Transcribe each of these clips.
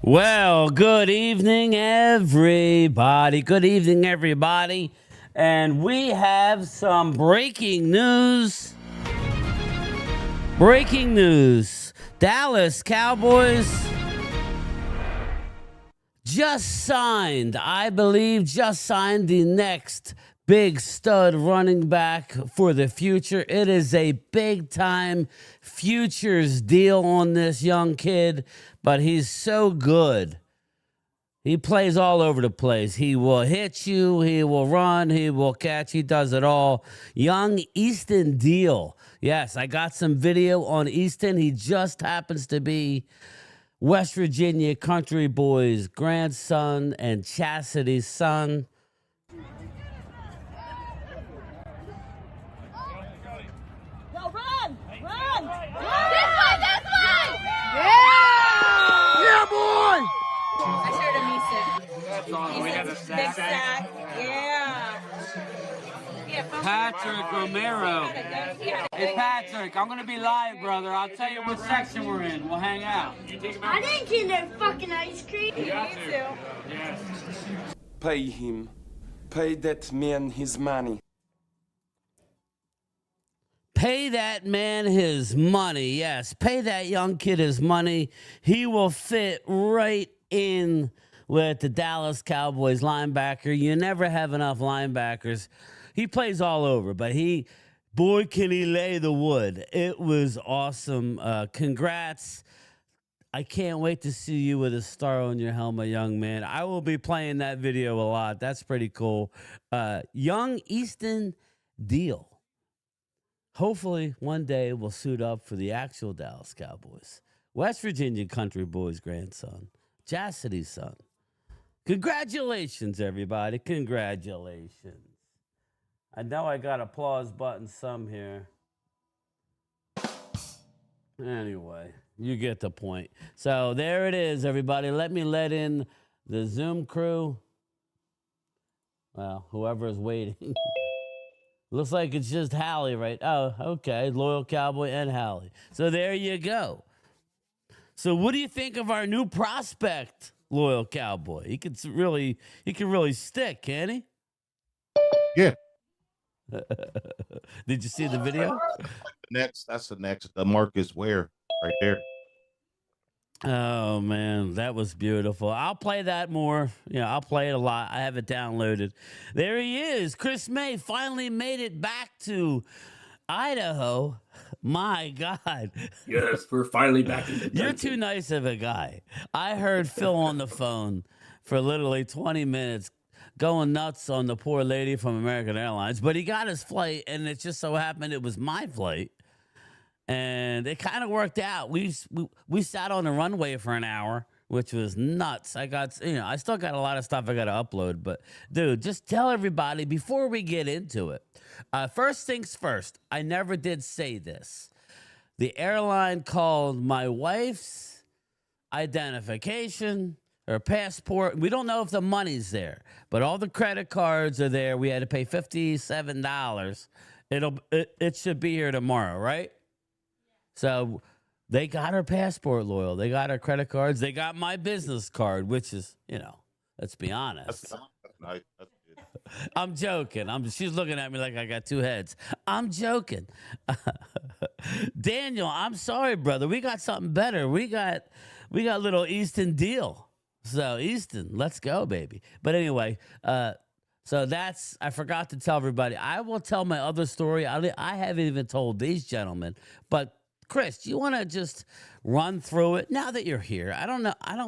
Well, good evening, everybody. Good evening, everybody. And we have some breaking news. Breaking news. Dallas Cowboys just signed, I believe, the next big stud running back for the future. It is a big time futures deal on this young kid, but he's so good. He plays all over the place. He will hit you, he will run, he will catch, he does it all. Young Easton Deal. Yes, I got some video on Easton. He just happens to be West Virginia Country Boys' grandson and Chastity's son. Yo, run! Run! This way! Yeah, boy! I shared a Meeson. That's awesome. We got a Big sack. sack. Yeah. Patrick Romero. Hey, Patrick, I'm going to be live, brother. I'll tell you what section we're in. We'll hang out. I didn't get no fucking ice cream. You got to. too. Yes. Pay him. Pay that man his money. Pay that man his money. Yes, pay that young kid his money. He will fit right in with the Dallas Cowboys linebacker. You never have enough linebackers. He plays all over, but boy, can he lay the wood. It was awesome. Congrats. I can't wait to see you with a star on your helmet, young man. I will be playing that video a lot. That's pretty cool. Young Easton Deal. Hopefully, one day we'll suit up for the actual Dallas Cowboys. West Virginia Country Boys' grandson, Chastity's son. Congratulations, everybody. Congratulations. I know I got applause button some here. Anyway, you get the point. So there it is, everybody. Let me let in the Zoom crew. Well, whoever is waiting. Looks like it's just Hallie, right? Oh, okay. Loyal Cowboy and Hallie. So there you go. So what do you think of our new prospect, Loyal Cowboy? He can really stick, can he? Yeah. Did you see the video? That's the next Marcus Ware right there. Oh man, that was beautiful. I'll play that more. I'll play it a lot. I have it downloaded. There he is. Chris May finally made it back to Idaho. My God. Yes, we're finally back in the You're dungeon. too nice of a guy. I heard Phil on the phone for literally 20 minutes going nuts on the poor lady from American Airlines, but he got his flight, and it just so happened it was my flight. And it kind of worked out. We sat on the runway for an hour, which was nuts. I still got a lot of stuff I got to upload. But, dude, just tell everybody before we get into it. First things first, I never did say this. The airline called my wife's identification, her passport. We don't know if the money's there, but all the credit cards are there. We had to pay $57. It should be here tomorrow, right? So they got her passport, Loyal. They got her credit cards. They got my business card, which is, let's be honest. That's nice. That's good. I'm joking. She's looking at me like I got two heads. I'm joking. Daniel, I'm sorry, brother. We got something better. We got little Easton Deal. So Easton, let's go, baby. But anyway, so I forgot to tell everybody. I will tell my other story. I haven't even told these gentlemen, but Chris, do you want to just run through it now that you're here? I don't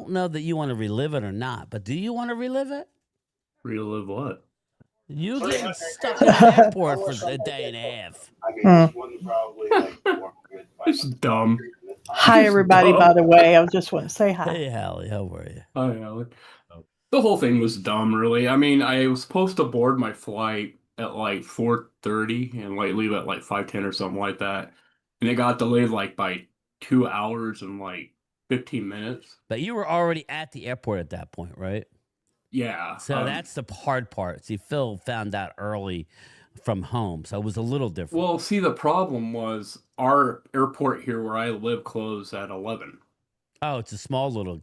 know that you want to relive it or not, but do you want to relive it? Relive what? You get stuck in the airport for a day and a half. It's dumb. Hi, everybody, by the way. I just want to say hi. Hey, Hallie, how are you? Oh, yeah. The whole thing was dumb, really. I mean, I was supposed to board my flight at like 4:30 and leave at like 5:10 or something like that. And it got delayed by 2 hours and 15 minutes. But you were already at the airport at that point, right? Yeah. So that's the hard part. See, Phil found out early from home, so it was a little different. Well, see, the problem was our airport here where I live closed at 11. Oh, it's a small little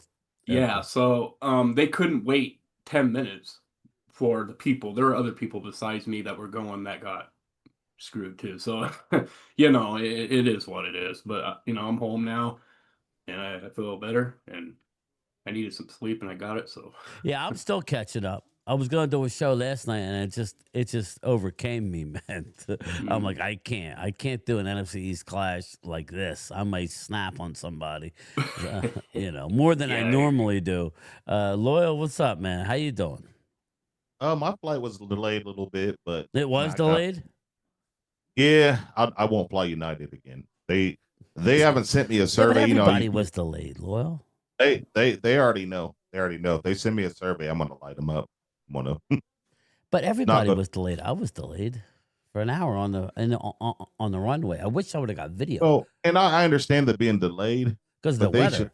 Yeah, so they couldn't wait 10 minutes for the people. There were other people besides me that were going that got screwed too. So, it is what it is. But, I'm home now and I feel better and I needed some sleep and I got it. So, Yeah, I'm still catching up. I was going to do a show last night, and it just overcame me, man. I'm like, I can't do an NFC East clash like this. I might snap on somebody, more than I Yeah. normally do. Loyal, what's up, man? How you doing? My flight was delayed a little bit, but It was I got- delayed. yeah, I won't fly United again. They haven't sent me a Yeah, but survey. everybody was delayed. Loyal. They already know. They already know. If they send me a survey, I'm gonna light them up. I'm gonna. But everybody good. was delayed. I was delayed for an hour on the runway. I wish I would have got video Oh, and I understand that being delayed, because the but they weather.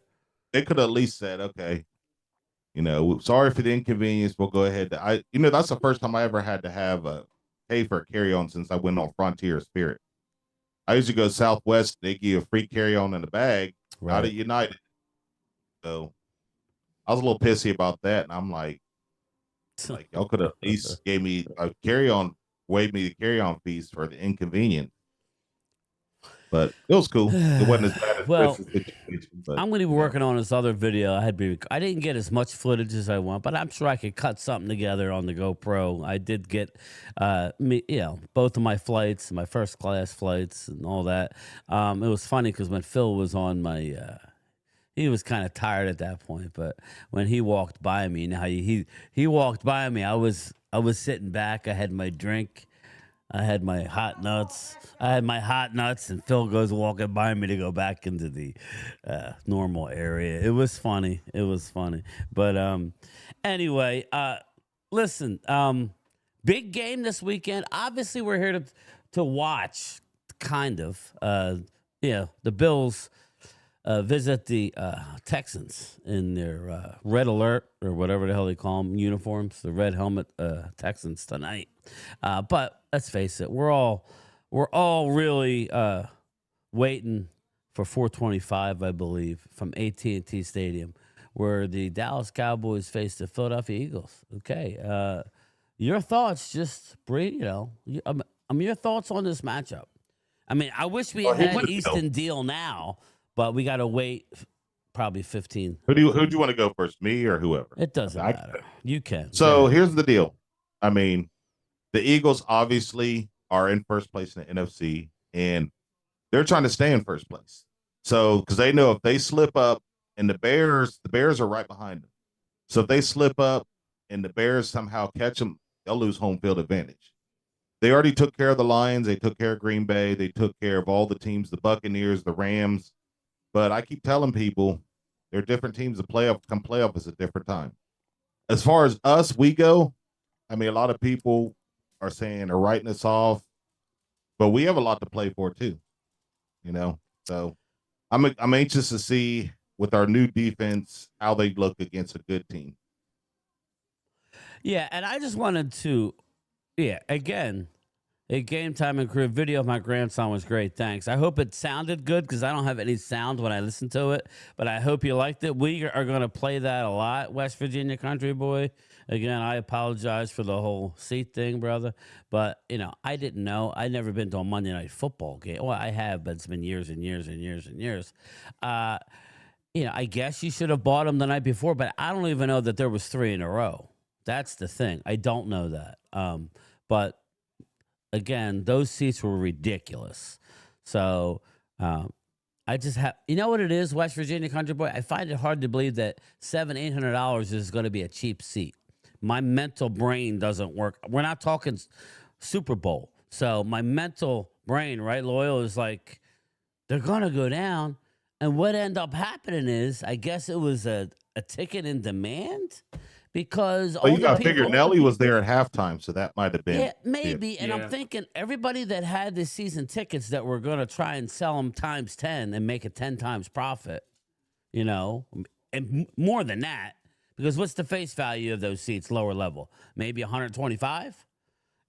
they could at least said, okay, sorry for the inconvenience. We'll go ahead. That's the first time I ever had to have a pay for a carry-on since I went on Frontier Spirit. I usually go Southwest. They give you a free carry-on in the bag. Out Right. of United. So I was a little pissy about that, and I'm like y'all could have at least gave me a carry-on, waived me the carry-on fees for the inconvenience. But it was cool. It wasn't as bad as Well, Chris's situation. But I'm going to be working on this other video. I didn't get as much footage as I want, but I'm sure I could cut something together on the GoPro. I did get, both of my flights, my first class flights, and all that. It was funny because when Phil was on my, he was kind of tired at that point, but when he walked by me, he walked by me, I was sitting back. I had my drink. I had my hot nuts. And Phil goes walking by me to go back into the normal area. It was funny. But anyway, listen, big game this weekend. Obviously, we're here to watch, kind of. The Bills visit the Texans in their red alert or whatever the hell they call them, uniforms, the red helmet Texans tonight. But let's face it, we're all really waiting for 425, I believe, from AT&T Stadium, where the Dallas Cowboys face the Philadelphia Eagles. Okay, your thoughts? Just breathe. Your thoughts on this matchup? I mean, I wish we had Easton Deal now, but we got to wait probably 15. Who do you want to go first, me or whoever? It doesn't matter. You can. So here's the deal. I mean, the Eagles obviously are in first place in the NFC, and they're trying to stay in first place. So because they know if they slip up, and the Bears are right behind them. So if they slip up and the Bears somehow catch them, they'll lose home field advantage. They already took care of the Lions. They took care of Green Bay. They took care of all the teams, the Buccaneers, the Rams. But I keep telling people they're different teams. The playoff is a different time. As far as us, we go, I mean, a lot of people are saying they're writing us off, but we have a lot to play for too, So I'm anxious to see with our new defense how they look against a good team. Yeah, and I just wanted to, again, a Game Time and Crew video of my grandson was great. Thanks. I hope it sounded good because I don't have any sound when I listen to it, but I hope you liked it. We are going to play that a lot, West Virginia Country Boy. Again, I apologize for the whole seat thing, brother, but, I didn't know. I'd never been to a Monday Night Football game. Well, I have, but it's been years and years and years and years. I guess you should have bought them the night before, but I don't even know that there was 3 in a row. That's the thing. I don't know that. But again, those seats were ridiculous. So I just have, you know what it is, West Virginia Country Boy? I find it hard to believe that $700-800 is going to be a cheap seat. My mental brain doesn't work. We're not talking Super Bowl. So my mental brain, right, Loyal, is like, they're going to go down. And what ended up happening is, I guess it was a ticket in demand. Because you got to figure Nelly was there at halftime, so that might have been. Yeah, maybe. And I'm thinking everybody that had the season tickets that were going to try and sell them times 10 and make it 10 times profit, and more than that. Because what's the face value of those seats, lower level? Maybe 125,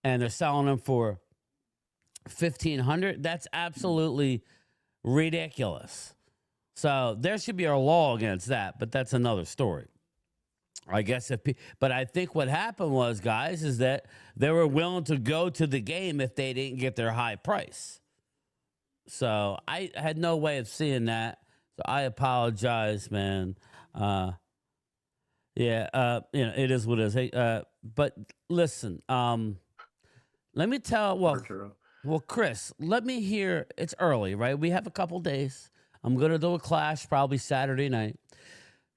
and they're selling them for 1,500. That's absolutely ridiculous. So there should be a law against that, but that's another story. I guess but I think what happened was, guys, is that they were willing to go to the game if they didn't get their high price. So I had no way of seeing that. So I apologize, man. It is what it is. Hey, but listen, let me tell. Well, Chris, let me hear. It's early, right? We have a couple days. I'm gonna do a clash probably Saturday night.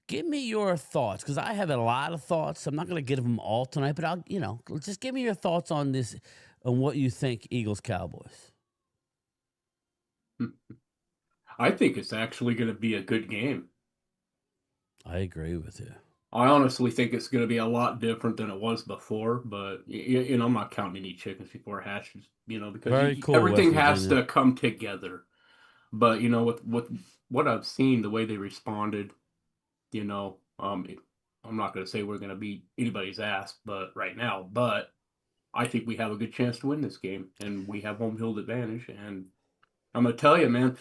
Give me your thoughts, because I have a lot of thoughts. I'm not going to give them all tonight, but I'll, just give me your thoughts on this, on what you think Eagles Cowboys. I think it's actually going to be a good game. I agree with you. I honestly think it's going to be a lot different than it was before, but I'm not counting any chickens before hatches, because everything has to come together. But with what I've seen, the way they responded. I'm not going to say we're going to beat anybody's ass, but I think we have a good chance to win this game, and we have home field advantage. And I'm going to tell you, man,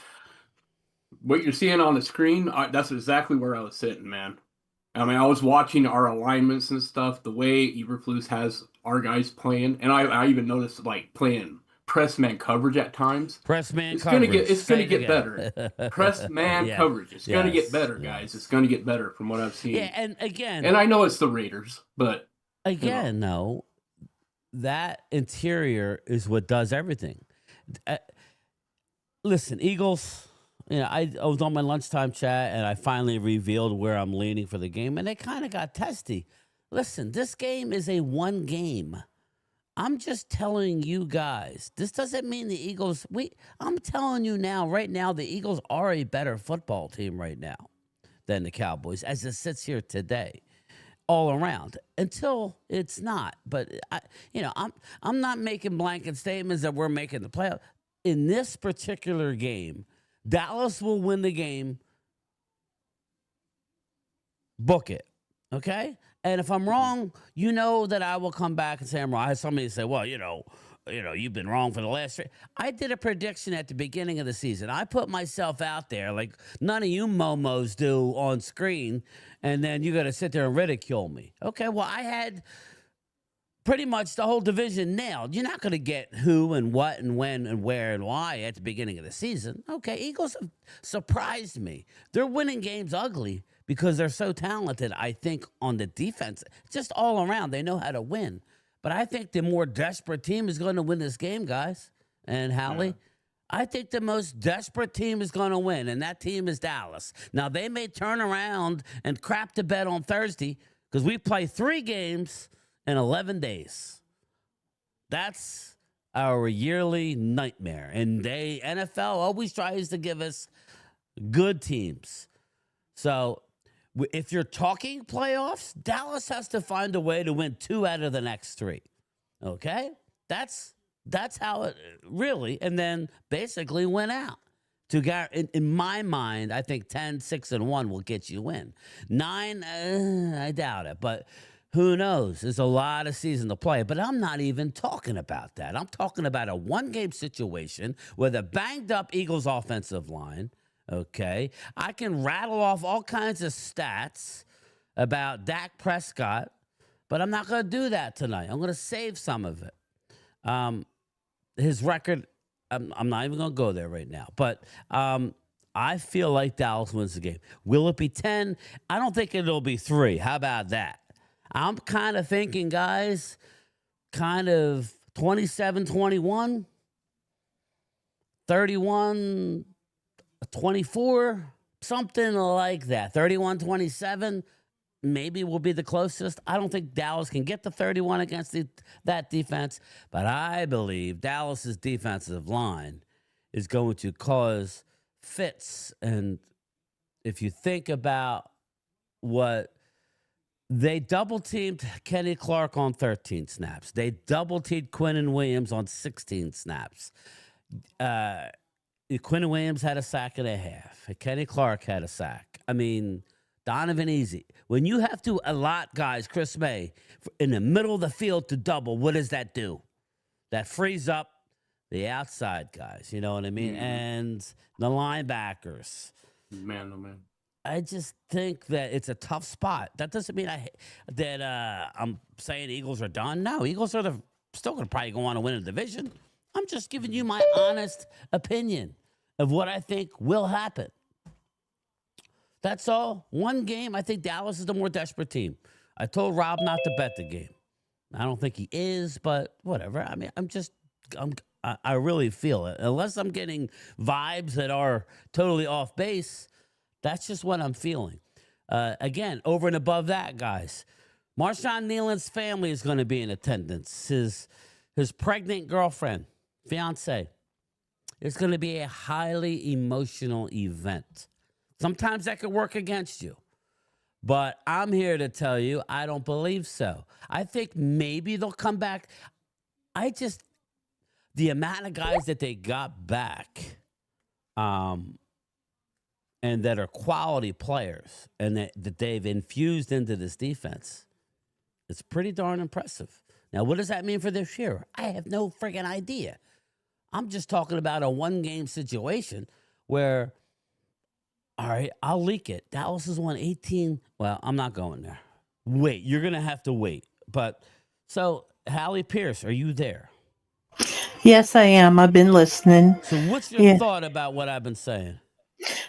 what you're seeing on the screen, that's exactly where I was sitting, man. I mean, I was watching our alignments and stuff, the way Eberflus has our guys playing, and I even noticed playing press man coverage at times. Press man coverage. It's gonna get better. Press man coverage. It's gonna get better, guys. It's gonna get better from what I've seen. Yeah, and again, and I know it's the Raiders, but again, no, that interior is what does everything. Listen, Eagles. I was on my lunchtime chat, and I finally revealed where I'm leaning for the game, and they kind of got testy. Listen, this game is a one game. I'm just telling you guys, this doesn't mean the Eagles, I'm telling you now, right now, the Eagles are a better football team right now than the Cowboys as it sits here today, all around, until it's not. But, I'm not making blanket statements that we're making the playoff. In this particular game, Dallas will win the game. Book it, okay? And if I'm wrong, that I will come back and say I'm wrong. I had somebody say, well, you've been wrong for the last 3. I did a prediction at the beginning of the season. I put myself out there like none of you momos do on screen, and then you got to sit there and ridicule me. Okay, well, I had pretty much the whole division nailed. You're not going to get who and what and when and where and why at the beginning of the season. Okay, Eagles have surprised me. They're winning games ugly because they're so talented, I think, on the defense. Just all around, they know how to win. But I think the more desperate team is going to win this game, guys. And Hallie, I think the most desperate team is going to win, and that team is Dallas. Now, they may turn around and crap the bed on Thursday because we play 3 games in 11 days. That's our yearly nightmare. And NFL always tries to give us good teams. So if you're talking playoffs, Dallas has to find a way to win 2 out of the next 3. Okay? That's how it really, and then basically win out. In my mind, I think 10, 6, and 1 will get you in. 9, I doubt it, but who knows? There's a lot of season to play, but I'm not even talking about that. I'm talking about a one-game situation with a banged-up Eagles offensive line. Okay, I can rattle off all kinds of stats about Dak Prescott, but I'm not going to do that tonight. I'm going to save some of it. His record, I'm not even going to go there right now, but I feel like Dallas wins the game. Will it be 10? I don't think it'll be 3. How about that? I'm kind of thinking, guys, kind of 27-21, 31-24, something like that. 31-27 maybe will be the closest. I don't think Dallas can get the 31 against that defense, but I believe Dallas's defensive line is going to cause fits. And if you think about what they double-teamed Kenny Clark on 13 snaps. They double-teamed Quinnen Williams on 16 snaps. Quinnen Williams had a sack and a half. Kenny Clark had a sack. I mean, Donovan Easy. When you have to allot guys, Chris May, in the middle of the field to double, what does that do? That frees up the outside guys, you know what I mean? And the linebackers. Man, oh man. I just think that it's a tough spot. That doesn't mean I'm saying the Eagles are done. No, Eagles are still going to probably go on to win a division. I'm just giving you my honest opinion of what I think will happen. That's all. One game, I think Dallas is the more desperate team. I told Rob not to bet the game. I don't think he is, but whatever. I mean, I really feel it. Unless I'm getting vibes that are totally off base, that's just what I'm feeling. Again, over and above that, guys, Marshawn Nealon's family is going to be in attendance. His pregnant girlfriend, fiance, it's going to be a highly emotional event. Sometimes that could work against you. But I'm here to tell you, I don't believe so. I think maybe they'll come back. The amount of guys that they got back, and that are quality players and that they've infused into this defense, it's pretty darn impressive. Now, what does that mean for this year? I have no friggin' idea. I'm just talking about a one-game situation where, all right, I'll leak it. Dallas has won 18. Well, I'm not going there. Wait, you're going to have to wait. But so, Hallie Pierce, are you there? Yes, I am. I've been listening. So what's your thought about what I've been saying?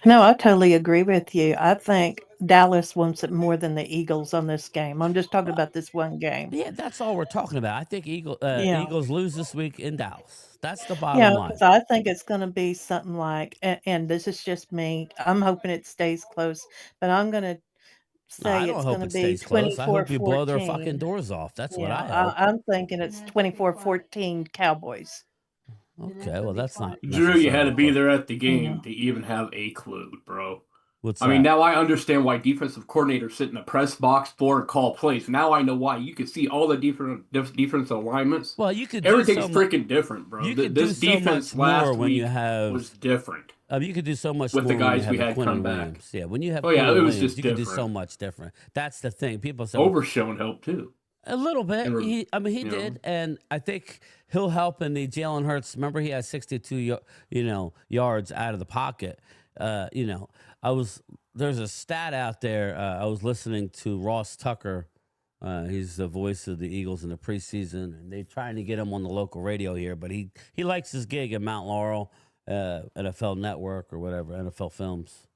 No, I totally agree with you. I think Dallas wants it more than the Eagles on this game. I'm just talking about this one game. Yeah, that's all we're talking about. I think Yeah. Eagles lose this week in Dallas. That's the bottom Yeah, line. because I think it's going to be something like, and this is just me. I'm hoping it stays close, but I'm going to No, I say don't it's hope going to it be stays close. I hope you blow their 24-14. fucking doors off. That's what I Yeah, hope. I'm thinking it's 24-14 Cowboys. Okay, well, that's not Drew, you had to be necessarily there at the game to even have a clue, bro. What's I mean, that? now I understand why defensive coordinators sit in the press box for and call plays. Now I know why. You can see all the different defense alignments. Well, you could Everything's do so freaking different, bro. You could do This so defense much more last when you week have was different. You could do so much With more the guys when we you have had Quinnen come back. Williams. Yeah, when you have Oh, yeah, Quinnen it was Williams, just you could do so different. much different. That's the thing. People say Overshown helped too. a little bit. And He you know. did, and I think he'll help in the Jalen Hurts. Remember, he had 62, yards out of the pocket. There's a stat out there. I was listening to Ross Tucker. He's the voice of the Eagles in the preseason, and they're trying to get him on the local radio here. But he likes his gig in Mount Laurel, NFL Network or whatever, NFL Films,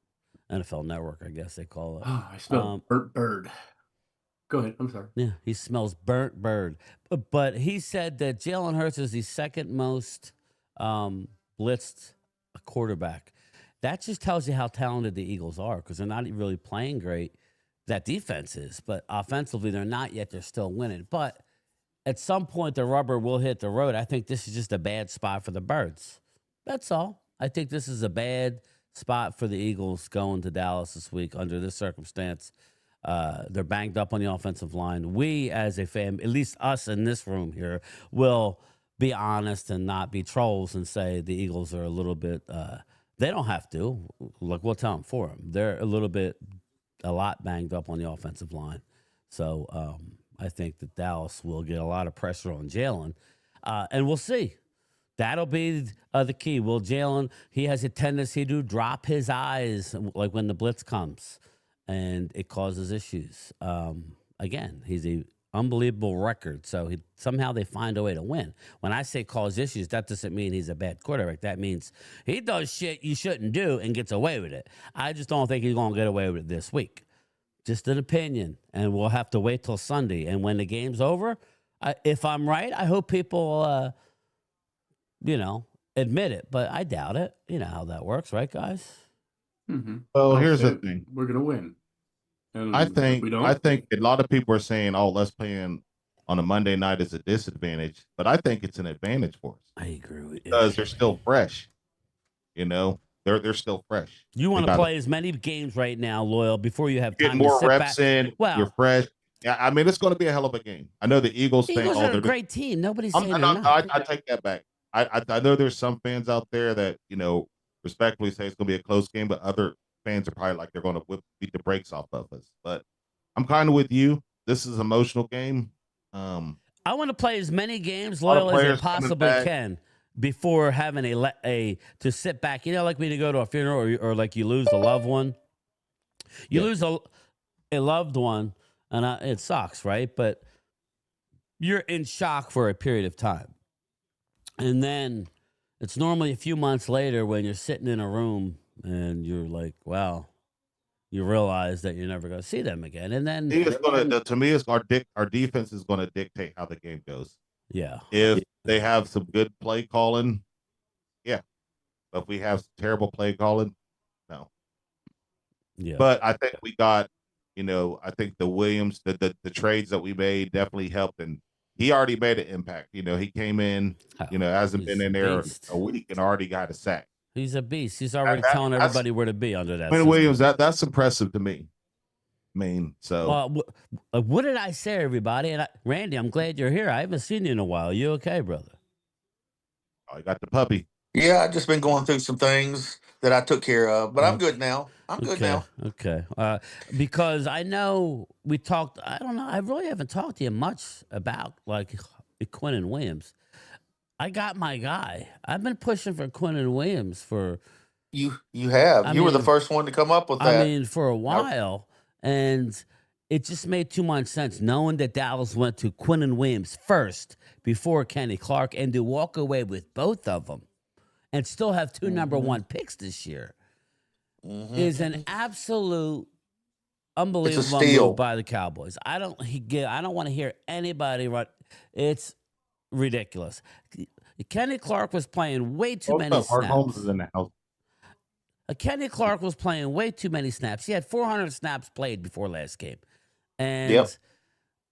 NFL Network, I guess they call it. Oh, I smell burnt bird. Go ahead. I'm sorry. Yeah, he smells burnt bird. But he said that Jalen Hurts is the second most blitzed quarterback. That just tells you how talented the Eagles are, because they're not really playing great. That defense is, but offensively they're not yet. They're still winning. But at some point the rubber will hit the road. I think this is just a bad spot for the Birds. That's all. I think this is a bad spot for the Eagles going to Dallas this week under this circumstance. They're banged up on the offensive line. We, as a fan, at least us in this room here, will be honest and not be trolls and say the Eagles are a little bit. They don't have to. Look, we'll tell them for them. They're a lot banged up on the offensive line. So I think that Dallas will get a lot of pressure on Jalen, and we'll see. That'll be the key. Will Jalen? He has a tendency to drop his eyes, like when the blitz comes, and it causes issues. Again, he's a unbelievable record. So somehow they find a way to win. When I say cause issues, that doesn't mean he's a bad quarterback. That means he does shit you shouldn't do and gets away with it. I just don't think he's going to get away with it this week. Just an opinion. And we'll have to wait till Sunday. And when the game's over, if I'm right, I hope people, admit it. But I doubt it. You know how that works, right, guys? Mm-hmm. Well, here's the thing. We're going to win. And I if think we don't, a lot of people are saying, "Oh, let's play on a Monday night is a disadvantage," but I think it's an advantage for us. I agree with you because they're still fresh. They're still fresh. You want to play as many games right now, Loyal, before you have time get more to sit reps back. in. Well, You're fresh. Yeah, I mean, it's going to be a hell of a game. I know the Eagles think, Eagles "Oh, are they're a great team." Nobody's saying they're not. I take that back. I know there's some fans out there that respectfully say it's going to be a close game, but other fans are probably like they're going to beat the brakes off of us. But I'm kind of with you. This is an emotional game. I want to play as many games, Loyal, as I possibly can. before having to sit back. You know, like when you go to a funeral or like you lose a loved one. You lose a loved one, and it sucks, right? But you're in shock for a period of time. And then it's normally a few months later when you're sitting in a room and you're like, wow, you realize that you're never going to see them again. And then to me, it's our defense is going to dictate how the game goes. Yeah. If they have some good play calling, yeah. But if we have terrible play calling, no. Yeah. But I think we got, I think the Williams, the trades that we made definitely helped, and he already made an impact. He came in, hasn't been in there a week and already got a sack. He's a beast. He's already telling everybody where to be under that. Quinn Williams, that's impressive to me. What did I say, everybody? And Randy, I'm glad you're here. I haven't seen you in a while. You okay, brother? Oh, you got the puppy. Yeah, I've just been going through some things that I took care of, but I'm good now. I'm good now. Okay. Because I know we talked, I don't know, I really haven't talked to you much about like Quinn Williams. I got my guy. I've been pushing for Quinn Williams for... You have. You were the first one to come up with that. I mean, for a while. And it just made too much sense knowing that Dallas went to Quinn Williams first before Kenny Clark, and to walk away with both of them and still have two number one picks this year is an absolute unbelievable move by the Cowboys. I don't want to hear anybody run. It's ridiculous. Kenny Clark was playing way too many snaps. Holmes is in the house. Kenny Clark was playing way too many snaps. He had 400 snaps played before last game, and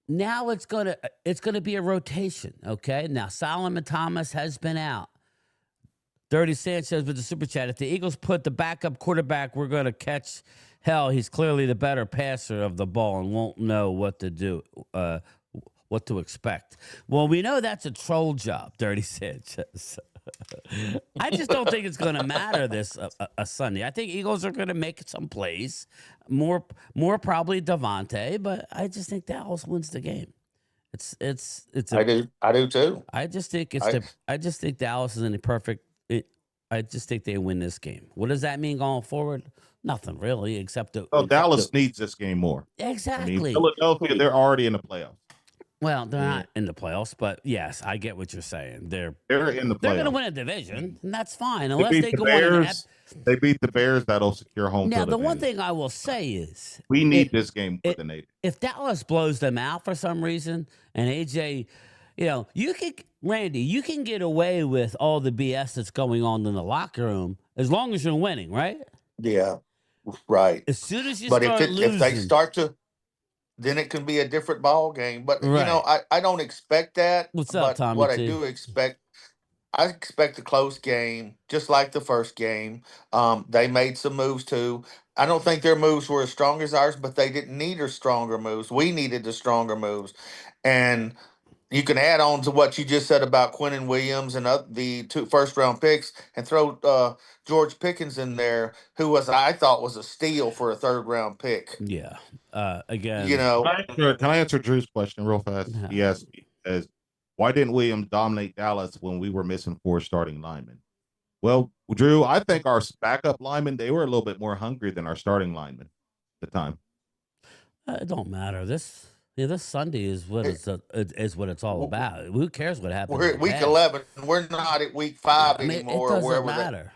now it's gonna be a rotation. Okay, now Solomon Thomas has been out. Dirty Sanchez with the super chat. If the Eagles put the backup quarterback, we're gonna catch hell. He's clearly the better passer of the ball and won't know what to do. What to expect. Well, we know that's a troll job, Dirty Sanchez. I just don't think it's going to matter this Sunday. I think Eagles are going to make some plays, more probably Devontae, but I just think Dallas wins the game. I do too. I just think I just think Dallas is in the perfect. I just think they win this game. What does that mean going forward? Nothing really, except Dallas needs this game more. Exactly. I mean, Philadelphia, they're already in the playoffs. Well, they're not in the playoffs, but yes, I get what you're saying. They're in the playoffs. They're going to win a division, and that's fine. Unless they go Bears, they beat the Bears, that'll secure home field. Now, the one thing I will say is we need this game more than they do. If Dallas blows them out for some reason, and AJ, Randy, you can get away with all the BS that's going on in the locker room as long as you're winning, right? Yeah, right. As soon as you start losing, if they start to. Then it can be a different ball game. But, I don't expect that. What's up, Tommy? What I do expect, I expect a close game, just like the first game. They made some moves, too. I don't think their moves were as strong as ours, but they didn't need our stronger moves. We needed the stronger moves. And you can add on to what you just said about Quinn Williams and the 2 first-round picks and throw George Pickens in there, who I thought was a steal for a third-round pick. Yeah. Again, can I answer Drew's question real fast? Yeah. He asked me, why didn't Williams dominate Dallas when we were missing 4 starting linemen? Well, Drew, I think our backup linemen, they were a little bit more hungry than our starting linemen at the time. It don't matter. This Sunday is what it's all about. Who cares what happens? We're at week 11. We're not at week 5 anymore. It doesn't matter.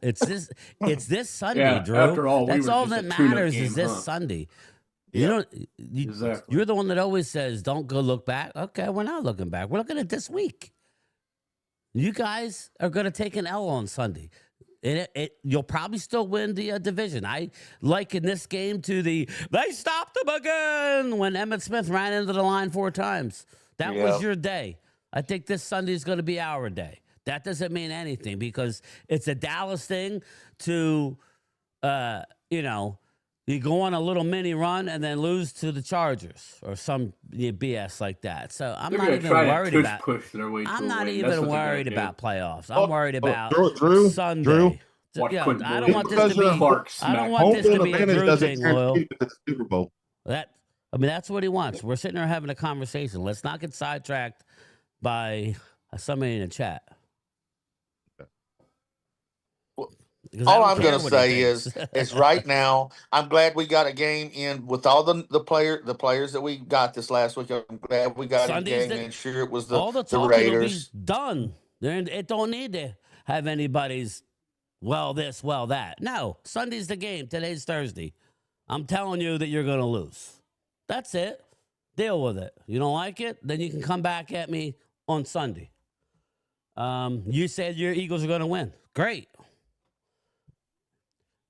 It's this Sunday, Yeah, Drew. after all, That's all that matters is this huh? Sunday. Yeah. Exactly. You're the one that always says, don't go look back. Okay, we're not looking back. We're looking at this week. You guys are going to take an L on Sunday. You'll probably still win the division. I liken this game to they stopped them again when Emmitt Smith ran into the line 4 times. That was your day. I think this Sunday is going to be our day. That doesn't mean anything because it's a Dallas thing to, you go on a little mini run and then lose to the Chargers or some BS like that. So I'm not even worried about. I'm not even worried about playoffs. I'm worried about Sunday. Drew, I don't want this to be. I don't want this to be a Drew thing, Loyal. Super Bowl. That's what he wants. We're sitting there having a conversation. Let's not get sidetracked by somebody in the chat. 'Cause I All don't I'm care going to what he say thinks. is right now, I'm glad we got a game in with all the players that we got this last week. I'm glad we got a Sunday's game in. Sure, it was all the the talking will be Raiders. done. It don't need to have anybody's well this, well that. No, Sunday's the game. Today's Thursday. I'm telling you that you're going to lose. That's it. Deal with it. You don't like it? Then you can come back at me on Sunday. You said your Eagles are going to win. Great.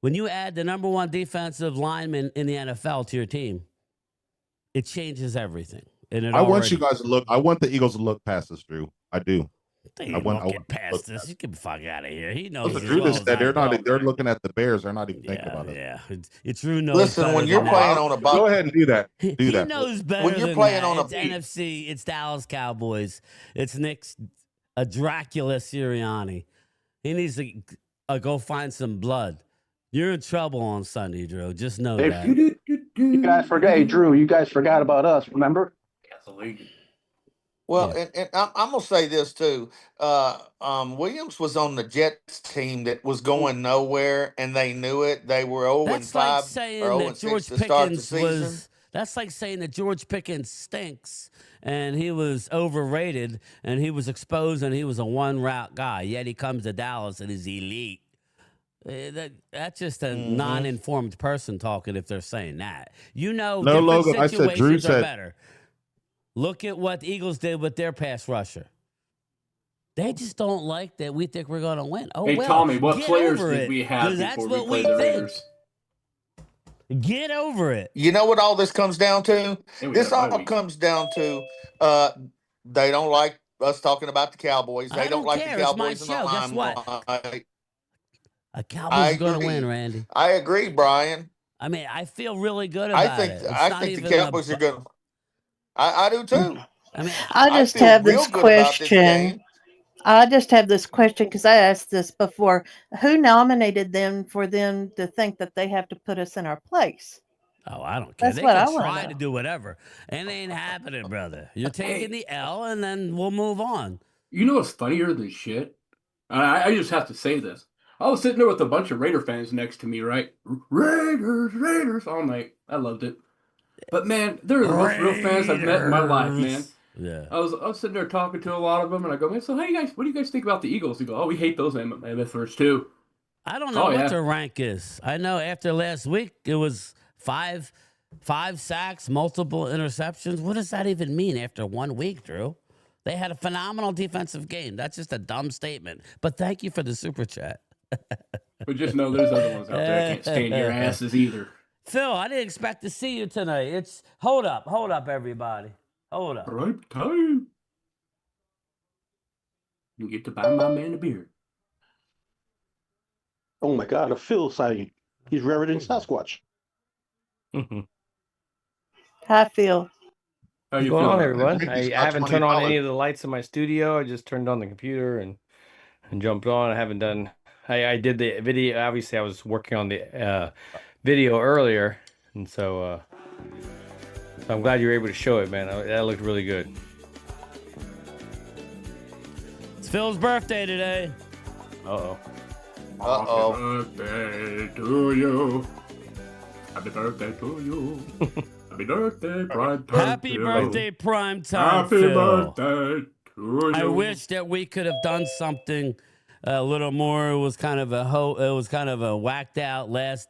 When you add the number one defensive lineman in the NFL to your team, it changes everything. And it I want already, you guys to look. I want the Eagles to look past us, Drew. I do. they I ain't want looking to past look this. past You can fuck out of here. He it. knows That's as what Drew well just as said. I They're do. not. They're looking at the Bears. They're not even thinking about us. Yeah. It's Drew knows Listen, better when you're than playing that. on a Go ahead and do that. Do He that. knows better when you're than playing that. on a It's NFC. It's Dallas Cowboys. It's Nick's a Dracula Sirianni. He needs to go find some blood. You're in trouble on Sunday, Drew. Just know that. You guys forgot, hey, Drew, you guys forgot about us, remember? Well, Yeah. and I'm gonna say this too. Williams was on the Jets team that was going nowhere, and they knew it. They were 0 and That's like 5 or saying 0 that and 6 George to start the Pickens season. was. That's like saying that George Pickens stinks and he was overrated and he was exposed and he was a one route guy. Yet he comes to Dallas and is elite. That's just a non-informed person talking if they're saying that. You know, No, different Logan, I said Drew situations are said- better. Look at what the Eagles did with their pass rusher. They just don't like that we think we're going to win. Oh, Hey, well, Tommy, what get players over did it, we have 'cause that's before we what played we the think. Raiders? Get over it. You know what all this comes down to? Hey, we This got a bye all week. comes down to they don't like us talking about the Cowboys. They I don't don't like care. the It's my Cowboys in the show. Guess what? limelight. A Cowboys are going to agree. win, Randy. I agree, Brian. I mean, I feel really good about I think it. It's I not think the even Cowboys are good. I do too. I mean, I just feel have real this good about this question. game. I just have this question because I asked this before. Who nominated them for them to think that they have to put us in our place? oh, I don't care. That's They what I can wanna try know. to do whatever. It ain't happening, brother. You're taking the L, and then we'll move on. You know what's funnier than shit? I just have to say this. I was sitting there with a bunch of Raider fans next to me, right? Raiders all night. I loved it. But man, they're the most real fans I've met in my life, man. Yeah. I was sitting there talking to a lot of them, and I go, man, so hey guys, what do you guys think about the Eagles? They go, oh, we hate those MFers too. I don't know Oh, what yeah. their rank is. I know after last week, it was five sacks, multiple interceptions. What does that even mean after 1 week, Drew? They had a phenomenal defensive game. That's just a dumb statement. But thank you for the super chat. But just know there's other ones out there that can't stand your asses either. Phil, I didn't expect to see you tonight. Hold up, everybody. Hold up. Right time. You get to buy my man a beer. Oh my God, a Phil sighting. He's rarer than Sasquatch. How I feel. How What's you going on, feeling? everyone? He's I got haven't 20 turned on dollars. any of the lights in my studio. I just turned on the computer and jumped on. I haven't done. I did the video. Obviously, I was working on the video earlier, and so I'm glad you were able to show it, man. That looked really good. It's Phil's birthday today. Uh-oh. Uh-oh. Happy birthday to you. Happy birthday to you. Happy birthday, prime time. Happy Phil. birthday, prime time, Happy Phil. birthday to you. I wish that we could have done something a little more. It was kind of a whacked out last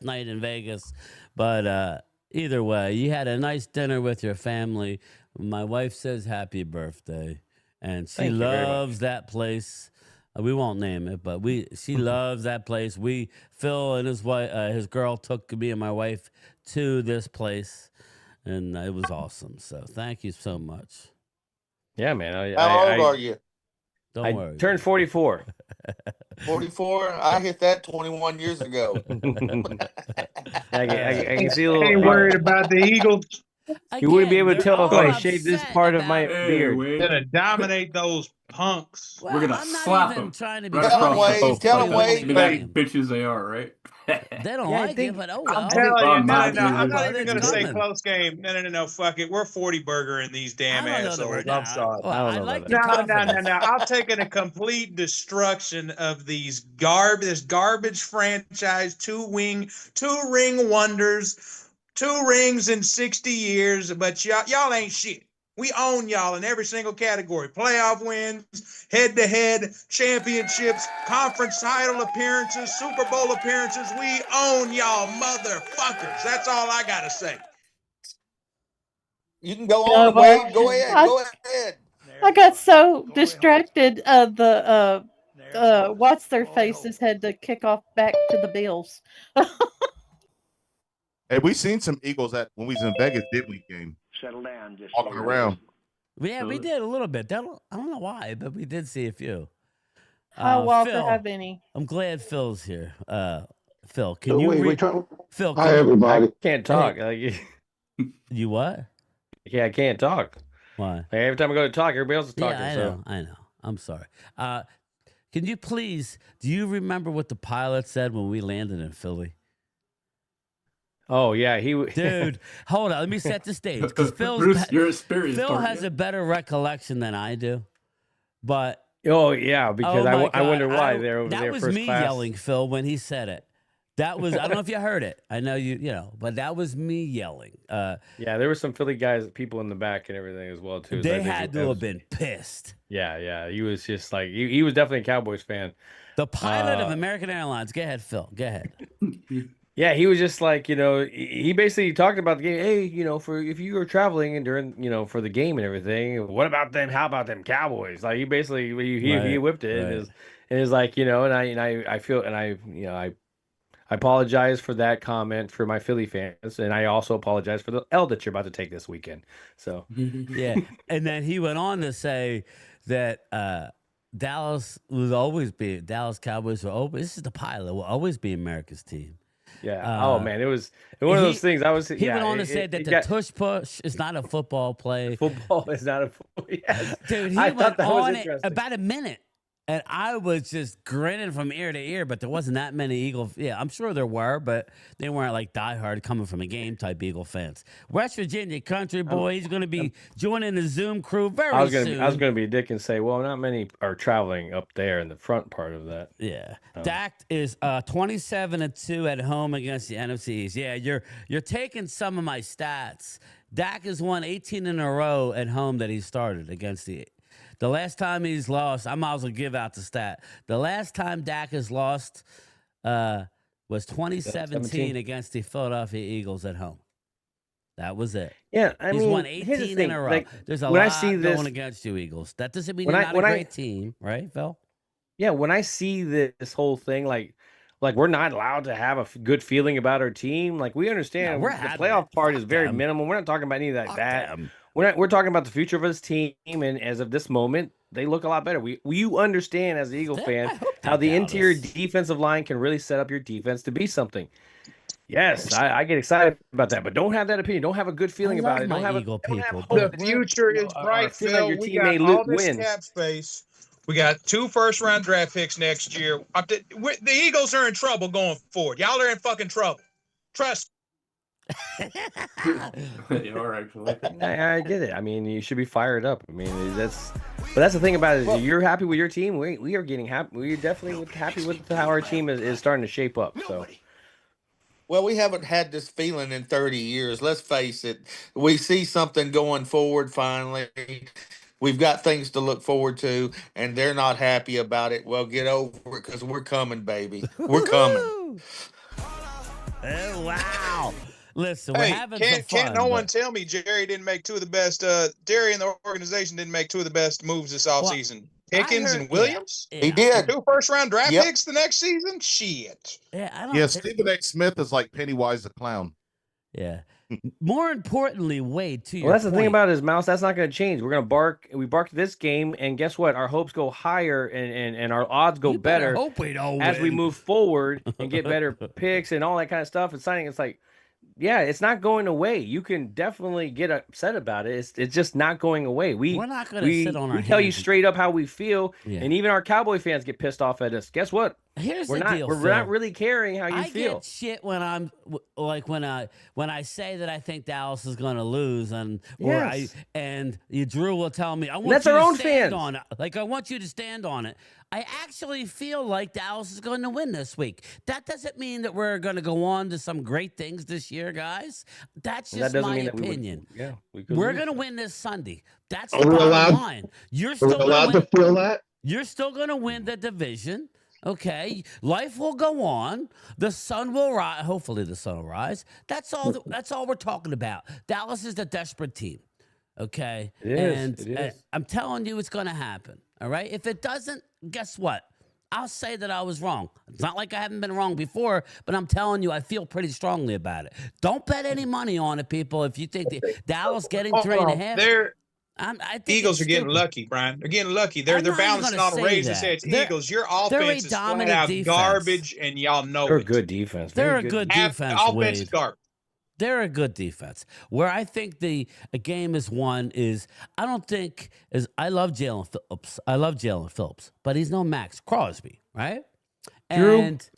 night in Vegas, but either way, you had a nice dinner with your family. My wife says happy birthday, and she Thank you very much. loves that place. We won't name it, but she loves that place. Phil and his wife, his girl, took me and my wife to this place, and it was awesome. So thank you so much. Yeah, man. How old are you? Don't I worry. turned 44. 44. I hit that 21 years ago. I can see a little. Ain't worried about the Eagles. You wouldn't be able to Again, tell if they're I all shaved this upset part of my about- Hey, beard. wait. Gonna dominate those punks. Well, We're gonna I'm not slap even them tell him, right Tell 'em, across the Wade. boat. Tell Like 'em, the Wade. dramatic bitches they are, right? They don't Yeah, I like it, think- but oh I'm well. telling you, no. Mad I'm not But even it's going to say coming. close game. No. Fuck it. We're 40 burger in these damn I don't know that we're assholes. I'm sorry. well, I don't I know like about the that. confidence. No. I'm taking a complete destruction of these this garbage franchise, two ring wonders, 2 rings in 60 years, but y'all ain't shit. We own y'all in every single category. Playoff wins, head-to-head, championships, conference title appearances, Super Bowl appearances. We own y'all motherfuckers. That's all I got to say. You can go No, on, but Wade. Go ahead. I, Go ahead. I got so distracted. What's their faces had to kick off back to the Bills. Hey, we seen some Eagles at when we was in Vegas, did we? Game Settle down, just walking around. Yeah, we did a little bit. I don't know why, but we did see a few. Hi, Walter. Phil, Hi, Benny. I'm glad Phil's here. Phil, can So you wait, read? we're trying. Phil, Hi, can you, everybody. I can't talk. Like, you what? yeah, I can't talk. Why? Like, every time I go to talk, everybody else is talking. Yeah, I know. I'm sorry. Can you please? Do you remember what the pilot said when we landed in Philly? Oh yeah, Dude, hold on. Let me set the stage because Bruce, you're experienced. Phil aren't has you? a better recollection than I do. But Oh yeah, because my I wonder God, why they're over that there was first me class. yelling, Phil, when he said it. That was I don't know if you heard it. I know you know, but that was me yelling. Yeah, there were some Philly guys, people in the back and everything as well too. They I think had that to was- have been pissed. Yeah, he was just like he was definitely a Cowboys fan. The pilot of American Airlines. Go ahead, Phil. Go ahead. Yeah, he was just like, he basically talked about the game. Hey, for if you were traveling and during, for the game and everything, what about them? How about them Cowboys? Like he basically he whipped it and is like, and I feel and I apologize for that comment for my Philly fans, and I also apologize for the L that you're about to take this weekend. So Yeah, and then he went on to say that Dallas Cowboys will always. This is the pilot will always be America's team. yeah. Oh man, it was one of those things. He went on to say that the tush push is not a football play. Football is not a football. Yes. Dude, he went on it about a minute. And I was just grinning from ear to ear, but there wasn't that many Eagle. Yeah, I'm sure there were, but they weren't like diehard coming from a game type Eagle fans. West Virginia country boy, he's going to be joining the Zoom crew very soon. I was gonna be a dick and say, well, not many are traveling up there in the front part of that. Yeah, Dak is 27-2 at home against the NFC East. Yeah, you're taking some of my stats. Dak has won 18 in a row at home that he started against the last time he's lost. I might as well give out the stat. The last time Dak has lost was 2017 against the Philadelphia Eagles at home. That was it. Yeah, he's won 18 in a row. Like, There's a when lot I see this, going against you, Eagles. That doesn't mean when you're I- not a when I- great team, right, Phil? Yeah, when I see this whole thing, like we're not allowed to have a good feeling about our team. Like we understand we're the having playoff it. part Fuck is very them. minimal. We're not talking about any of Fuck that. them. We're talking about the future of this team, and as of this moment, they look a lot better. You understand as an Eagle I fan hope how they the interior Dallas. defensive line can really set up your defense to be something. Yes, I get excited about that, but don't have that opinion. Don't have a good feeling love about it. my Don't have Eagle don't have people, hope. but- The future is or bright, feel like Phil. your We team got may all this win. cap space. We got 2 first-round draft picks next year. The Eagles are in trouble going forward. Y'all are in fucking trouble. Trust. You are actually. I get it. I mean, you should be fired up. I mean, but that's the thing about it. Is you're happy with your team. We are getting happy. We're definitely happy with how our team is starting to shape up. So. Well, we haven't had this feeling in 30 years. Let's face it. We see something going forward finally. We've got things to look forward to, and they're not happy about it. Well, get over it because we're coming, baby. We're coming. Oh, wow. Listen, we're Hey, having some fun. can't no one but- tell me Jerry didn't make 2 of the best? Jerry and the organization didn't make 2 of the best moves this offseason. Pickens heard- and Williams. yeah, He yeah. did. 2 first-round draft Yep. picks the next season. Shit. Yeah, I don't Yeah, think- Stephen A. Smith is like Pennywise the clown. Yeah. More importantly, Wade, to your Well, that's the thing point, about it is, Mouse. That's not going to change. We're going to bark. We barked this game, and guess what? Our hopes go higher, and our odds go you better better hope we don't as we win. move forward and get better picks and all that kind of stuff. And signing, it's like yeah, it's not going away. You can definitely get upset about it. It's just not going away. We're not going to sit on our we tell you hands. straight up how we feel, Yeah. and even our Cowboy fans get pissed off at us. Guess what? Here's we're the not deal, we're Phil. not really caring how you I feel. get shit when I'm like when I say that I think Dallas is going to lose, and Drew will tell me I want That's you our to own stand fans. on it. Like I want you to stand on it. I actually feel like Dallas is going to win this week. That doesn't mean that we're going to go on to some great things this year, guys. That's And that just doesn't my mean that opinion. we We're lose. going to win this Sunday. That's Are the we bottom allowed- line. You're Are we still going allowed to to win. feel that? You're still going to win the division. Okay, life will go on. The sun will rise. Hopefully, the sun will rise. That's all. That's all we're talking about. Dallas is the desperate team. Okay, It is, and it is. I'm telling you, it's going to happen. All right. If it doesn't, guess what? I'll say that I was wrong. It's not like I haven't been wrong before, but I'm telling you, I feel pretty strongly about it. Don't bet any money on it, people. If you think Dallas getting 3.5, I think Eagles it's are getting stupid. lucky, Brian. They're getting lucky. They're I'm not even bouncing gonna on a say raise to that. say it's They're- Eagles. Your they're a offense is flat dominant out defense. garbage, and y'all know They're a it. good defense. They're Very a good Half- defense, offense is Wade. garbage. They're a good defense. Where I think a game is won is I don't think is I love Jalen Phillips. I love Jalen Phillips, but he's no Max Crosby, right? Drew, And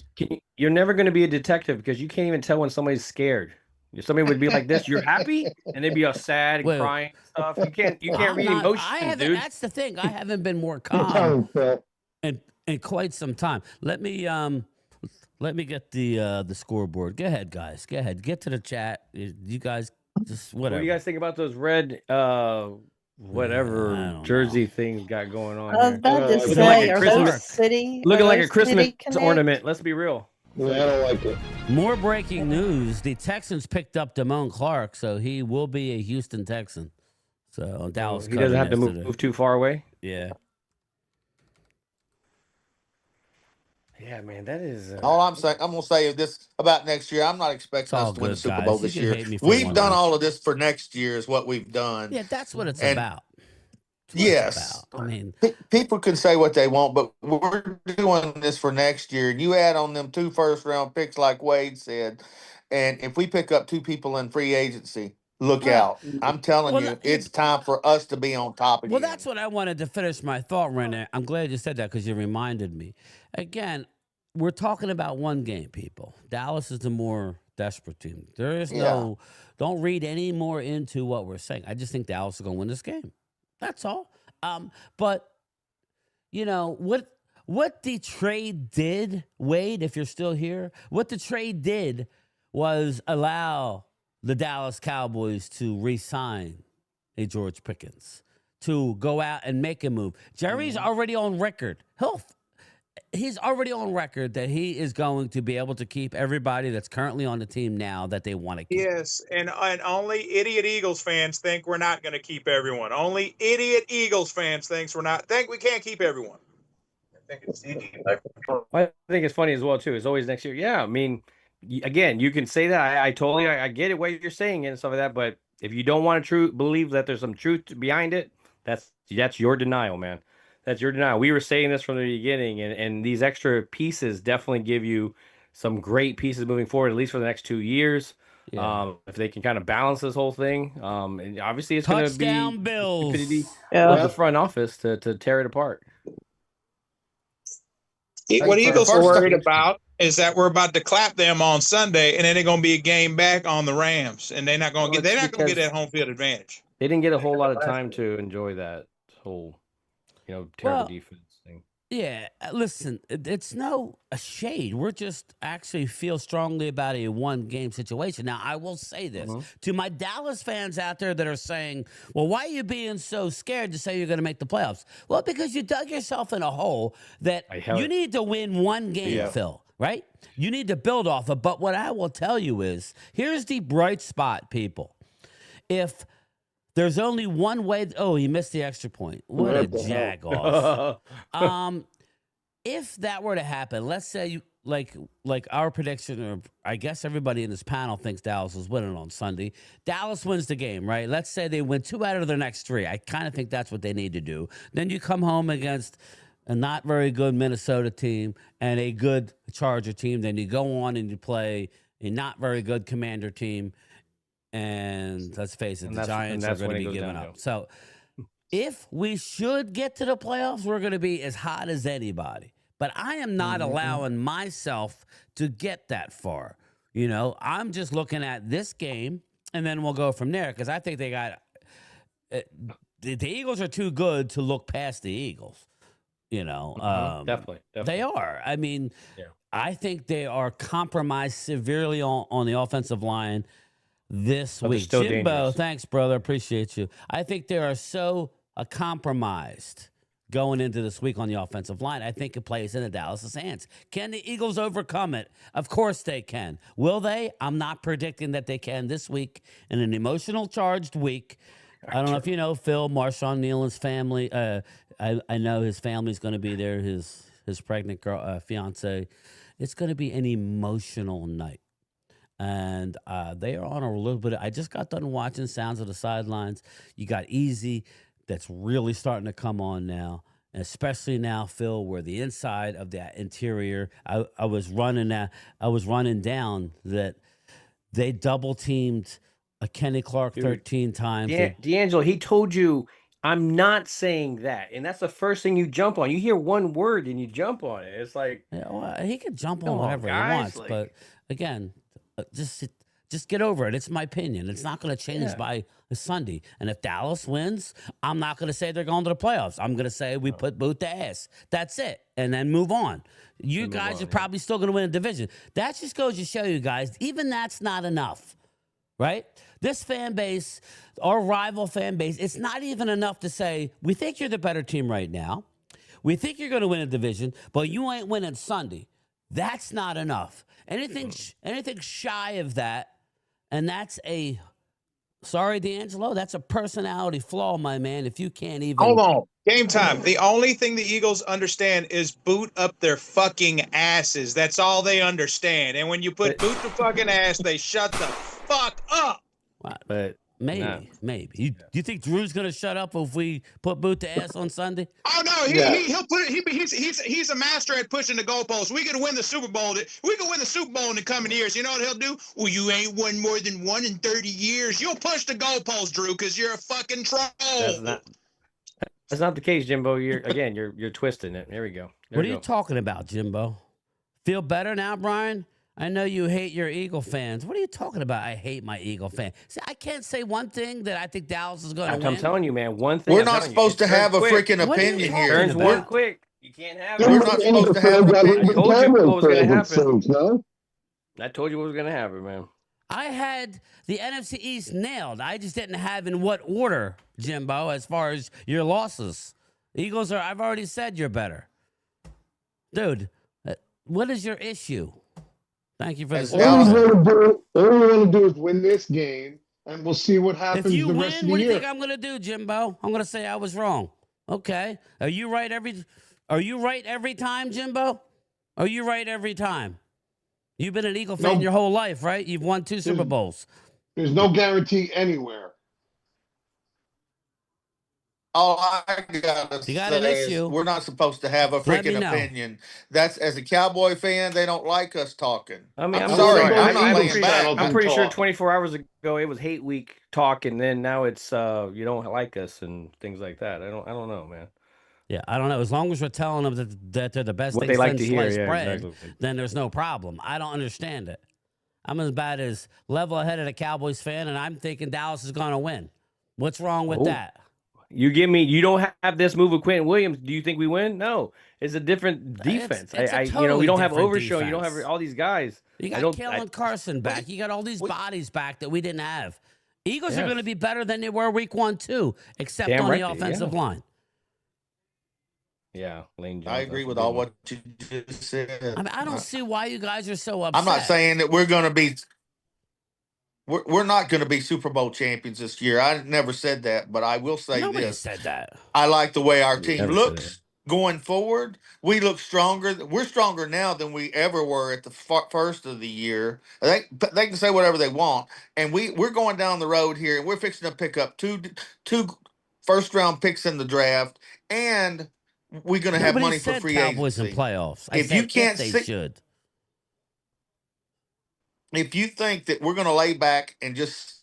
you're never going to be a detective because you can't even tell when somebody's scared. If somebody would be like this, you're happy, and they'd be all sad and Wait. crying and stuff. You can't I'm read not- emotions, I haven't. dude. That's the thing. I haven't been more You're calm telling, Phil. in quite some time. Let me get the scoreboard. Go ahead, guys. Go ahead. Get to the chat. You guys just What whatever. do you guys think about those red I whatever don't jersey things got going on I was here? about to Looking say, like a are Christmas- those city? Looking are like a those Christmas City Connect? ornament. Let's be real. Yeah, I don't like it. More breaking news: the Texans picked up Damone Clark, so he will be a Houston Texan. So Dallas. He cut doesn't him have to yesterday. move too far away. Yeah. Yeah, man, that is. All I'm saying, I'm gonna say this about next year. I'm not expecting all us to win the good, Super guys. Bowl You this can year. hate me for We've one done week. all of this for next year, is what we've done. Yeah, that's what it's And- about. That's what Yes. it's about. I mean, People can say what they want, but we're doing this for next year. And you add on them 2 first-round picks, like Wade said, and if we pick up 2 people in free agency, look Well- out! I'm telling well, you, that- it's time for us to be on top again. well, that's what I wanted to finish my thought right now. I'm glad you said that because you reminded me. Again, we're talking about one game, people. Dallas is the more desperate team. There is no. Don't read any more into what we're saying. I just think Dallas is going to win this game. That's all. But you know what the trade did, Wade, if you're still here, what the trade did was allow the Dallas Cowboys to re-sign a George Pickens, to go out and make a move. Jerry's already on record. He's already on record that he is going to be able to keep everybody that's currently on the team now that they want to keep. Yes, and only idiot Eagles fans think we're not going to keep everyone. Only idiot Eagles fans think we can't keep everyone. I think it's idiot. I think it's funny as well too. It's always next year. Yeah, I mean, again, you can say that. I totally, I get it what you're saying and stuff like that. But if you don't want to believe that there's some truth behind it, that's your denial, man. That's your denial. We were saying this from the beginning, and these extra pieces definitely give you some great pieces moving forward, at least for the next 2 years. Yeah. If they can kind of balance this whole thing, and obviously it's going to be Touchdown Bills. stupidity Yeah. of the front office to tear it apart. What for Eagles the are first worried time. about is that we're about to clap them on Sunday, and then they're going to be a game back on the Rams, and they're not going to Well, get it's because that home field advantage. they didn't get a whole lot of time to enjoy that whole, terrible Well, defense thing. Yeah, listen, it's no a shade. We're just actually feel strongly about a one-game situation. Now, I will say this to my Dallas fans out there that are saying, well, why are you being so scared to say you're going to make the playoffs? Well, because you dug yourself in a hole that you need to win one game, Phil, right? You need to build off of. But what I will tell you is, here's the bright spot, people. If there's only one way. Oh, he missed the extra point. What a jag-off. If that were to happen, let's say you like our prediction, or I guess everybody in this panel thinks Dallas is winning on Sunday. Dallas wins the game, right? Let's say they win 2 out of their next 3. I kind of think that's what they need to do. Then you come home against a not very good Minnesota team and a good Charger team. Then you go on and you play a not very good Commander team. And let's face it, And the that's- and Giants are that's going when to it be goes giving downhill. up. So if we should get to the playoffs, we're going to be as hot as anybody. But I am not allowing myself to get that far. You know, I'm just looking at this game, and then we'll go from there because I think they got the Eagles are too good to look past the Eagles. You know, Definitely. they are. I mean, Yeah. I think they are compromised severely on the offensive line this But they're week. still Jimbo, dangerous. thanks, brother. Appreciate you. I think they are so compromised going into this week on the offensive line. I think it plays into Dallas's hands. Can the Eagles overcome it? Of course they can. Will they? I'm not predicting that they can this week in an emotional charged week. I don't know if you know Phil, Marshawn Nealon's family. I know his family's going to be there. His pregnant girl, fiance. It's going to be an emotional night. And they are on a little bit. I just got done watching Sounds of the Sidelines. You got Easy, that's really starting to come on now, and especially now, Phil, where the inside of that interior. I was running down that they double teamed a Kenny Clark 13 times. D'Angelo, he told you, I'm not saying that. And that's the first thing you jump on. You hear one word and you jump on it. It's like, Yeah, well, he can jump on Come on, whatever he guys, wants, like- but again, just get over it. It's my opinion. It's not going to change by Sunday. And if Dallas wins, I'm not going to say they're going to the playoffs. I'm going to say we put boot to ass. That's it, and then move on. You guys are probably still going to win a division. That just goes to show you guys, even that's not enough, right? This fan base, our rival fan base, it's not even enough to say we think you're the better team right now. We think you're going to win a division, but you ain't winning Sunday. That's not enough. Anything shy of that, and that's sorry, D'Angelo, that's a personality flaw, my man. If you can't even Hold on. Game time. The only thing the Eagles understand is boot up their fucking asses. That's all they understand. And when you put boot the fucking ass, they shut the fuck up. but maybe. You think Drew's gonna shut up if we put boot to ass on Sunday? Oh no, he'll put it. He's a master at pushing the goalposts. We could win the Super Bowl. We could win the Super Bowl in the coming years. You know what he'll do? Well, you ain't won more than 1 in 30 years. You'll push the goalposts, Drew, because you're a fucking troll. that's not the case, Jimbo. You're twisting it. There we go. What are you talking about, Jimbo? Feel better now, Brian? I know you hate your Eagle fans. What are you talking about? I hate my Eagle fan. See, I can't say one thing that I think Dallas is going to win. I'm telling you, man. One thing. We're not supposed to have a freaking opinion here. Turns one quick. You can't have it. We're not supposed to have an I opinion. told you what was going to happen. No? I told you what was going to happen, man. I had the NFC East nailed. I just didn't have in what order, Jimbo, as far as your losses. Eagles are, I've already said you're better. Dude, what is your issue? Thank you for this. All we want to do is win this game, and we'll see what happens If you the win, rest of the what do you year. think I'm going to do, Jimbo? I'm going to say I was wrong. Okay. Are you right every time, Jimbo? Are you right every time? You've been an Eagle fan your whole life, right? You've won 2 Super Bowls. There's no guarantee anywhere. All I gotta say is we're not supposed to have a freaking opinion. That's, as a Cowboy fan, they don't like us talking. I mean, I'm sorry. sorry. I'm not laying back. I'm pretty sure 24 hours ago it was hate week talk, and then now it's you don't like us and things like that. I don't know, man. Yeah, I don't know. As long as we're telling them that they're the best What thing they like since to hear, sliced yeah, bread, exactly. then there's no problem. I don't understand it. I'm as bad as level ahead of the Cowboys fan, and I'm thinking Dallas is going to win. What's wrong with that? You don't have this move with Quentin Williams. Do you think we win? No, it's a different defense. It's a we totally don't have different Overshow. You don't have defense. all these guys. You got Kellen Carson back. You got all these bodies back that we didn't have. Eagles are going to be better than they were week 1, too, except on the offensive line. Yeah, Lane Jones. I agree with all what you just said. I mean, I don't see why you guys are so upset. I'm not saying that we're going to be. We're not going to be Super Bowl champions this year. I never said that, but I will say Nobody this. said that. I like the way our team never looks going forward. We look stronger. We're stronger now than we ever were at the first of the year. They can say whatever they want, and we're going down the road here, and we're fixing to pick up two first-round picks in the draft, and we're going to have money for free Cowboys agency. in playoffs. If you can't they see, should. if you think that we're going to lay back and just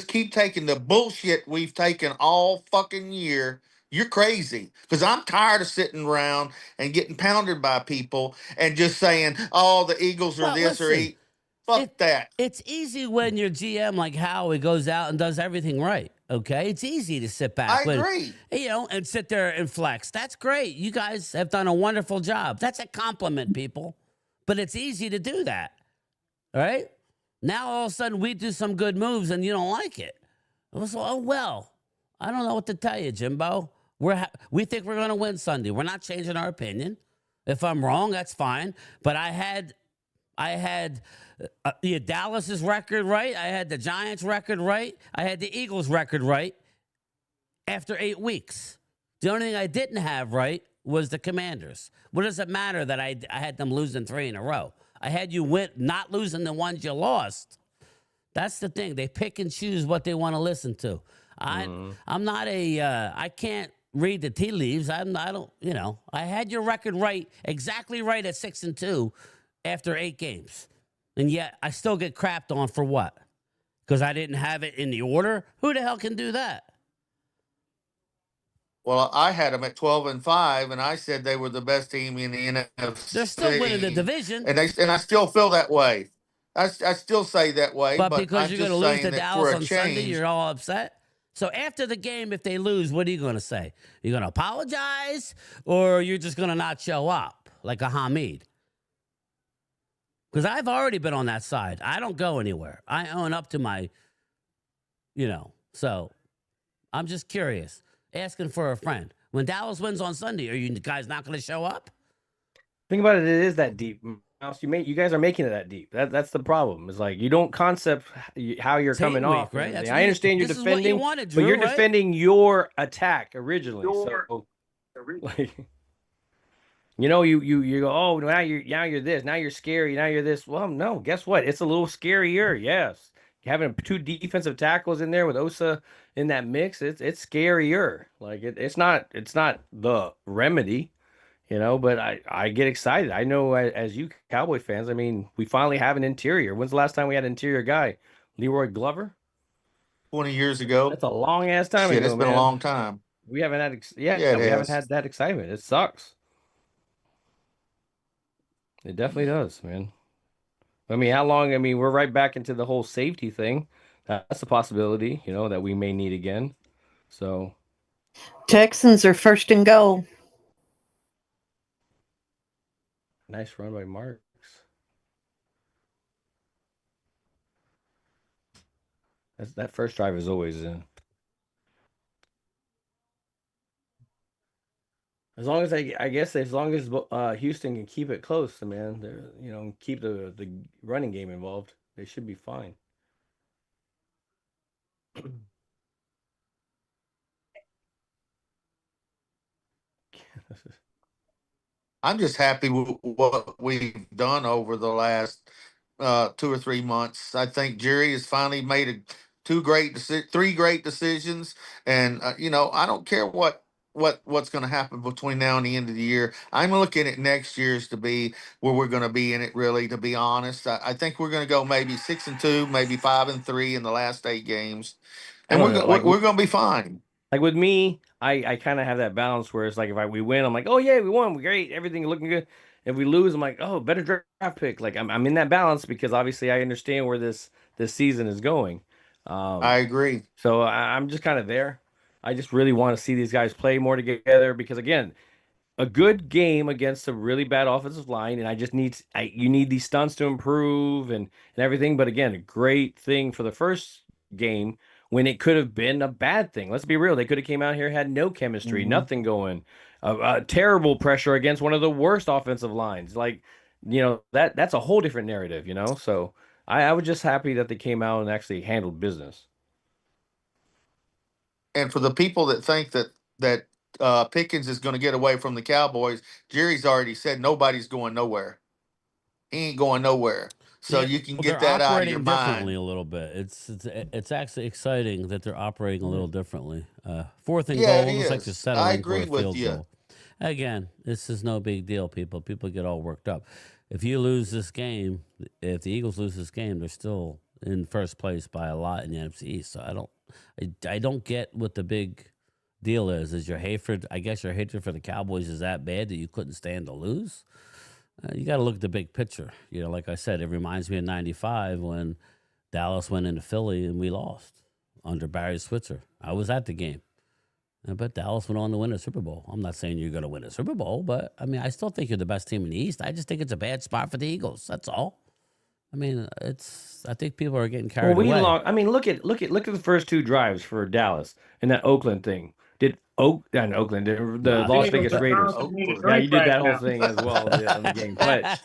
keep taking the bullshit we've taken all fucking year, you're crazy. Because I'm tired of sitting around and getting pounded by people and just saying, "Oh, the Eagles are Well, this or listen, eight." Fuck that. it's easy when your GM like Howie goes out and does everything right. Okay, it's easy to sit back I agree. and sit there and flex. That's great. You guys have done a wonderful job. That's a compliment, people. But it's easy to do that. All right. Now all of a sudden we do some good moves and you don't like it. Oh well. I don't know what to tell you, Jimbo. We think we're going to win Sunday. We're not changing our opinion. If I'm wrong, that's fine. But I had Dallas's record right. I had the Giants record right. I had the Eagles record right after 8 weeks. The only thing I didn't have right was the Commanders. What does it matter that I had them losing 3 in a row? I had you not losing the ones you lost. That's the thing. They pick and choose what they want to listen to. I'm not I can't read the tea leaves. I don't, I had your record right, exactly right at 6-2 after 8 games. And yet I still get crapped on for what? Because I didn't have it in the order? Who the hell can do that? Well, I had them at 12-5, and I said they were the best team in the NFC. They're still winning the division. And I still feel that way. I still say that way. But But because I'm you're going just to lose saying to that for Dallas a on Sunday, change, you're all upset? So after the game, if they lose, what are you going to say? You're going to apologize, or you're just going to not show up like a Hamid? Because I've already been on that side. I don't go anywhere. I own up to my, so I'm just curious, asking for a friend. When Dallas wins on Sunday, are you guys not going to show up? Think about it. It is that deep. Mouse. You guys are making it that deep. That's the problem. It's like you don't concept how you're coming off. Right? I understand you're defending, wanted, Drew, but you're right? defending your attack originally. So, like, you go, oh, now you're this, now you're scary, now you're this. Well, no, guess what? It's a little scarier. Yes, having 2 defensive tackles in there with Osa in that mix, it's scarier. Like it's not the remedy. But I get excited. I know as you Cowboy fans, I mean, we finally have an interior. When's the last time we had an interior guy? Leroy Glover? 20 years ago. That's a long ass time ago. It's been a long time. We haven't had, we has. haven't had that excitement. It sucks. It definitely does, man. I mean, how long? I mean, we're right back into the whole safety thing. That's a possibility, that we may need again. So, Texans are first and goal. nice run by Marks. That first drive is always in. As long as I guess as long as Houston can keep it close, man, they're keep the running game involved, they should be fine. I'm just happy with what we've done over the last 2 or 3 months. I think Jerry has finally made 3 great decisions, and I don't care what's going to happen between now and the end of the year. I'm looking at next year's to be where we're going to be in it. Really, to be honest, I think we're going to go maybe 6-2, maybe 5-3 in the last 8 games, and we're going to be fine. Like with me, I kind of have that balance where it's like if we win, I'm like, oh yeah, we won, we're great, everything looking good. If we lose, I'm like, oh, better draft pick. Like I'm in that balance because obviously I understand where this season is going. I agree. So I'm just kind of there. I just really want to see these guys play more together because again, a good game against a really bad offensive line, and I just you need these stunts to improve and everything. But again, a great thing for the first game when it could have been a bad thing. Let's be real; they could have came out here, had no chemistry, nothing going, terrible pressure against one of the worst offensive lines. Like, that's a whole different narrative, So I was just happy that they came out and actually handled business. And for the people that think that Pickens is going to get away from the Cowboys, Jerry's already said nobody's going nowhere. He ain't going nowhere. So you can get that out of your mind. They're operating differently a little bit. It's actually exciting that they're operating a little differently. 4th and goal looks like they're settling for a field goal. Again, this is no big deal, people. People get all worked up. If you lose this game, if the Eagles lose this game, they're still in first place by a lot in the NFC East. So I don't get what the big deal is. Is your hatred? I guess your hatred for the Cowboys is that bad that you couldn't stand to lose. You got to look at the big picture. Like I said, it reminds me of '95 when Dallas went into Philly and we lost under Barry Switzer. I was at the game. But Dallas went on to win a Super Bowl. I'm not saying you're going to win a Super Bowl, but I mean, I still think you're the best team in the East. I just think it's a bad spot for the Eagles. That's all. I mean, I think people are getting carried away. I mean, look at the first 2 drives for Dallas and that Oakland thing. Did Oakland, the Las Vegas Raiders? Yeah, you did that whole thing as well in the game. But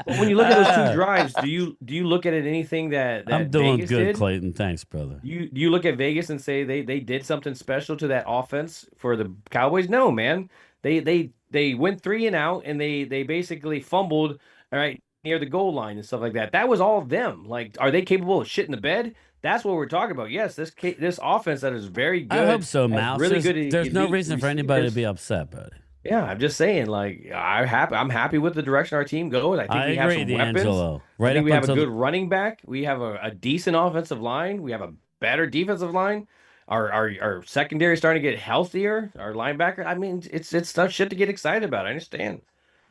when you look at those 2 drives, do you look at it anything that I'm doing Vegas good, did? Clayton. Thanks, brother. Do you look at Vegas and say they did something special to that offense for the Cowboys? No, man. They went 3 and out, and they basically fumbled right near the goal line and stuff like that. That was all them. Like, are they capable of shit in the bed? That's what we're talking about. Yes, this offense that is very good. I hope so, Mouse. Really there's no reason for anybody to be upset, buddy. Yeah, I'm just saying. Like, I'm happy with the direction our team goes. I think we have some weapons. Right, I think we have a good running back. We have a decent offensive line. We have a better defensive line. Our secondary is starting to get healthier. Our linebacker. I mean, it's tough shit to get excited about. I understand.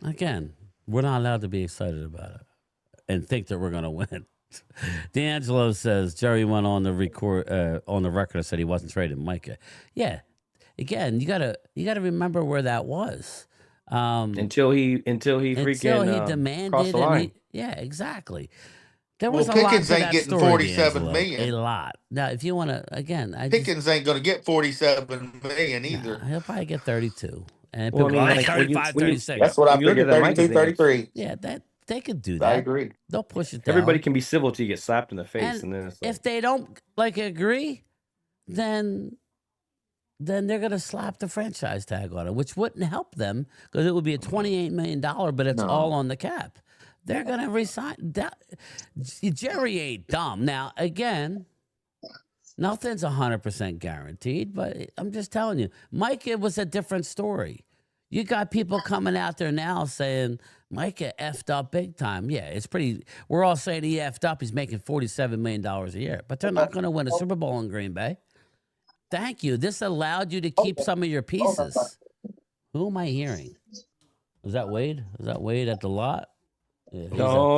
Again, we're not allowed to be excited about it and think that we're going to win. D'Angelo says Jerry went on the record and said he wasn't trading Micah. Yeah, again, you gotta remember where that was until he freaking demanded crossed the line. Yeah, exactly. There was a Pickens lot to ain't that getting story, 47 D'Angelo. million. A lot. Now, if you want to, again, Pickens ain't going to get 47 million either. He'll probably get 32. And Well, people I mean, like like, 35, 36. That's what I When you look figured, at that 32, Micah thing, 33. Yeah, that they could do that. I agree. They'll push it down. Everybody can be civil till you get slapped in the face, and then it's like, if they don't agree, then they're gonna slap the franchise tag on it, which wouldn't help them because it would be a $28 million, but it's all on the cap. They're gonna resign. Jerry ain't dumb. Now again, nothing's 100% guaranteed, but I'm just telling you, Micah was a different story. You got people coming out there now saying Micah effed up big time. Yeah, it's pretty. We're all saying he effed up. He's making $47 million a year, but they're not going to win a Super Bowl in Green Bay. Thank you. This allowed you to keep some of your pieces. Who am I hearing? Is that Wade? Is that Wade at the lot? Yeah,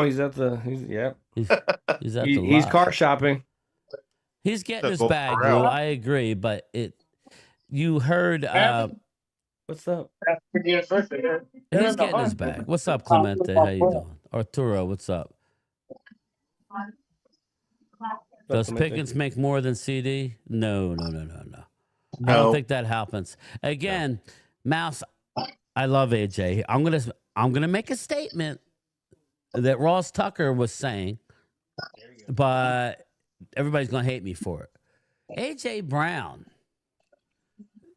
he's at the the lot. He's car shopping. He's getting his bag, Lou. I agree, but you heard. What's up? He's getting his bag. What's up, Clemente? How you doing? Arturo, what's up? Does Pickens make more than CD? No. I don't think that happens. Again, Mouse, I love AJ. I'm gonna make a statement that Ross Tucker was saying, but everybody's gonna hate me for it. AJ Brown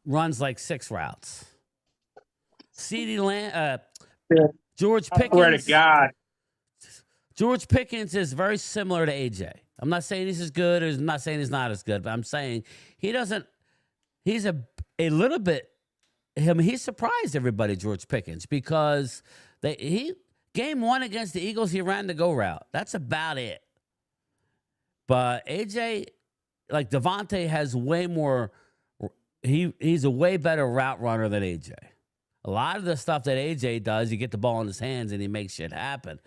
runs like 6 routes. CeeDee Lamb, George Pickens. Swear to God. George Pickens is very similar to AJ. I'm not saying he's as good, or I'm not saying he's not as good, but I'm saying he's a little bit. He surprised everybody, George Pickens, because game 1 against the Eagles, he ran the go route. That's about it. But AJ, like Devontae, has way more. He's a way better route runner than AJ. A lot of the stuff that AJ does, you get the ball in his hands and he makes shit happen.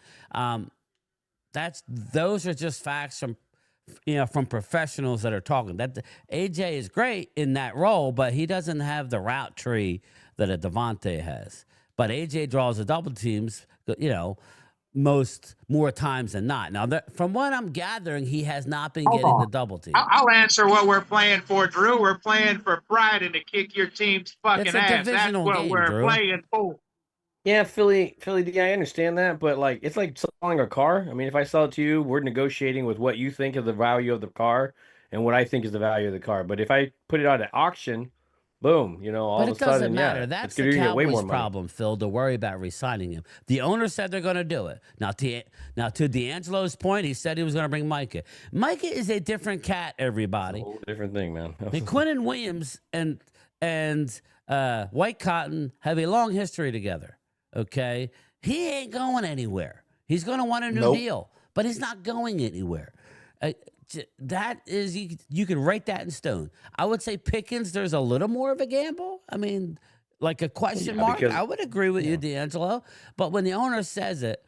Those are just facts from professionals that are talking. That AJ is great in that role, but he doesn't have the route tree that a Devontae has. But AJ draws the double teams, more times than not. Now, from what I'm gathering, he has not been getting the double team. I'll answer what we're playing for, Drew. We're playing for pride and to kick your team's fucking ass. That's what we're playing for. Yeah, Philly, I understand that, but like it's like selling a car. I mean, if I sell it to you, we're negotiating with what you think of the value of the car and what I think is the value of the car. But if I put it on an auction, boom, all of a sudden, But it doesn't matter. Yeah, that's the Cowboys' problem, Phil, to worry about re-signing him. The owner said they're going to do it. Now, to D'Angelo's point, he said he was going to bring Micah. Micah is a different cat, everybody. Whole different thing, man. And Quinnen Williams and and White Cotton have a long history together. Okay, he ain't going anywhere. He's going to want a new deal, but he's not going anywhere. That is, you can write that in stone. I would say Pickens, there's a little more of a gamble. I mean, like a question mark. I would agree with you, D'Angelo. But when the owner says it,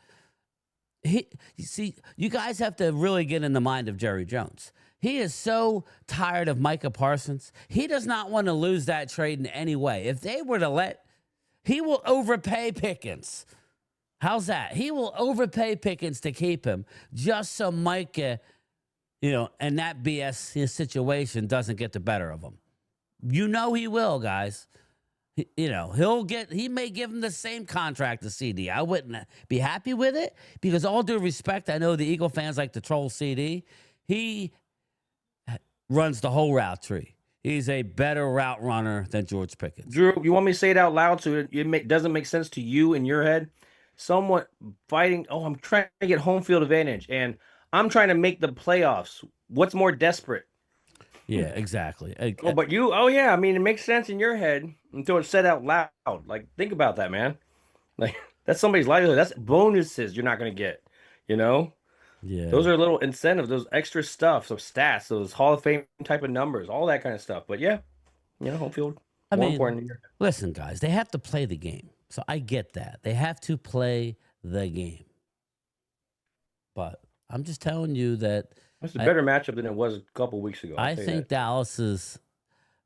you guys have to really get in the mind of Jerry Jones. He is so tired of Micah Parsons. He does not want to lose that trade in any way. If they were to he will overpay Pickens. How's that? He will overpay Pickens to keep him just so Micah, and that BS situation doesn't get the better of him. He will, guys. He may give him the same contract as CD. I wouldn't be happy with it because, all due respect, I know the Eagle fans like to troll CD. He runs the whole route tree. He's a better route runner than George Pickens. Drew, you want me to say it out loud so it doesn't make sense to you in your head? Somewhat fighting. Oh, I'm trying to get home field advantage, and I'm trying to make the playoffs. What's more desperate? Yeah, exactly. But you, I mean, it makes sense in your head until it's said out loud. Like, think about that, man. Like, that's somebody's livelihood. That's bonuses you're not going to get, Yeah. Those are little incentives, those extra stuff, some stats, those Hall of Fame type of numbers, all that kind of stuff. But home field, more important. Listen, guys, they have to play the game. So I get that. They have to play the game. But I'm just telling you that it's a better matchup than it was a couple weeks ago. I think Dallas is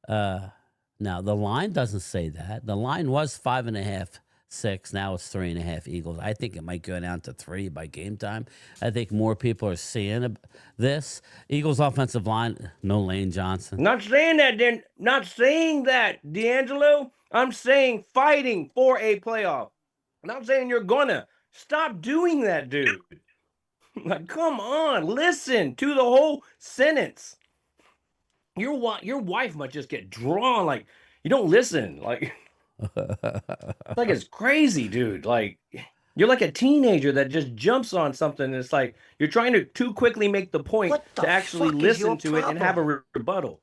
now the line doesn't say that. The line was 5.5, 6. Now it's 3.5 Eagles. I think it might go down to 3 by game time. I think more people are seeing this. Eagles offensive line, no Lane Johnson. Not saying that, D'Angelo. I'm saying fighting for a playoff. I'm not saying you're gonna. Stop doing that, dude. Like, come on, listen to the whole sentence. Your wife might just get drawn. Like, you don't listen. Like, it's crazy, dude. Like, you're like a teenager that just jumps on something. And it's like you're trying to too quickly make the point to actually listen to it and have a rebuttal.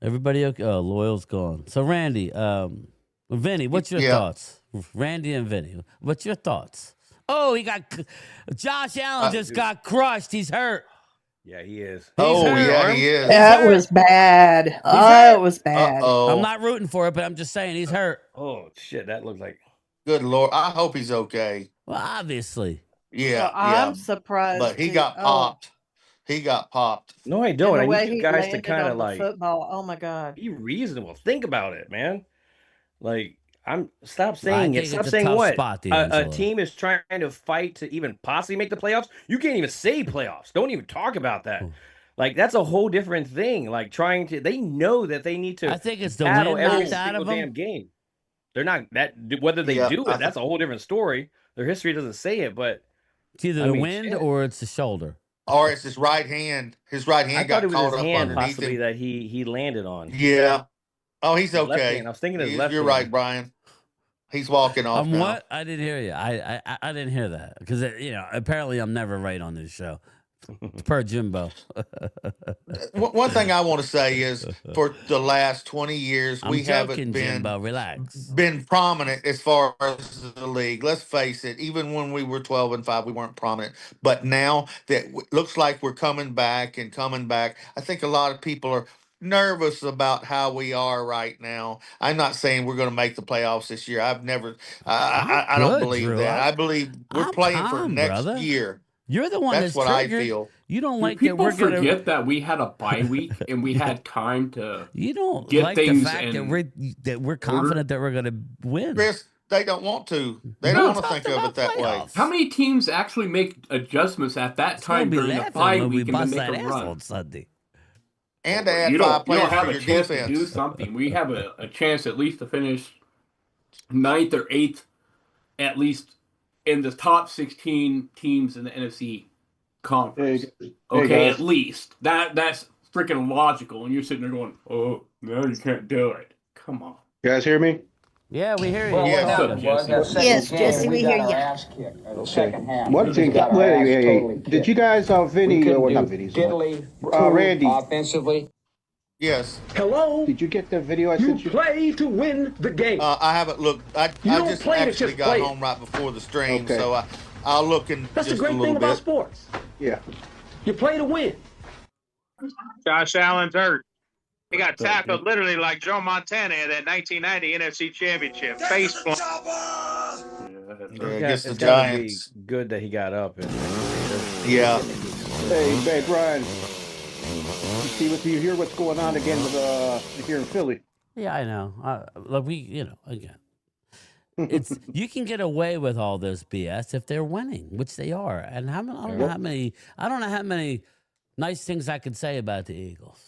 Everybody okay? Oh, Loyal's gone. So, Randy, Vinny, what's your thoughts? Randy and Vinny, what's your thoughts? Oh, Josh Allen just got crushed. He's hurt. Yeah, he is. He is. That was bad. It was bad. I'm not rooting for it, but I'm just saying he's hurt. Oh, shit, that looks like. Good Lord. I hope he's okay. Well, obviously. Yeah, I'm surprised. But he got popped. He got popped. No, I don't. The I way need you he guys to landed kind of on the like football. Oh my God. be reasonable. Think about it, man. Like, stop saying I it. think Stop it's a saying tough what spot, a D'Angelo. team is trying to fight to even possibly make the playoffs. You can't even say playoffs. Don't even talk about that. Like, that's a whole different thing. Like, they know that they need to. I think it's the battle wind every knocked out single of them. damn game. They're not that. Whether they do it, that's a whole different story. Their history doesn't say it, but It's either the wind or it's the shoulder. Or it's his right hand. His right hand I got thought it was caught his up hand underneath possibly him. that he landed on. Yeah. Oh, he's His left okay. hand. I was thinking his left You're hand. right, Brian. He's walking off now. What? I didn't hear you. I didn't hear that because apparently I'm never right on this show. It's per Jimbo. One thing I want to say is, for the last 20 years, we haven't Jimbo. Relax. been prominent as far as the league. Let's face it. Even when we were 12-5, we weren't prominent. But now that looks like we're coming back, I think a lot of people are nervous about how we are right now. I'm not saying we're going to make the playoffs this year. I don't believe Drew. that. I believe we're playing for next year. You're the one that's what triggered. I feel. You don't like people that we're forget that we had a bye week and we had time to. You don't get like things the fact that we're confident that we're going to win. Chris, they don't want to. They don't want to think of it that way. How many teams actually make adjustments at that time during the bye week and then make a run? On Sunday. And to add you 5 players don't have for a your chance defense. to do something. We have a chance at least to finish 9th or 8th, at least in the top 16 teams in the NFC conference. Hey, at least that's freaking logical. And you're sitting there going, "Oh, no, you can't do it." Come on. You guys hear me? Yeah, we hear you. Yes, Jesse, we hear you. One thing, did you guys, Vinny, not Vinny, Randy, offensively. Yes. Hello? Did you get the video I You sent you? play to win the game. I haven't looked. I don't just play to actually just got play it. home right before the stream, Okay. so I'll look in That's the just a great little thing about bit. sports. Yeah. You play to win. Josh Allen's hurt. He got tackled literally like Joe Montana in that 1990 NFC Championship. Face plant. Yeah, against the It's gotta be Giants. good that he got up. Yeah. Hey, Brian. You hear what's going on again with here in Philly? Yeah, I know. Look, again, it's you can get away with all this BS if they're winning, which they are. And I don't know how many nice things I could say about the Eagles.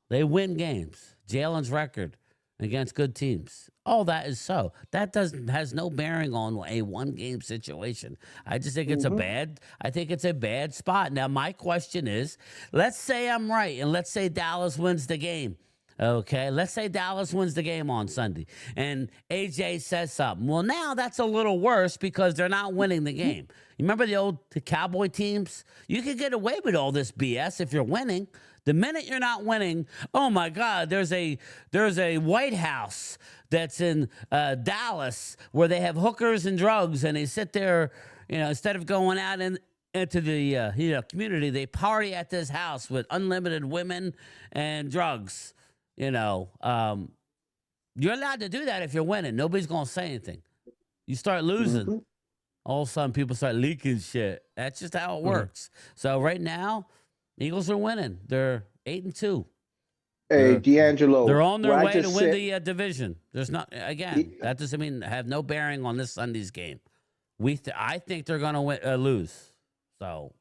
They win games. Jalen's record against good teams. All that is so. That has no bearing on a one-game situation. I just think it's a bad spot. Now, my question is, let's say I'm right, and let's say Dallas wins the game. Okay, let's say Dallas wins the game on Sunday, and AJ says something. Well, now that's a little worse because they're not winning the game. You remember the Cowboy teams? You could get away with all this BS if you're winning. The minute you're not winning, oh my God, there's a White House that's in Dallas where they have hookers and drugs, and they sit there, instead of going out into the community, they party at this house with unlimited women and drugs. You're allowed to do that if you're winning. Nobody's gonna say anything. You start losing, all of a sudden people start leaking shit. That's just how it works. So right now, Eagles are winning. They're 8-2. Hey, D'Angelo. They're on their way to win the division. There's not that doesn't mean have no bearing on this Sunday's game. I think they're gonna lose. So,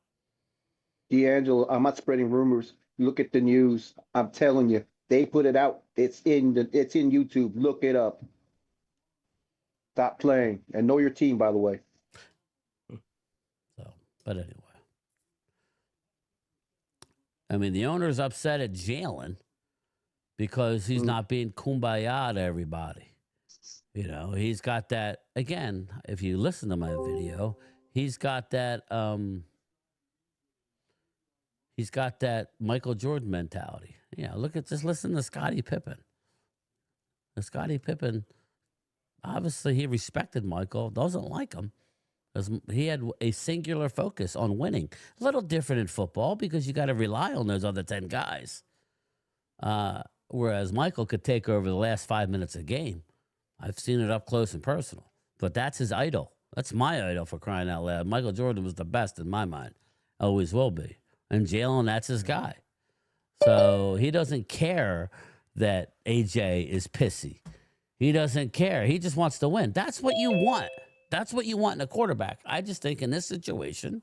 D'Angelo, I'm not spreading rumors. Look at the news. I'm telling you, they put it out. It's in YouTube. Look it up. Stop playing and know your team, by the way. So, but anyway. I mean, the owner's upset at Jalen because he's not being kumbaya to everybody. He's got that, again, if you listen to my video, he's got that Michael Jordan mentality. Listen to Scottie Pippen. Scottie Pippen, obviously he respected Michael, doesn't like him. Because he had a singular focus on winning. A little different in football because you got to rely on those other 10 guys. Whereas Michael could take over the last 5 minutes of the game. I've seen it up close and personal. But that's his idol. That's my idol, for crying out loud. Michael Jordan was the best in my mind. Always will be. And Jalen, that's his guy. So he doesn't care that AJ is pissy. He doesn't care. He just wants to win. That's what you want. That's what you want in a quarterback. I just think in this situation,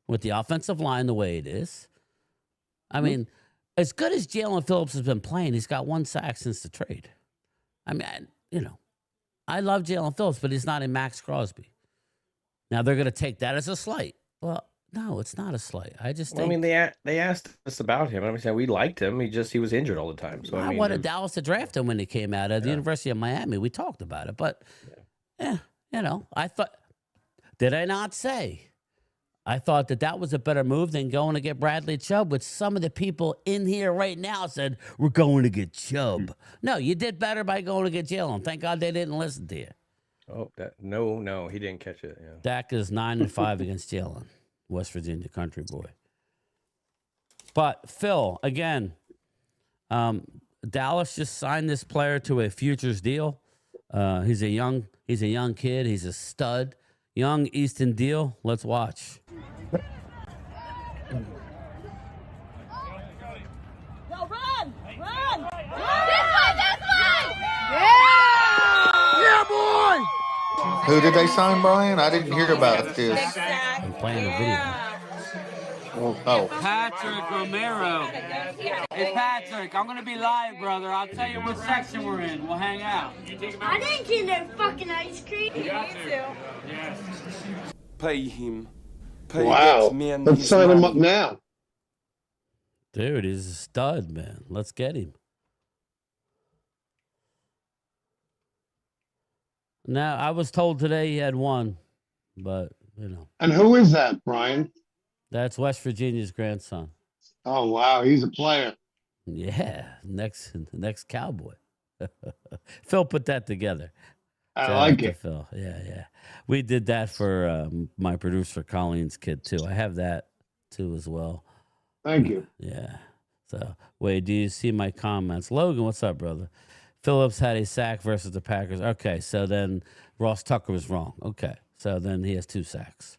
with the offensive line the way it is, I mean, as good as Jalen Phillips has been playing, he's got 1 sack since the trade. I mean, I love Jalen Phillips, but he's not a Max Crosby. Now they're going to take that as a slight. Well, no, it's not a slight. I just think. I mean, they asked us about him. I mean, we liked him. He was injured all the time. So I wanted Dallas to draft him when he came out of the University of Miami. We talked about it, but I thought, did I not say? I thought that was a better move than going to get Bradley Chubb, which some of the people in here right now said, we're going to get Chubb. No, you did better by going to get Jalen. Thank God they didn't listen to you. Oh, no, he didn't catch it. Yeah. Dak is 9-5 against Jalen, West Virginia country boy. But Phil, again, Dallas just signed this player to a futures deal. He's a young kid. He's a stud. Young Easton Deal. Let's watch. Yo, run! Run! This one! Yeah, boy! Who did they sign, Brian? I didn't hear about this. I'm playing a video. Oh. Patrick Romero. Hey, Patrick, I'm going to be live, brother. I'll tell you what section we're in. We'll hang out. I didn't get no fucking ice cream. You got to. Yes. Pay him. Pay Wow. that man Let's his sign him money. up now. Dude, he's a stud, man. Let's get him. Now, I was told today he had 1, but, And who is that, Brian? that's West Virginia's grandson. Oh, wow. He's a player. Yeah, next Cowboy. Phil put that together. I Shout like out to it. Phil. Yeah. We did that for my producer Colleen's kid too. I have that too as well. Thank you. Yeah. So, wait, do you see my comments? Logan, what's up, brother? Phillips had a sack versus the Packers. Okay, so then Ross Tucker was wrong. Okay, so then he has 2 sacks.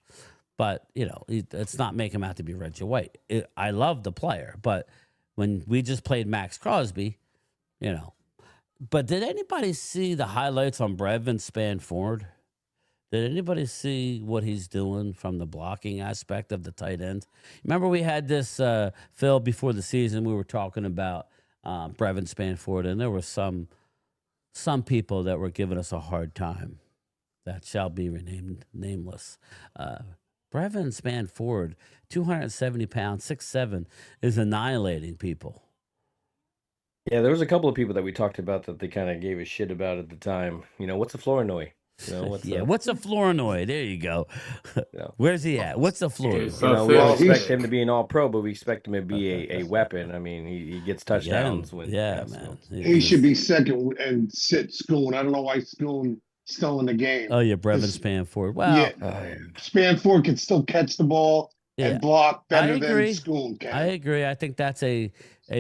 But, it's not make him out to be Reggie White. I love the player, but when we just played Max Crosby, But did anybody see the highlights on Brevin Spanford? Did anybody see what he's doing from the blocking aspect of the tight end? Remember we had this, Phil, before the season, we were talking about Brevin Spanford, and there were some people that were giving us a hard time that shall be renamed nameless. Brevin Spanford, 270 pounds, 6'7", is annihilating people. Yeah, there was a couple of people that we talked about that they kind of gave a shit about at the time. What's a Flournoy? What's a Flournoy? There you go. Where's he at? What's a Flournoy? We don't expect him to be an all-pro, but we expect him to be a weapon. I mean, he gets touchdowns. Man. He should be second and sit Schoon. I don't know why Schoon still in the game. Oh, yeah, Brevin Spanford. Wow. Spanford can still catch the ball and block better than Schoon can. I agree. I think that's a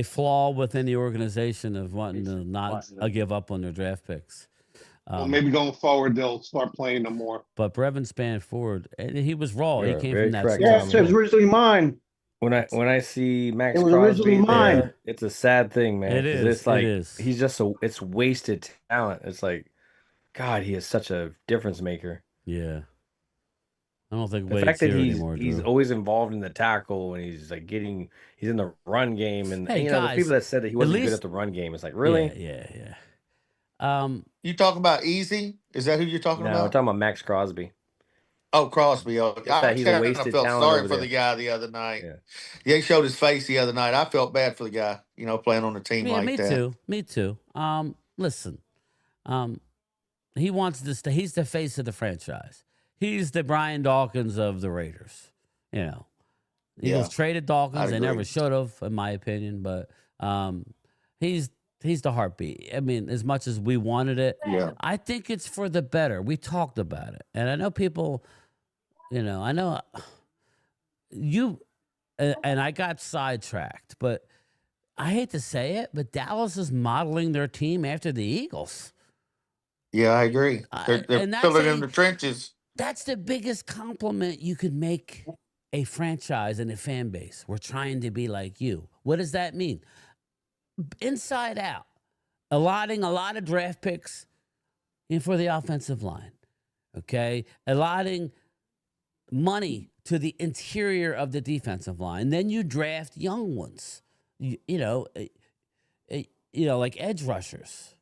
flaw within the organization of wanting to not give up on their draft picks. Well, maybe going forward they'll start playing them more. But Brevin Spanford, and he was raw. He came from that. Yeah, it was originally mine. When I see Max It was originally Crosby mine. there, it's a sad thing, man. It is. It's like it is. he's just it's wasted talent. It's like, God, he is such a difference maker. Yeah. I don't think The Wade's fact that here he's anymore, always involved in the tackle and he's like he's in the run game, and Hey, the guys, people that said that he wasn't least- good at the run game, it's like, really? Yeah. You talking about Easy? Is that who you're talking No, about? we're talking about Max Crosby. Oh, Crosby. Oh, I he's a kind of wasted felt talent sorry over for there. the guy the other night. Yeah, he showed his face the other night. I felt bad for the guy, playing on a team like me that. Me too. Listen, he wants to stay. He's the face of the franchise. He's the Brian Dawkins of the Raiders. Eagles traded Dawkins. They never should have, in my opinion. But he's the heartbeat. I mean, as much as we wanted it, I think it's for the better. We talked about it, and I know people. I know you, and I got sidetracked, but I hate to say it, but Dallas is modeling their team after the Eagles. Yeah, I agree. They're and that's filling in the trenches. That's the biggest compliment you could make a franchise and a fan base. We're trying to be like you. What does that mean? Inside out, allotting a lot of draft picks in for the offensive line. Okay, allotting money to the interior of the defensive line. Then you draft young ones. Like edge rushers.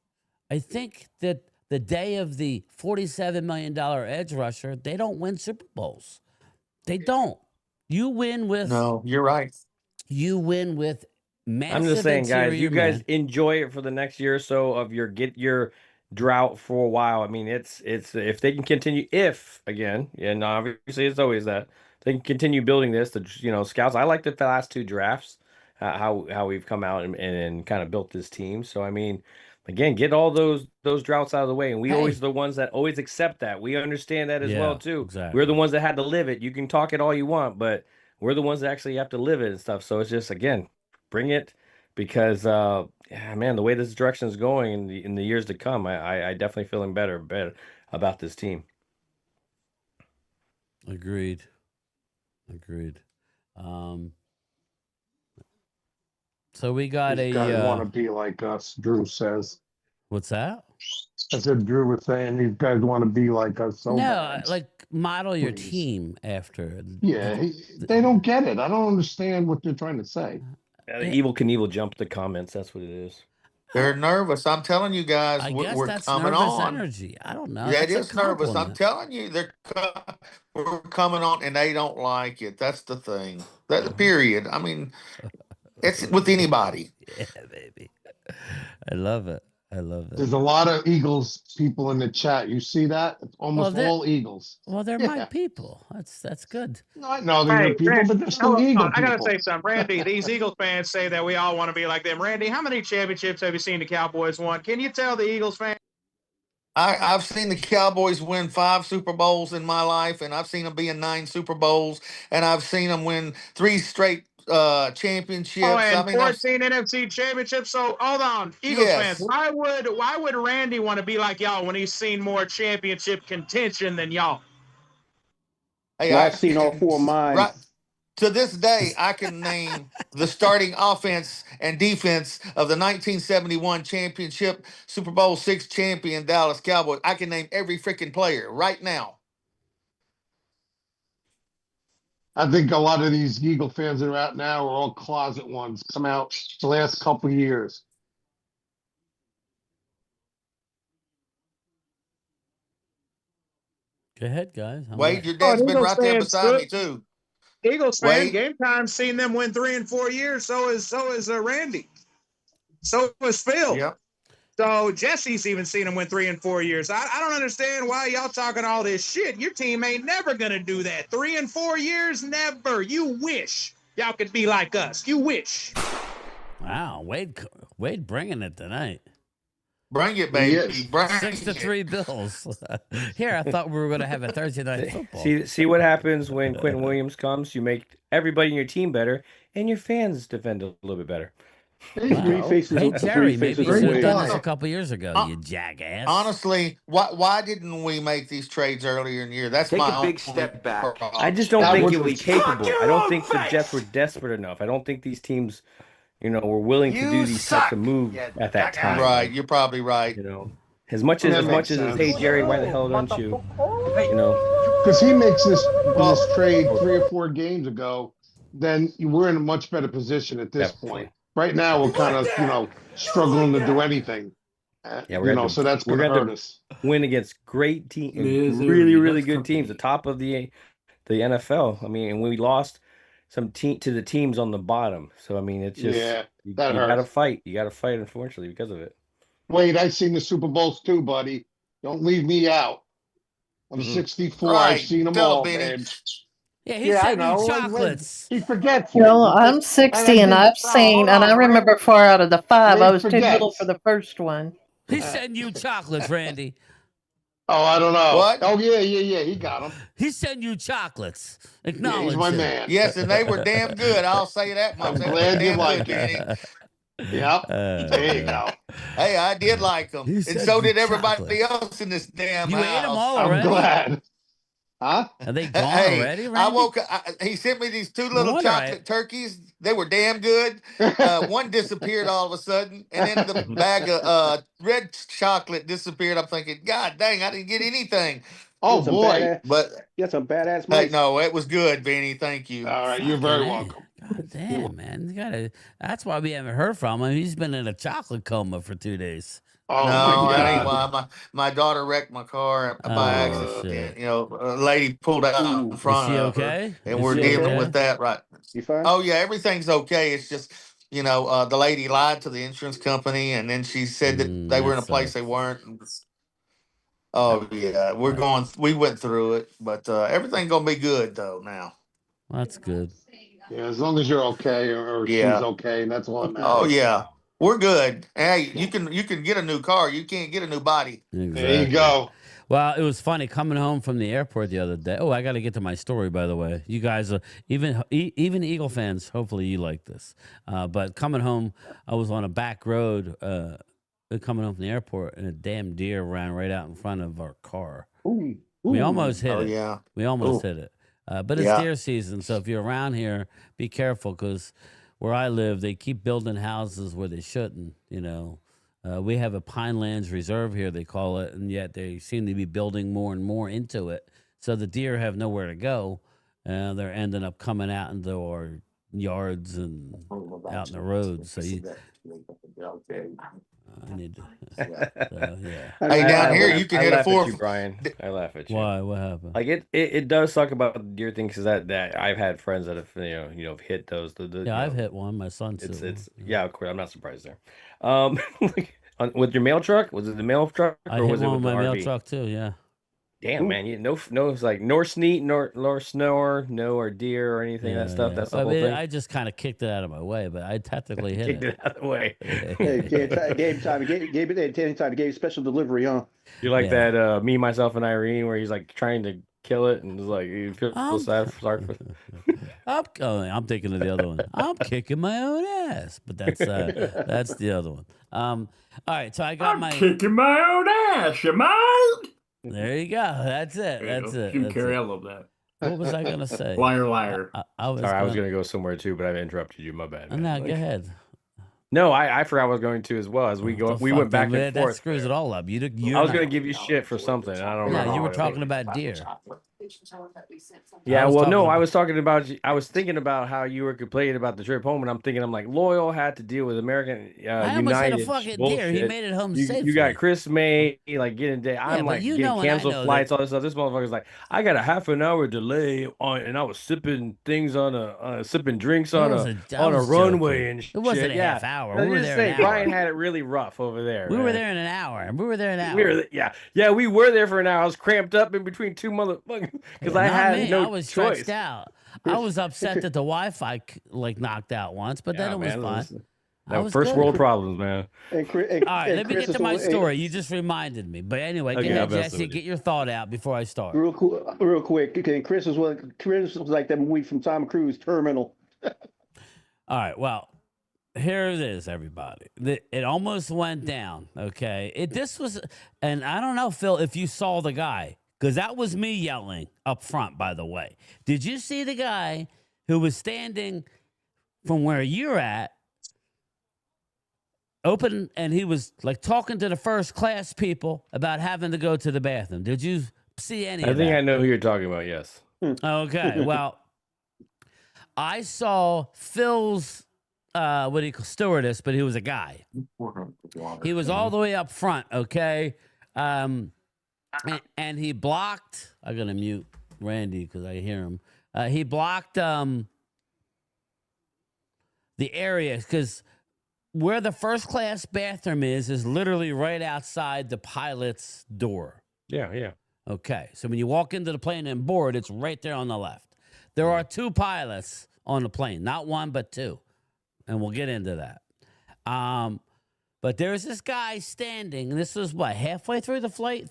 I think that the day of the $47 million edge rusher, they don't win Super Bowls. They don't. You win with. No, you're right. You win with massive. I'm just saying, guys, interior you guys man. enjoy it for the next year or so of your drought for a while. I mean, it's if they can continue, and obviously it's always that they can continue building this. The scouts. I like the last 2 drafts, how we've come out and kind of built this team. So I mean, again, get all those droughts out of the way, and we always the ones that always accept that. We understand that as well too. Exactly. We're the ones that had to live it. You can talk it all you want, but we're the ones that actually have to live it and stuff. So it's just, again, bring it, because man, the way this direction is going in the years to come, I definitely feeling better about this team. Agreed. So we got These guys want to be like us, Drew says. What's that? I said Drew was saying these guys want to be like us. So no, bad. like model your team after. Yeah, they don't get it. I don't understand what they're trying to say. Evil Knievel jumped the comments. That's what it is. They're nervous. I'm telling you guys, I guess we're that's coming nervous on. energy. I don't know. Yeah, That's it a is nervous. I'm compliment. telling you, we're coming on, and they don't like it. That's the thing. That's the period. I mean, it's with anybody. Yeah, baby. I love it. I love There's it. a lot of Eagles people in the chat. You see that? It's almost they're- all Eagles. Well, they're Yeah. my people. That's good. No, I know they're your people, but they're still hold on, Eagle I gotta people. say something, Randy. These Eagles fans say that we all want to be like them. Randy, how many championships have you seen the Cowboys won? Can you tell the Eagles fans? I've seen the Cowboys win 5 Super Bowls in my life, and I've seen them be in 9 Super Bowls, and I've seen them win 3 straight championships. Oh, I and mean, 14 NFC championships. So hold on, Eagles fans. Yes. Why would Randy want to be like y'all when he's seen more championship contention than y'all? Hey, I've seen all 4 of mine. Right to this day, I can name the starting offense and defense of the 1971 championship Super Bowl 6 champion Dallas Cowboys. I can name every freaking player right now. I think a lot of these Eagle fans that are out now are all closet ones. Come out the last couple of years. Go ahead, guys. Wade, your dad's been right there beside me too. Eagles fan, Wade? game time, seen them win 3 and 4 years. So is Randy. So is Phil. Yep. So Jesse's even seen them win 3 and 4 years. I don't understand why y'all talking all this shit. Your team ain't never gonna do that. 3 and 4 years, never. You wish y'all could be like us. You wish. Wow, Wade bringing it tonight. Bring it, baby. Yes. Bring 6-3 Bills. Here, I thought we were going to have a Thursday night football. See what happens when Quentin Williams comes. You make everybody in your team better, and your fans defend a little bit better. Three faces. Hey, Jerry, three maybe faces you should have away. done this a couple years ago, you jackass. Honestly, why didn't we make these trades earlier in the year? That's Take my a big only step back. problem. I just don't That think was it was the- capable. I don't think the face! Jets were desperate enough. I don't think these teams, were willing to do You these suck, types of moves you at that time. Right, you're probably right. As much as That makes as sense. hey Jerry, why the hell don't you? Because he makes this trade 3 or 4 games ago, then we're in a much better position at this Definitely. point. Right now, we're kind of, struggling to do anything. Yeah, we're So that's going to gonna hurt us. win against great teams, It is a really relaxed good teams, the top of the NFL. I mean, and we lost some to the teams on the bottom. So I mean, it's just Yeah, you that gotta hurts. fight. You gotta fight, unfortunately, because of it. Wade, I've seen the Super Bowls too, buddy. Don't leave me out. I'm 64. Right, I've seen them tell all, Benny. babe. Yeah, he Yeah, I sent know. you chocolates. He forgets. Well, Wade. I'm 60 and did- I've seen, and I remember 4 out of the 5. I Wade was too little forgets. for the first one. He sent you chocolates, Randy. Oh, I don't know. What? Oh, yeah. He got them. He sent you chocolates. Yeah, Acknowledge he's my it. man. Yes, and they were damn good. I'll say that much. I'm They were glad you damn like good, it. Benny. Yep. There you go. Hey, I did like them, You and said so you did everybody chocolate. else in this damn You house. ate them all I'm already? glad. Huh? Are they gone Hey, already, Randy? I woke up. He sent me these 2 little wonder chocolate turkeys. They were damn good. One disappeared all of a sudden, and then the bag of red chocolate disappeared. I'm thinking, God dang, I didn't get anything. Oh, Some boy. badass- But You got some badass hey, mice. no, it was good, Benny. Thank you. All right. You're very Fucking A. welcome. God damn, man. You gotta, that's why we haven't heard from him. He's been in a chocolate coma for 2 days. Oh, No, my that ain't God. why. My daughter wrecked my car by Oh, accident. shit. A lady pulled out in Is front she of her, okay? and Is we're she dealing okay? with that right. You fine? Oh yeah, everything's okay. It's just the lady lied to the insurance company, and then she said that they were in a that place sucks. they weren't. Oh yeah, we went through it, but everything gonna be good though now. That's good. Yeah, as long as you're okay or she's Yeah. okay, and that's all that matters. Oh yeah, we're good. Hey, you can get a new car. You can't get a new body. Exactly. There you go. Well, it was funny coming home from the airport the other day. Oh, I got to get to my story, by the way. You guys, even Eagle fans, hopefully you like this. But coming home, I was on a back road coming home from the airport, and a damn deer ran right out in front of our car. Ooh. We almost hit Oh it. yeah. We almost Ooh. hit it. But it's Yeah. deer season, so if you're around here, be careful because where I live, they keep building houses where they shouldn't. We have a Pinelands Reserve here, they call it, and yet they seem to be building more and more into it. So the deer have nowhere to go. They're ending up coming out into our yards and out in the roads. So I need to. Yeah. Hey, down here you I can hit a laugh at 4. you, Brian. I laugh at you. Why? What happened? Like it does suck about the deer thing because that I've had friends that have hit those. Yeah, I've hit one. My son said It's one. yeah, of course. I'm not surprised there. with your mail truck? Was it the mail truck I or hit was it one with with the my mail RV? truck too. Yeah. Damn, man, it's like nor sneak, nor snore, no or deer or anything of that stuff. That's the I whole mean, thing. I just kind of kicked it out of my way, but I technically hit Kicked it. it out of the way. Hey, gave time. Gave it time. Gave special delivery, huh? You like that Me, Myself, and Irene, where he's like trying to kill it and it's like you feel sorry for I'm thinking of the other one. I'm kicking my own ass, but that's the other one. All right, so I got my kicking my own ass, am I? There you go. That's it. That's it. Jim That's Carrey, it. I love that. What was I gonna say? Liar, liar. I was. Sorry, I was gonna go somewhere too, but I interrupted you. My bad. Man. No, go ahead. No, I forgot I was going to as well as we go. We went back and that forth. screws it all up. You. I was gonna give you shit for something. I don't remember. No, you were what it talking was. about deer. Yeah, well, no, I was talking about. I was thinking about how you were complaining about the trip home, and I'm thinking, I'm like, Loyal had to deal with American I almost hit a United fucking bullshit. deer. He made it home You safely. got Chris May like getting day. I'm but like you getting know and I canceled know flights, that- all this stuff. This motherfucker's like, I got a half an hour delay on, and I was sipping things on sipping drinks on a runway and shit. It wasn't a yeah. half hour. No, We were just there saying, an hour. Brian had it really rough over there. We were man. there in an hour. We were there an hour. We were there for an hour. I was cramped up in between two motherfuckers because I Not had me. no I was choice. stressed out. I was upset that the Wi-Fi like knocked out once, but then it was fine. I was first good. world problems, man. All right, let me get to my story. You just reminded me. But anyway, go ahead, Jesse. Get your thought out before I start. Real quick. Okay, Chris was like that movie from Tom Cruise, Terminal. All right. Well, here it is, everybody. It almost went down. Okay. This was, and I don't know, Phil, if you saw the guy, because that was me yelling up front. By the way, did you see the guy who was standing from where you're at? Open, and he was like talking to the first class people about having to go to the bathroom. Did you see any of that? I think I know who you're talking about. Yes. Okay. Well, I saw Phil's stewardess, but he was a guy. He was all the way up front. Okay. And he blocked. I'm gonna mute Randy because I hear him. He blocked the area because where the first class bathroom is literally right outside the pilot's door. Yeah. Okay, so when you walk into the plane and board, it's right there on the left. There are two pilots on the plane, not one but two, and we'll get into that. But there's this guy standing, and this was what, halfway through the flight,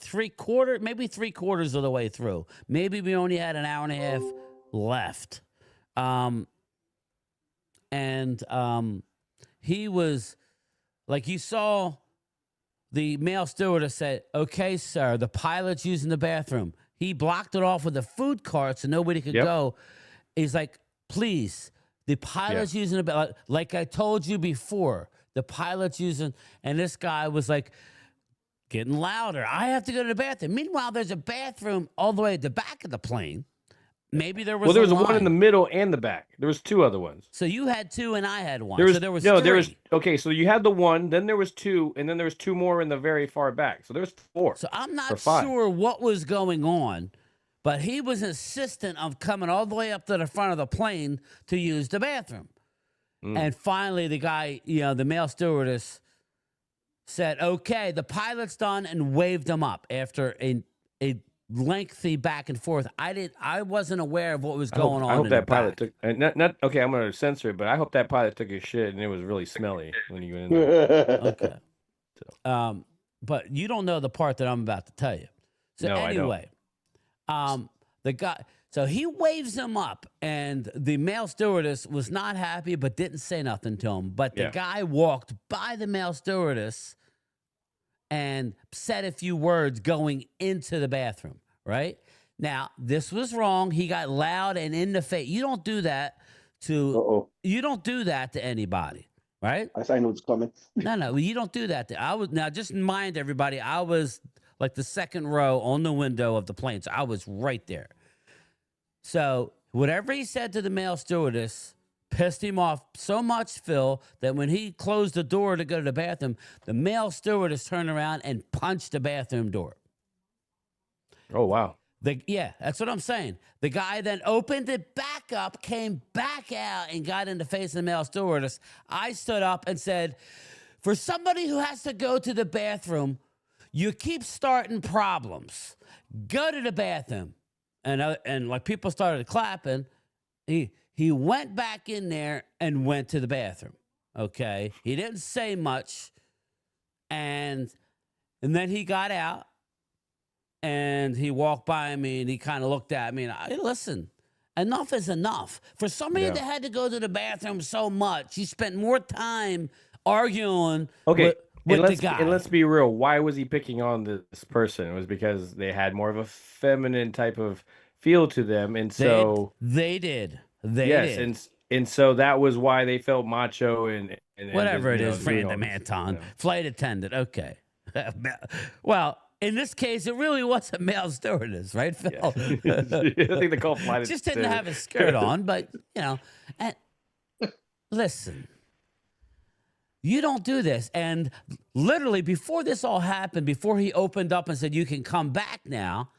maybe three quarters of the way through. Maybe we only had an hour and a half left, he was like, you saw the male stewardess said, "Okay, sir, the pilot's using the bathroom." He blocked it off with a food cart so nobody could go. He's like, "Please, the pilot's using the bathroom. Like I told you before, the pilot's using," and this guy was like getting louder. "I have to go to the bathroom." Meanwhile, there's a bathroom all the way at the back of the plane. Maybe there was there was a one in line. the middle and the back. There was two other ones. So you had two and I had one. There was, so there was no, three. there was okay. So you had the one, then there was two, and then there was two more in the very far back. So there was four. So I'm not sure what was going on, but he was insistent of coming all the way up to the front of the plane to use the bathroom. And finally, the guy, the male stewardess said, "Okay, the pilot's done," and waved him up after a lengthy back and forth. I wasn't aware of what was going on. I hope in that the pilot back. took not okay. I'm gonna censor it, but I hope that pilot took his shit and it was really smelly when you went in there. Okay. But you don't know the part that I'm about to tell you. So No, I don't. anyway, the guy. So he waves him up, and the male stewardess was not happy, but didn't say nothing to him. But the guy walked by the male stewardess and said a few words going into the bathroom, right? Now, this was wrong. He got loud and in the face. You don't do that to anybody, right? I know it's coming. No, you don't do that. Now just mind everybody, I was like the second row on the window of the plane. So I was right there. So whatever he said to the male stewardess pissed him off so much, Phil, that when he closed the door to go to the bathroom, the male stewardess turned around and punched the bathroom door. Oh, wow. That's what I'm saying. The guy then opened it back up, came back out, and got in the face of the male stewardess. I stood up and said, For somebody who has to go to the bathroom, you keep starting problems. Go to the bathroom. And like people started clapping, he went back in there and went to the bathroom. Okay? He didn't say much. And then he got out and he walked by me and he kind of looked at me and listen, enough is enough. For somebody that had to go to the bathroom so much, he spent more time arguing with the guy. And let's be real. Why was he picking on this person? It was because they had more of a feminine type of feel to them, and so they did. And so that was why they felt macho and whatever it is, random Anton, flight attendant. Okay. Well, in this case, it really was a male stewardess, right, Phil? Yeah. I think they call flight just didn't have a skirt on, but and listen, you don't do this. And literally before this all happened, before he opened up and said, you can come back now,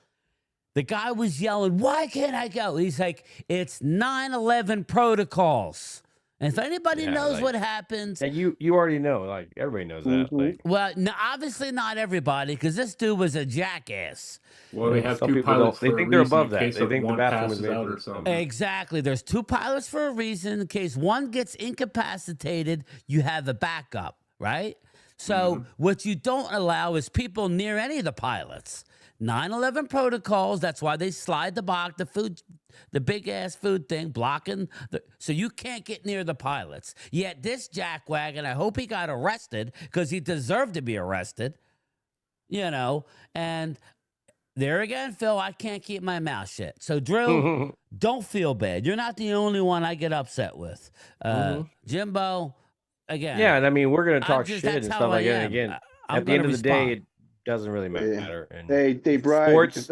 the guy was yelling, why can't I go? He's like, it's 9/11 protocols. And if anybody knows what happened... And you already know. Like, everybody knows that. Like, well, no, obviously not everybody, because this dude was a jackass. Well, we have some two people pilots. They think they're above that. They They think the bathroom is made out for or something. Exactly. There's two pilots for a reason. In case one gets incapacitated, you have a backup, right? So what you don't allow is people near any of the pilots. 9/11 protocols. That's why they slide the box, the big ass food thing, blocking so you can't get near the pilots. Yet this jackwagon, I hope he got arrested because he deserved to be arrested. And there again, Phil, I can't keep my mouth shut. So Drew, don't feel bad. You're not the only one I get upset with. Jimbo, again. yeah, and I mean, we're gonna talk shit and that's stuff how like I that. am. And again, I'm at the end gonna of the day, respond. it doesn't really matter. And Hey, Brian. sports,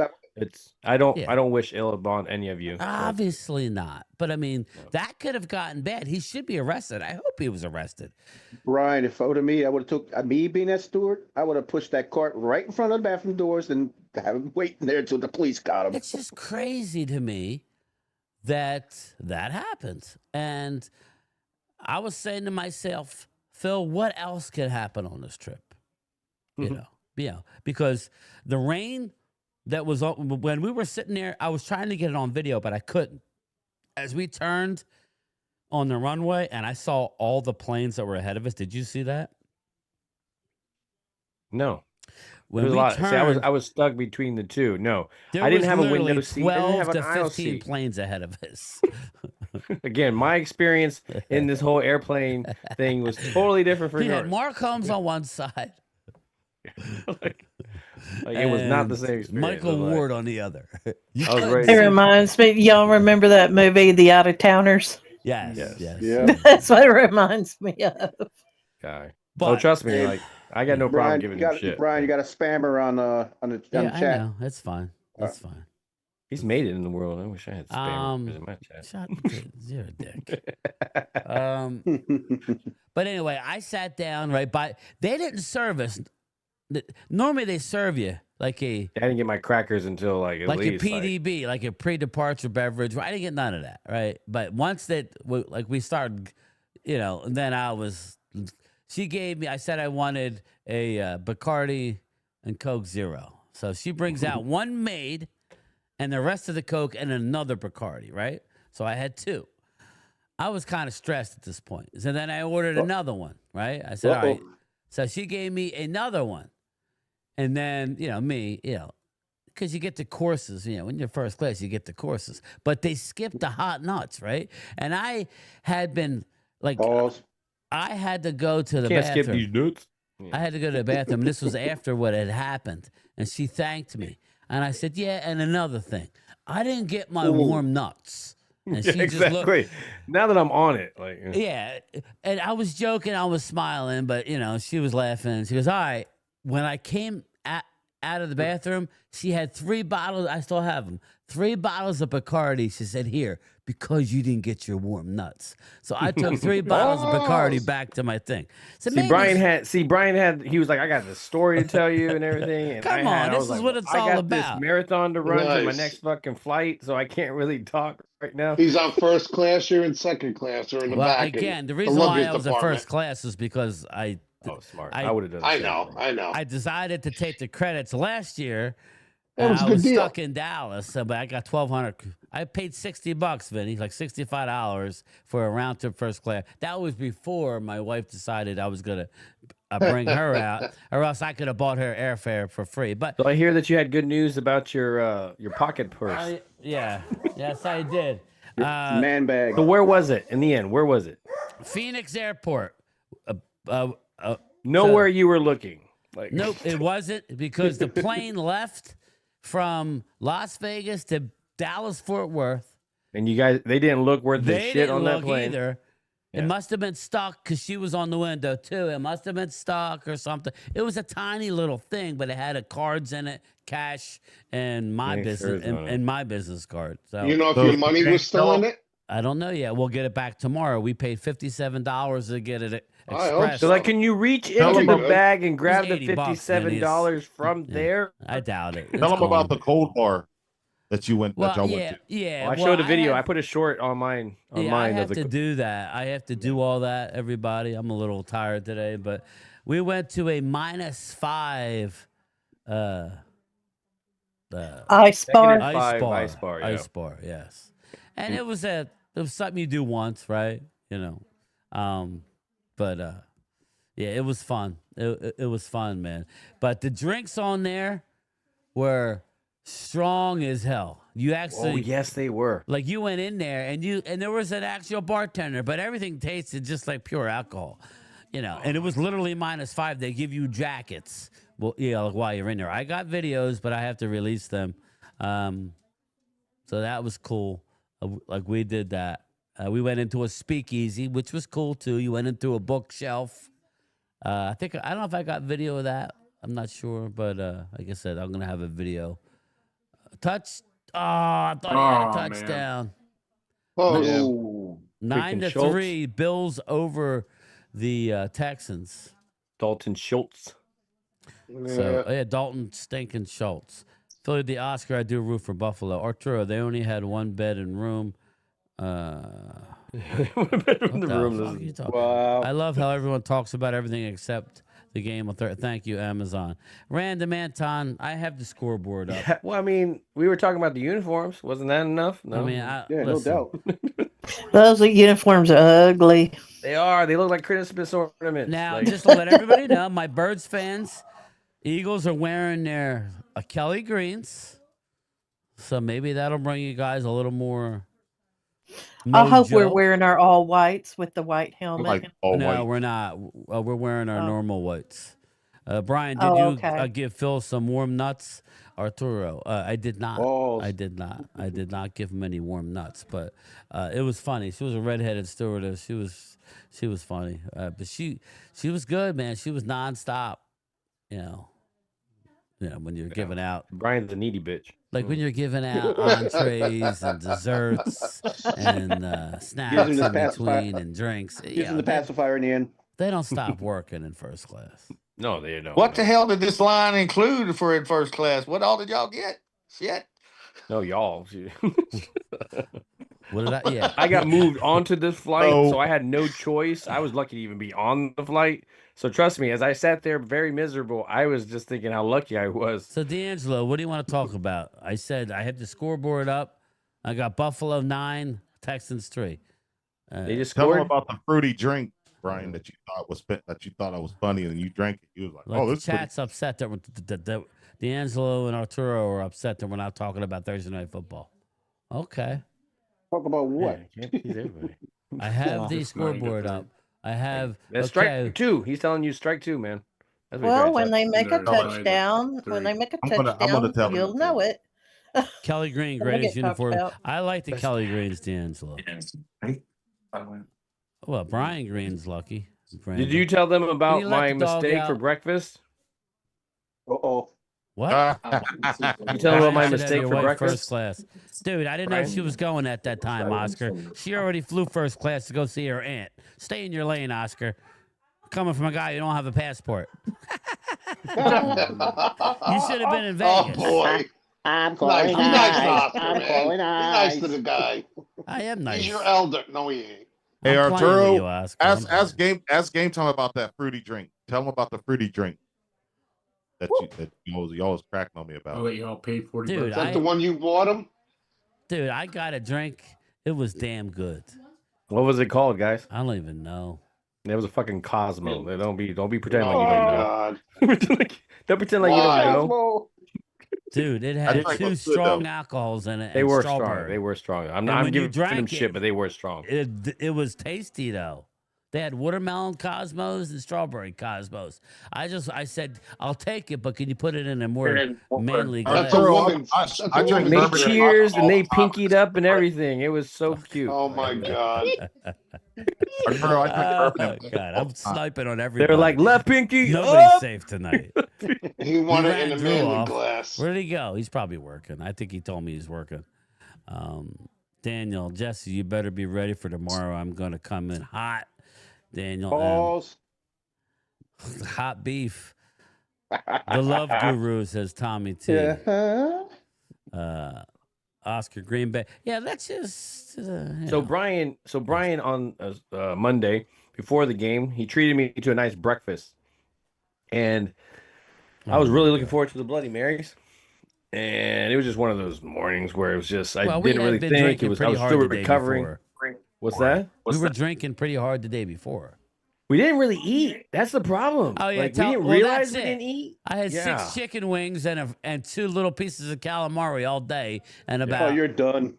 I don't wish ill upon any of you. Obviously not. But I mean, that could have gotten bad. He should be arrested. I hope he was arrested. Brian, if it were me, I would have took me being that steward. I would have pushed that cart right in front of the bathroom doors and have him waiting there until the police got him. It's just crazy to me that happened. And I was saying to myself, Phil, what else could happen on this trip? Because the rain that was when we were sitting there, I was trying to get it on video, but I couldn't. As we turned on the runway and I saw all the planes that were ahead of us. Did you see that? No. When we turned, turned, I was stuck between the two. No, there I didn't was have a literally window seat. I didn't 12 have an to aisle 15 seat. planes ahead of us. Again, my experience in this whole airplane thing was totally different from He had yours. Mark Holmes on one side. like it was not the and same experience. Michael Ward on the other. I was It ready. reminds me, y'all remember that movie, The Out of Towners? Yes. Yeah. That's what it reminds me of. Guy. But- trust me, like I got no problem Brian, giving you got him shit. Brian, you got a spammer on the Yeah, chat. I know. That's fine. That's fine. He's made it in the world. I wish I had spammers in my chat. Shut you're a dick. But anyway, I sat down right by. They didn't serve us. Normally they serve you like a I didn't get my crackers until like at like least a PDB, like a pre-departure beverage. I didn't get none of that, right? But once that, we started, and then she gave me. I said I wanted a Bacardi and Coke Zero. So she brings out one made, and the rest of the Coke and another Bacardi, right? So I had two. I was kind of stressed at this point. So then I ordered another one, right? I said, all right. So she gave me another one. And then, me, because you get the courses, when you're first class, you get the courses. But they skipped the hot nuts, right? And I had been, like, I had to go to the Can't bathroom. skip these nuts. I had to go to the bathroom. This was after what had happened. And she thanked me. And I said, yeah, and another thing. I didn't get my warm nuts. And she just looked. Exactly. Now that I'm on it, like Yeah. And I was joking. I was smiling. But, she was laughing. She goes, all right. When I came out of the bathroom, she had 3 bottles. I still have them. 3 bottles of Bacardi. She said, here, because you didn't get your warm nuts. So I took 3 bottles of Bacardi back to my thing. So Brian had, he was like, I got this story to tell you and everything. And Come on, this is what it's all I got about. this marathon to run to my Nice. next fucking flight, so I can't really talk right now. He's on first class, you're in second class, or in the Well, back. again, in the reason luggage why I was in department. first class is because I Oh, smart. I- I would have done. The I same know, thing. I know. I decided to take the credits last year. That was a I good was deal. stuck in Dallas, so but I got $1,200. I paid $60, Vinny, like $65 for a round trip first class. That was before my wife decided I was gonna bring her out, or else I could have bought her airfare for free. But So I hear that you had good news about your pocket purse. yes, I did. Man bag. So where was it in the end? Where was it? Phoenix Airport. Nowhere you were looking. Like Nope, it wasn't because the plane left from Las Vegas to Dallas Fort Worth. And you guys, they didn't look worth the They shit didn't on that look plane either. Yeah. It must have been stuck because she was on the window too. It must have been stuck or something. It was a tiny little thing, but it had cards in it, cash, and my Thanks, business Arizona. and my business card. So You know if your money was still in it? I don't know yet. We'll get it back tomorrow. We paid $57 to get it I hope express. So, like, can you reach Tell into them the about- bag and grab It was the $80, $57 from Yeah. there? I doubt it. Tell them about the cold bar that you went. Well, that y'all yeah, went to. yeah. Well, I well, showed a video. I have- put a short on mine. On Yeah, I mine have of the. to do that. I have to do all that, everybody. I'm a little tired today, but we went to a -5 Ice bar. Negative 5 ice bar, yeah. Ice bar, yes. And it was something you do once, right? You know. But yeah, it was fun. It was fun, man. But the drinks on there were strong as hell. You actually Oh yes, they were. like you went in there and there was an actual bartender, but everything tasted just like pure alcohol, you know. And it was literally -5. They give you jackets, well, like while you're in there. I got videos, but I have to release them. So that was cool. Like we did that. We went into a speakeasy, which was cool too. You went into a bookshelf. I don't know if I got video of that. I'm not sure, but like I said, I'm gonna have a video. I thought he had a Oh, man. touchdown. Oh, 9-3, Bills over the Texans. Dalton Schultz. So yeah, Dalton stinking Schultz. Philly the Oscar, I do root for Buffalo. Arturo, they only had one bed and room. Wow. I love how everyone talks about everything except the game. Thank you, Amazon. Random Anton, I have the scoreboard up. Yeah, well, I mean, we were talking about the uniforms. Wasn't that enough? No. I mean, Yeah, listen, no doubt. Those uniforms are ugly. They are. They look like Christmas ornaments. Now, Like- just to let everybody know, my Birds fans, Eagles are wearing their Kelly Greens. So maybe that'll bring you guys a little more. I hope we're mojo. wearing our all whites with the white helmet. Like all No, white. we're not. We're wearing our Oh. normal whites. Brian, did Oh, you okay. give Phil some warm nuts? Arturo, I did not. Oh. I did not. I did not give him any warm nuts, but it was funny. She was a redheaded stewardess. She was funny, but she was good, man. She was nonstop. You know, when you're giving out. Brian's a needy bitch. Like when you're giving out entrees and desserts and snacks Gives him in the pacifier. between and drinks. Using the pacifier in the end. They don't stop working in first class. No, they don't. What the hell did this line include for in first class? What all did y'all get? Shit. No, y'all. What did I? Yeah, I got moved onto this flight, Oh. so I had no choice. I was lucky to even be on the flight. So trust me, as I sat there very miserable, I was just thinking how lucky I was. So D'Angelo, what do you want to talk about? I said I had the scoreboard up. I got Buffalo 9, Texans 3. They just Tell them scored. about the fruity drink, Brian, that you thought I was funny, and you drank it. You was like, Like "Oh, the this is pretty chat's upset that D'Angelo and Arturo are upset that we're not talking about Thursday Night Football. Okay, Talk about what? Yeah, can't please everybody. I have the It's not a good scoreboard thing. up. I have That's okay. strike two. He's telling you strike two, man. That's what he's Well, trying to when say. they make a They're tied with touchdown, three. when they make a I'm gonna touchdown, tell you'll them. know it. Kelly Green, When they greatest get touched uniform. out. I like the Kelly Greens, D'Angelo. Well, Brian Green's lucky. Did you tell them about you let my the dog mistake for out? breakfast? Uh-oh. What? You tell them about my Brian should have mistake your for wife breakfast? First class. Dude, I didn't know she was going at that time, Oscar. She already flew first class to go see her aunt. Stay in your lane, Oscar. Coming from a guy who don't have a passport. You should have been in Oh Vegas. boy. I'm Nice, calling be nice, nice. Oscar, I'm man. calling Be nice nice. to the guy. I am nice. He's your elder. No, he ain't. Hey, I'm playing with Arturo, you, Oscar. ask game time about that fruity drink. tell them about the fruity drink that y'all was cracking on me about. Oh, that y'all paid 40 Dude, Is that the one you bought him? Dude, I got a drink. It was damn good. What was it called, guys? I don't even know. It was a fucking Cosmo. Don't be pretending Oh like you my don't know. God. Don't pretend like you don't know. Cosmo. Dude, it That had drink two was good, strong though. alcohols in it. They and were strawberry. strong. They were strong. I'm And when you giving them drank shit, it, but they were strong. It was tasty though. They had watermelon Cosmos and strawberry Cosmos. I said, I'll take it, but can you put it in a more manly That's glass? a Girl, woman. I That's a drink woman. They bourbon and cheers vodka and they all the time. pinkied up and everything. It was so cute. Oh my God. Girl, I drink bourbon Oh, and vodka God, all I'm the time. sniping on everybody. They're like left pinky. Nobody's up! safe tonight. He wanted it in ran a Drew manly off. glass. Where did he go? He's probably working. I think he told me he's working. Daniel, Jesse, you better be ready for tomorrow. I'm going to come in hot. Daniel, Balls. hot beef. The love guru, says Tommy T. Yeah. Oscar Green Bay. Yeah, that's just. So Brian on Monday before the game, he treated me to a nice breakfast, and I was really looking forward to the Bloody Marys. And it was just one of those mornings where it was just I didn't really think it was. I was still recovering. What's that? We were drinking pretty hard the day before. We didn't really eat. That's the problem. Oh yeah, we didn't realize we didn't eat. I had 6 chicken wings and 2 little pieces of calamari all day, and about. Oh, you're done.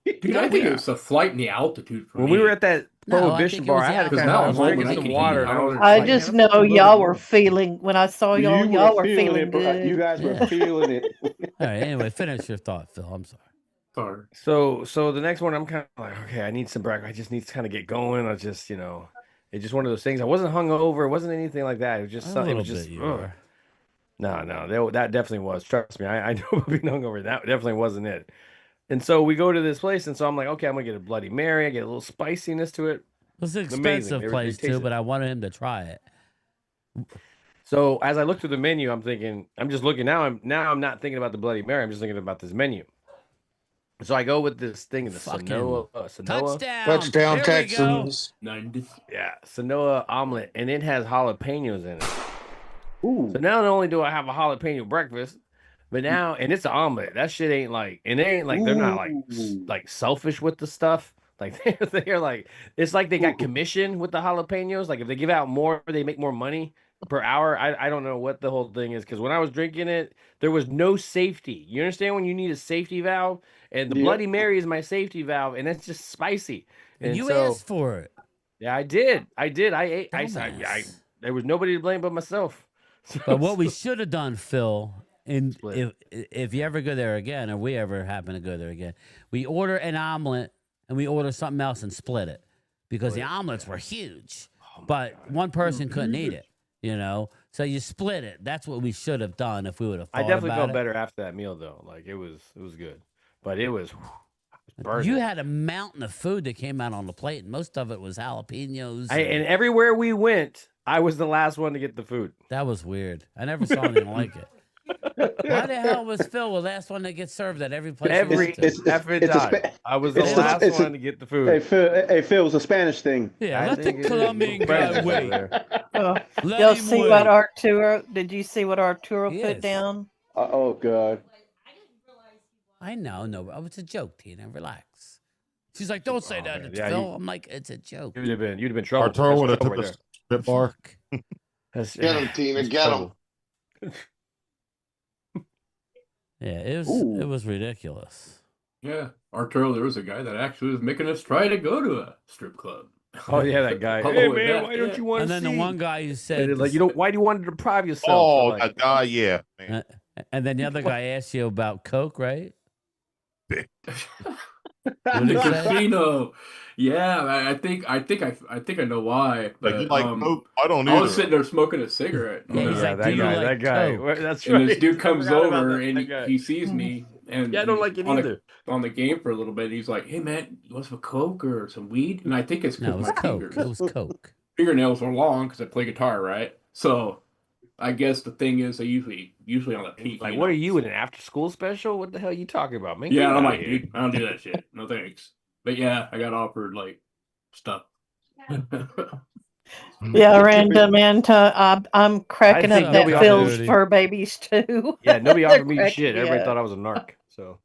Dude, I think it was the flight and the altitude for When me. we were at that Prohibition bar, I had to kind of drinking some water. I just know y'all were feeling when I saw y'all were feeling it, bro. good. You guys were feeling it. All right. Anyway, finish your thought, Phil. I'm sorry. Sorry. So the next one, I'm kind of like, okay, I need some breakfast. I just need to kind of get going. I just, it's just one of those things. I wasn't hungover. It wasn't anything like that. It was just something. It was just. No, that definitely was. Trust me, I know about being hungover. That definitely wasn't it. And so we go to this place, and so I'm like, okay, I'm gonna get a Bloody Mary. I get a little spiciness to it. It was an Amazing. expensive place too, but I wanted him to try it. So as I look through the menu, I'm thinking, I'm just looking now. I'm not thinking about the Bloody Mary. I'm just thinking about this menu. So I go with this thing in the Sanoa Touchdown Texans. Yeah, Sanoa omelet, and it has jalapenos in it. Ooh. So not only do I have a jalapeno breakfast, but now, and it's an omelet. That shit ain't like, and they ain't like, they're not like selfish with the stuff. Like they're like, it's like they got commission with the jalapenos. Like if they give out more, they make more money per hour. I don't know what the whole thing is, because when I was drinking it, there was no safety. You understand when you need a safety valve? And the Bloody Mary is my safety valve, and it's just spicy. And you so, asked for it. Yeah, I did. I ate. There was nobody to blame but myself. But what we should have done, Phil, and if you ever go there again, or we ever happen to go there again, we order an omelet and we order something else and split it, because the omelets were huge, but one person couldn't eat it. So you split it. That's what we should have done if we would have. I definitely felt better after that meal, though. Like it was good, but it was. You had a mountain of food that came out on the plate, and most of it was jalapenos. And everywhere we went, I was the last one to get the food. That was weird. I never saw anything like it. Why the hell was Phil the last one that gets served at every place? I was the last one to get the food. Hey, Phil, it's a Spanish thing. Yeah, let the Colombian guy wait. Y'all see what Arturo? Did you see what Arturo put down? Oh God. I know, no, it's a joke, Tina. Relax. She's like, don't say that, Phil. I'm like, it's a joke. You'd have been trouble. Arturo would have took a strip bar. Get him, Tina. Get him. Yeah, it was ridiculous. Yeah, Arturo, there was a guy that actually was making us try to go to a strip club. Oh yeah, that guy. Hey man, why don't you want to see? And then the one guy who said, like, why do you want to deprive yourself? Oh, that guy, yeah. Man. And then the other guy asked you about Coke, right? The casino. Yeah, I think I know why. But Like, Coke? I don't either. I was sitting there smoking a cigarette. Yeah, he's like, that guy. That's and right. this dude comes over and he sees me, and I don't like it either. On the game for a little bit, he's like, "Hey man, you want some Coke or some weed?" And I think it's no, it was my Coke. fingers. It was Coke. Fingernails are long because I play guitar, right? So I guess the thing is, they usually on the peak. Like, what are you in an after-school special? What the hell are you talking about, man? Yeah, I'm like, dude, I don't do that shit. No thanks. But yeah, I got offered like stuff. Yeah, random into. I'm cracking think up nobody at offered Phil's Dirty. fur babies too. Yeah, nobody They're offered me cracking shit. me Everybody up. thought I was a narc. So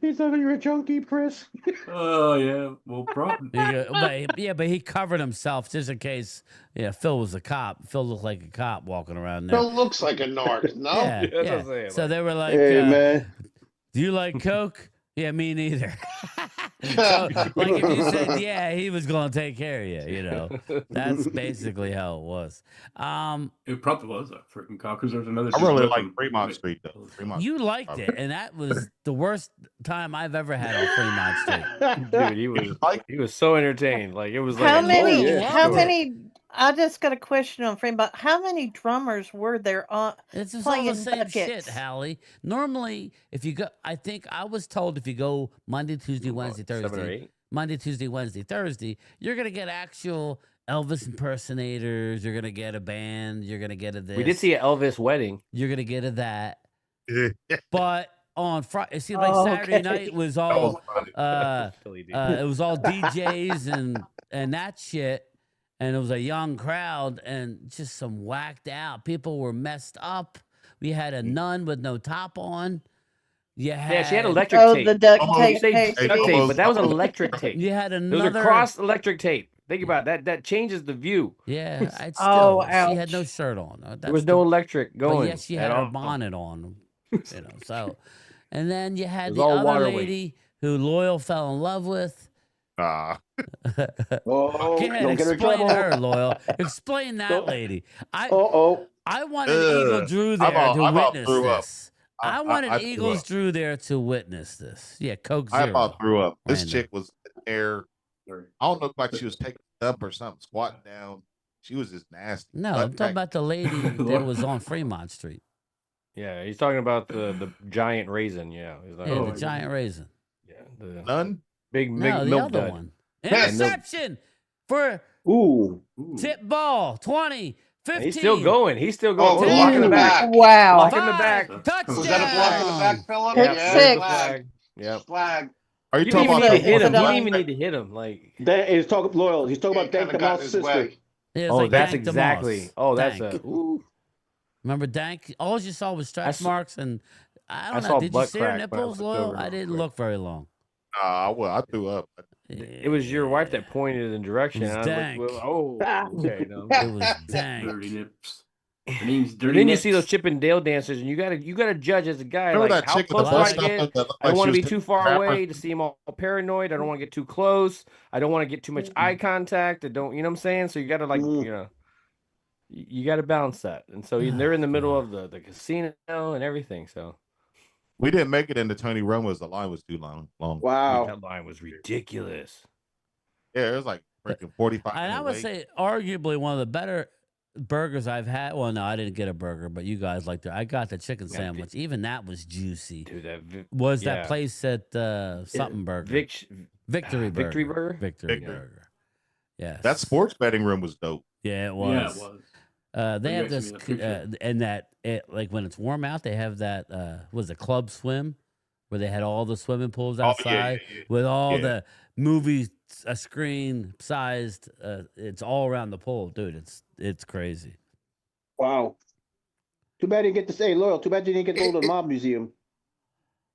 He thought you were a junkie, Chris. Oh yeah, well, probably. But he covered himself just in case. Yeah, Phil was a cop. Phil looked like a cop walking around there. Phil looks like a narc. No. Yeah, that's what yeah. I'm saying. So Like, they were like, Hey, man. "Do you like Coke?" Yeah, me neither. So, like, if you said yeah, he was going to take care of you. You know, that's basically how it was. It probably was a freaking cop because there's another. I dude really with like him. Fremont Street though. Fremont You Street. liked it, and that was the worst time I've ever had on Fremont Street. dude, he was so entertained. Like it was like How a many? total How story. many? I just got a question on Fremont. How many drummers were there on It's just all playing the same shit, buckets? Hallie. Normally, if you go, I think I was told if you go Monday, Tuesday, Wednesday, 7 or Thursday, 8. Monday, Tuesday, Wednesday, Thursday, you're gonna get actual Elvis impersonators. You're gonna get a band. You're gonna get a this. We did see an Elvis wedding. You're gonna get a that. But on Friday, it seemed like Oh, Saturday okay. night was That all was funny. it was all DJs and that shit, and it was a young crowd and just some whacked out people were messed up. We had a nun with no top on. Yeah, she had electric Oh, tape. the duct Almost- You tape. say baby. duct tape, but that was electric tape. You had It was another a cross electric tape. Think about it. That changes the view. Yeah, I'd still. Oh, She had no ouch. shirt on. There was no electric But going. yes, she at had her all. bonnet on. You know, so, and then you It had was the all other water lady who Loyal fell in love with. Nah. Oh, Go ahead, don't get her in explain trouble. her, Loyal. Explain that lady. I Uh-oh. wanted Eagle Drew there to I about witness threw up. this. I wanted threw Eagles up. Drew there to witness this. Yeah, Coke I Zero. about threw up. This Random. chick was there. I don't know like she was taking up or something, squatting down. She was just nasty. No, Butt I'm talking crack. about the lady that was on Fremont Street. Yeah, he's talking about the giant raisin. Yeah, he's like, Yeah, the giant raisin. Yeah, the None. big No, the milk other dud. one. Yes. Interception for Ooh. tip ball 20, 15. He's still going. He's still going. Oh, Put a block block in in the the back. back. Wow. Block in the back. Touchdown. Was that a block in the back, Philip? Pick Yeah, six. flag. Yep. Flag. Are you He talking didn't even about need to hit the him. He one? didn't even need to hit him. Like, He's talking loyal. He's talking about Dank the got in Mouse his sister. way. Yeah, it's oh, like that's Dank the exactly. Moss. Oh, that's Dank. a. Ooh. Remember Dank? All you saw was I stretch s- marks, and I I don't know. saw Did you butt see her crack when I nipples, looked Loyal? over I real didn't quick. look very long. I threw up. It was your wife that pointed in direction. It was and I was like, Dank. well, oh, okay. No. It was Dank. Dirty nips. Her name's Dirty And then you Nips. see those Chip and Dale dancers, and you gotta judge as a guy, Remember like that how chick with the close do I bust get? up that looked I don't like want to she be was too taking far rappers? away to seem all paranoid. I don't want to get too close. I don't want to get too much eye contact. I don't, you know what I'm saying? So you gotta like, you know, you gotta balance that. And so they're in the middle of the casino and everything. So We didn't make it into Tony Romo's. The line was too long. Wow. that line was ridiculous. Yeah, it was like freaking 45 And I would say arguably one of the better burgers I've had. Well, no, I didn't get a burger, but you guys liked it. I got the chicken sandwich. Even that was juicy. Dude, that Was yeah. that place at something burger? Victory Burger. Victory Burger? Victory Burger. Yes. that sports betting room was dope. Yeah, it was. Yeah, it was. They You have guys this, sent me a picture. and that like when it's warm out, they have that was it Club Swim, where they had all the swimming pools outside with all the movie screen sized. It's all around the pool, dude. It's crazy. Wow. Too bad you didn't get to say loyal. Too bad you didn't get to go to the mob museum.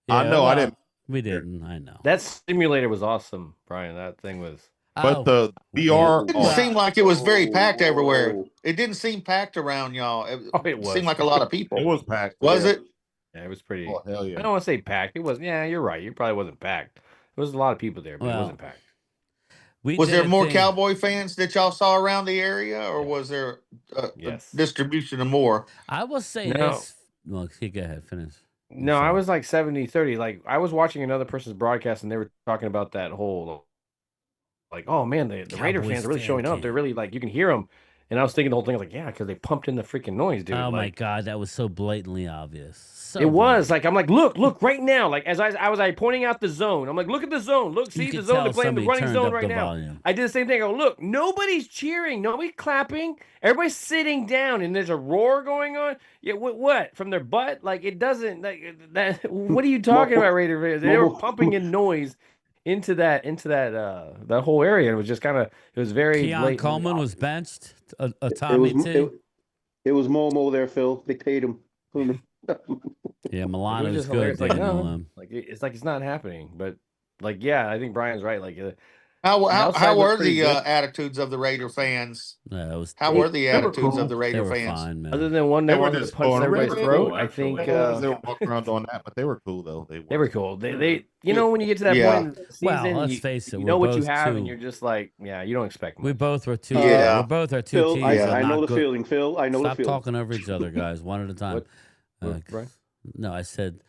I know, I didn't. We didn't. I know. That simulator was awesome, Brian. That thing was. But the VR, It didn't seem like it was very packed Oh. everywhere. It didn't seem packed around y'all. It was. Seemed like a lot of people. it was packed. Was yeah. it? Yeah, it was pretty. Oh, hell I yeah. don't want to say packed. It was. Yeah, you're right. It probably wasn't packed. There was a lot of people there, but it Well, wasn't packed. We Was did there a more thing- Cowboy fans that y'all saw around the area, or was there a Yes. distribution of more? I will say No. this. Well, go ahead, finish. No, I was like 70-30. Like I was watching another person's broadcast and they were talking about that whole like, oh man, the Raider Cowboys fans are really fan showing up. camp. They're really like you can hear them. And I was thinking the whole thing, I was like, yeah, because they pumped in the freaking noise, dude. Oh my like, god, that was so blatantly obvious. So it was blatant. like I'm like, look right now. Like as I was pointing out the zone. I'm like, look at the zone. Look, see You the could zone. tell They're playing the somebody running turned zone up right the now. volume. I did the same thing. I go, look, nobody's cheering, nobody's clapping. Everybody's sitting down, and there's a roar going on. Yeah, what from their butt? Like it doesn't like that. What are you talking about, Raider fans? They were pumping in noise into that that whole area. It was just kind of it was very Keon blatantly Coleman was obvious. benched. It was Tommy too. it was Momo there, Phil. They paid him. Yeah, Like, it Milano was was just good. hilarious. Like Daniel no, Lim. like it's like it's not happening. But like yeah, I think Brian's right. Like How the how outside how looked were pretty the good. attitudes of the Raider fans? Yeah, it was. How They were the They were attitudes of cool. the They Raider were fans? fine, man. Other than one They that were wanted to just punch going everybody's really throat, cool, I think actually. They were walking around doing that, but they were cool though. They they were. were cool. They you know when you get to that Yeah. point in the Well, season, let's face it. you We're know what you both have, and two. you're just like yeah, you don't expect We much. both were two. Yeah. We're both our two Phil, teams. Yeah. Are I know not the good. feeling, Phil. I know Stop the feeling. talking over each other, guys. One at a time. What, Brian? No, I said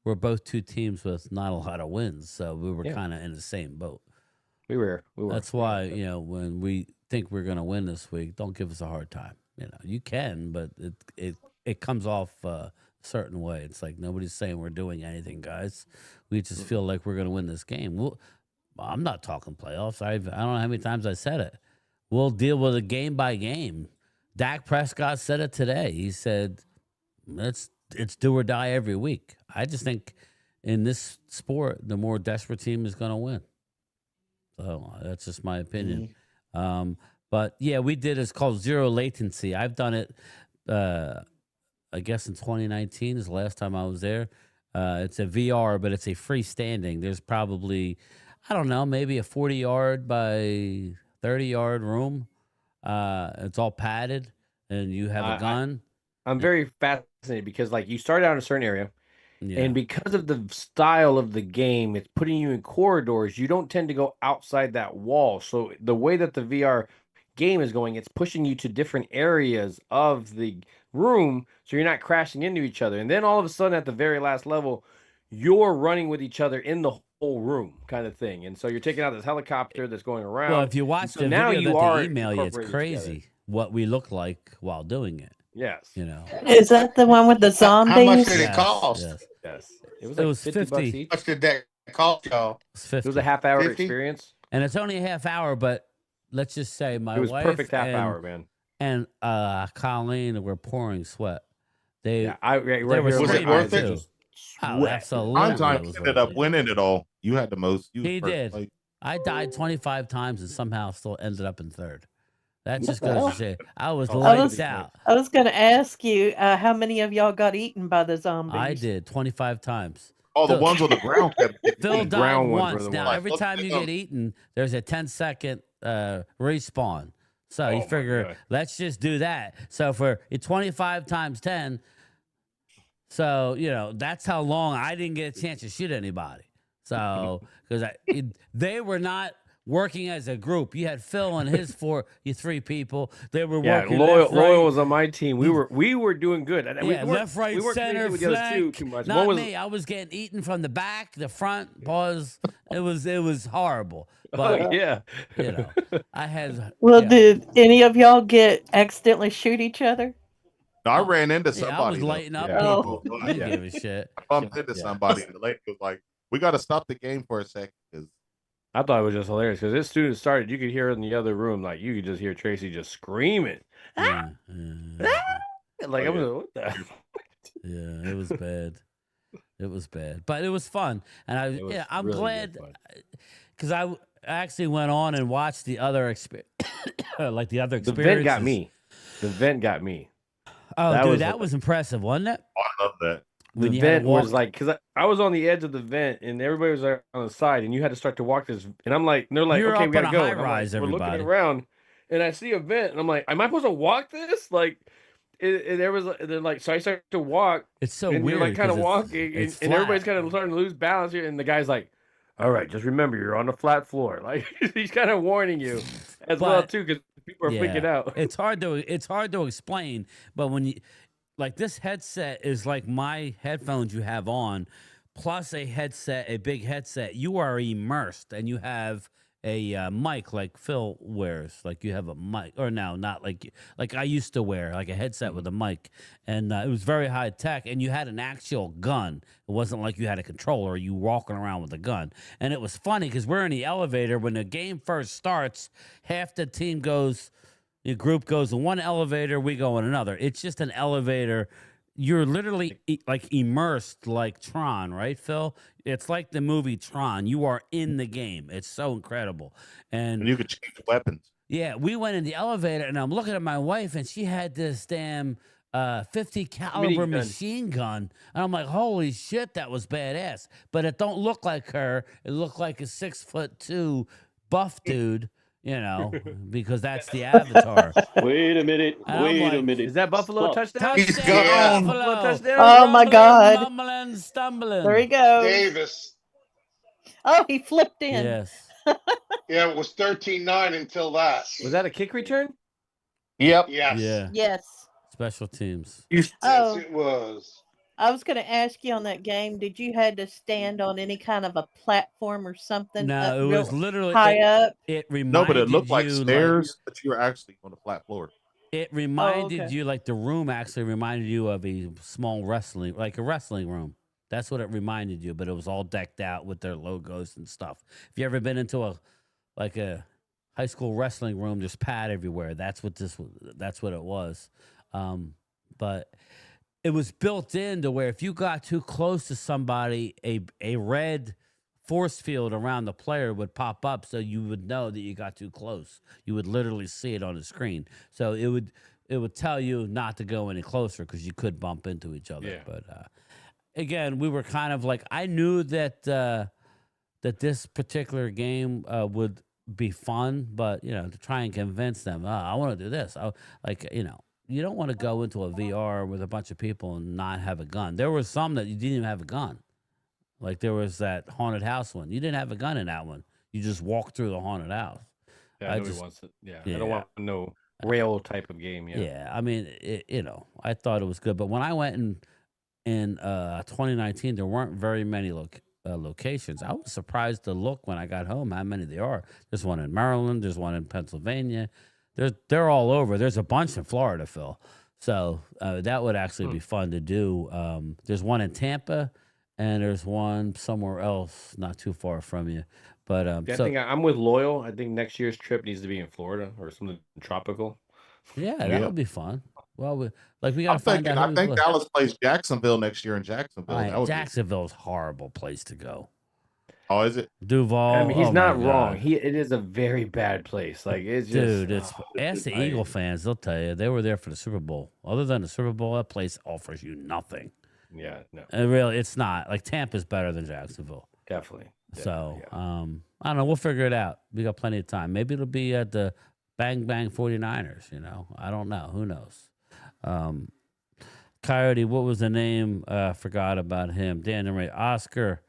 we're both two teams with not a lot of wins, so we were Yeah. kind of in the same boat. We were. That's why when we think we're going to win this week, don't give us a hard time. You can, but it comes off a certain way. It's like nobody's saying we're doing anything, guys. We just feel like we're going to win this game. I'm not talking playoffs. I don't know how many times I said it. We'll deal with it game by game. Dak Prescott said it today. He said, it's do or die every week. I just think in this sport, the more desperate team is going to win. So that's just my opinion. But yeah, we did. It's called zero latency. I've done it. I guess in 2019 is the last time I was there. It's a VR, but it's a freestanding. There's probably, I don't know, maybe a 40-yard by 30-yard room. It's all padded, and you have a gun. I'm very fascinated because like you start out in a certain area, Yeah. and because of the style of the game, it's putting you in corridors. You don't tend to go outside that wall. So the way that the VR game is going, it's pushing you to different areas of the room, so you're not crashing into each other. And then all of a sudden, at the very last level, you're running with each other in the whole room, kind of thing. And so you're taking out this helicopter that's going around. Well, if you watch so the now video you that are they email you, it's incorporated together. crazy what we look like while doing it. Yes. Is that the one with the zombies? How much did it Yes, cost? yes. Yes. It was It like was 50 bucks 50. each. How much did that cost y'all? It's 50. It was a half-hour 50? experience. And it's only a half hour, but let's just say my It was wife perfect half and, hour, man. and Colleen were pouring sweat. They Yeah, right they here were on Was the it screaming worth side, it? too. just Oh, sweat. absolutely. Sometimes it was ended worth up it. winning it all. You had the most. You was He first did. place. I died 25 times and somehow still ended up in third. That just the goes hell? to say I was Oh, lights I out. I was going to ask you how many of y'all got eaten by the zombies. I did 25 times. Oh, the Phil- ones on the ground kept getting Phil eaten. died ground ones were once. the Now, ones. every Look time at you them. get eaten, there's a 10-second respawn. So Oh you my figure, God. let's just do that. So for 25 times 10, so, that's how long I didn't get a chance to shoot anybody. So, because they were not working as a group. You had Phil and his three people. They were Yeah, working Loyal left, right. Loyal was on my team. We were doing good. And we Yeah, weren't- left, right, we weren't center, communicating with the other two flank. too much. Not One was me. I was getting eaten from the back, the front, pause. It was horrible. oh, But yeah. I had. Well, yeah. did any of y'all accidentally shoot each other? No, I ran into Yeah, I somebody. was though. lighting up Yeah. people. Oh, I didn't yeah. give a shit. I bumped into Yeah. somebody, and the lady was like, "We got to stop the game for a second because I thought it was just hilarious because this student started. You could hear in the other room, like you could just hear Tracy just screaming. Yeah, Like Oh, I'm yeah. like, what the? yeah, it was bad. It was bad, but it was fun, and It was I'm really glad good fun. because I actually went on and watched the other like the other The experiences. vent got me. The vent got me. Oh, That dude, was that like- was impressive, wasn't it? oh, I love that." When The you had to vent was walk- like because I was on the edge of the vent and everybody was on the side and you had to start to walk this and I'm like they're like You're okay up we gotta on a go high and I'm like, rise, we're everybody. looking around and I see a vent and I'm like am I supposed to walk this like and there was they're like so I start to walk It's so and weird. you're like kind of 'cause walking it's and everybody's flat. kind of starting to lose balance here and the guy's like all right just remember you're on the flat floor like he's kind of warning you as well But- too because people are freaking out. It's hard to explain, but when you like this headset is like my headphones you have on, plus a big headset. You are immersed, and you have a mic like Phil wears. Like you have a mic, or no, not like I used to wear, like a headset with a mic, and it was very high tech. And you had an actual gun. It wasn't like you had a controller. You walking around with a gun, and it was funny because we're in the elevator when the game first starts. Half the team goes. Your group goes in one elevator, we go in another. It's just an elevator you're literally like immersed like Tron, right, Phil? It's like the movie Tron. You are in the game. It's so incredible. And you could change weapons. Yeah, we went in the elevator, and I'm looking at my wife, and she had this damn 50 caliber Minigun. machine gun, and I'm like, holy shit, that was badass. But it don't look like her. It looked like a 6'2" buff dude, you know, because that's the avatar. Wait a minute. And I'm Wait a like, minute. Is that Buffalo touchdown? He's touchdown, gone. Buffalo. Touchdown. Oh my Rumbling, God. mumbling, stumbling. There he goes. Davis. Oh, he flipped in. Yes. Yeah, it was 13-9 until that. Was that a kick return? Yep. Yes. Yeah. Yes. Special teams. Yes, Oh, it was. I was going to ask you on that game, did you had to stand on any kind of a platform or something? No, it real was literally high up. It reminded No, but it looked like you, stairs, but you were actually on the flat floor. It reminded okay. you, like the room actually reminded you of a small wrestling, like a wrestling room. That's what it reminded you, but it was all decked out with their logos and stuff. If you ever been into a high school wrestling room, there's pad everywhere. That's what it was. But it was built in to where if you got too close to somebody, a red force field around the player would pop up, so you would know that you got too close. You would literally see it on the screen. So it would tell you not to go any closer because you could bump into each other. Yeah. But again, we were kind of like, I knew that that this particular game would be fun, but to try and convince them, I want to do this. You don't want to go into a VR with a bunch of people and not have a gun. There was some that you didn't even have a gun. Like there was that haunted house one. You didn't have a gun in that one. You just walked through the haunted house. Yeah, nobody wants it. Yeah, I don't want no rail type of game. Yeah. Yeah, I mean, I thought it was good, but when I went in 2019, there weren't very many locations. I was surprised to look when I got home how many there are. There's one in Maryland. There's one in Pennsylvania. They're all over. There's a bunch in Florida, Phil. So that would actually be fun to do. There's one in Tampa, and there's one somewhere else not too far from you. But I think I'm with Loyal. I think next year's trip needs to be in Florida or something tropical. Yeah, that would be fun. Well, we got to find out. I think Dallas plays Jacksonville next year in Jacksonville. Right, Jacksonville's a horrible place to go. Oh, is it? Duval. I mean, he's not my wrong. God. It is a very bad place. Like it's just, Dude, ask the Eagle fans. They'll tell you they were there for the Super Bowl. Other than the Super Bowl, that place offers you nothing. Yeah, no, And really, it's not. Like Tampa's better than Jacksonville. definitely. So yeah. I don't know. We'll figure it out. We got plenty of time. Maybe it'll be at the Bang Bang 49ers. I don't know. Who knows? Coyote. What was the name? Forgot about him. Daniel Ray. Oscar.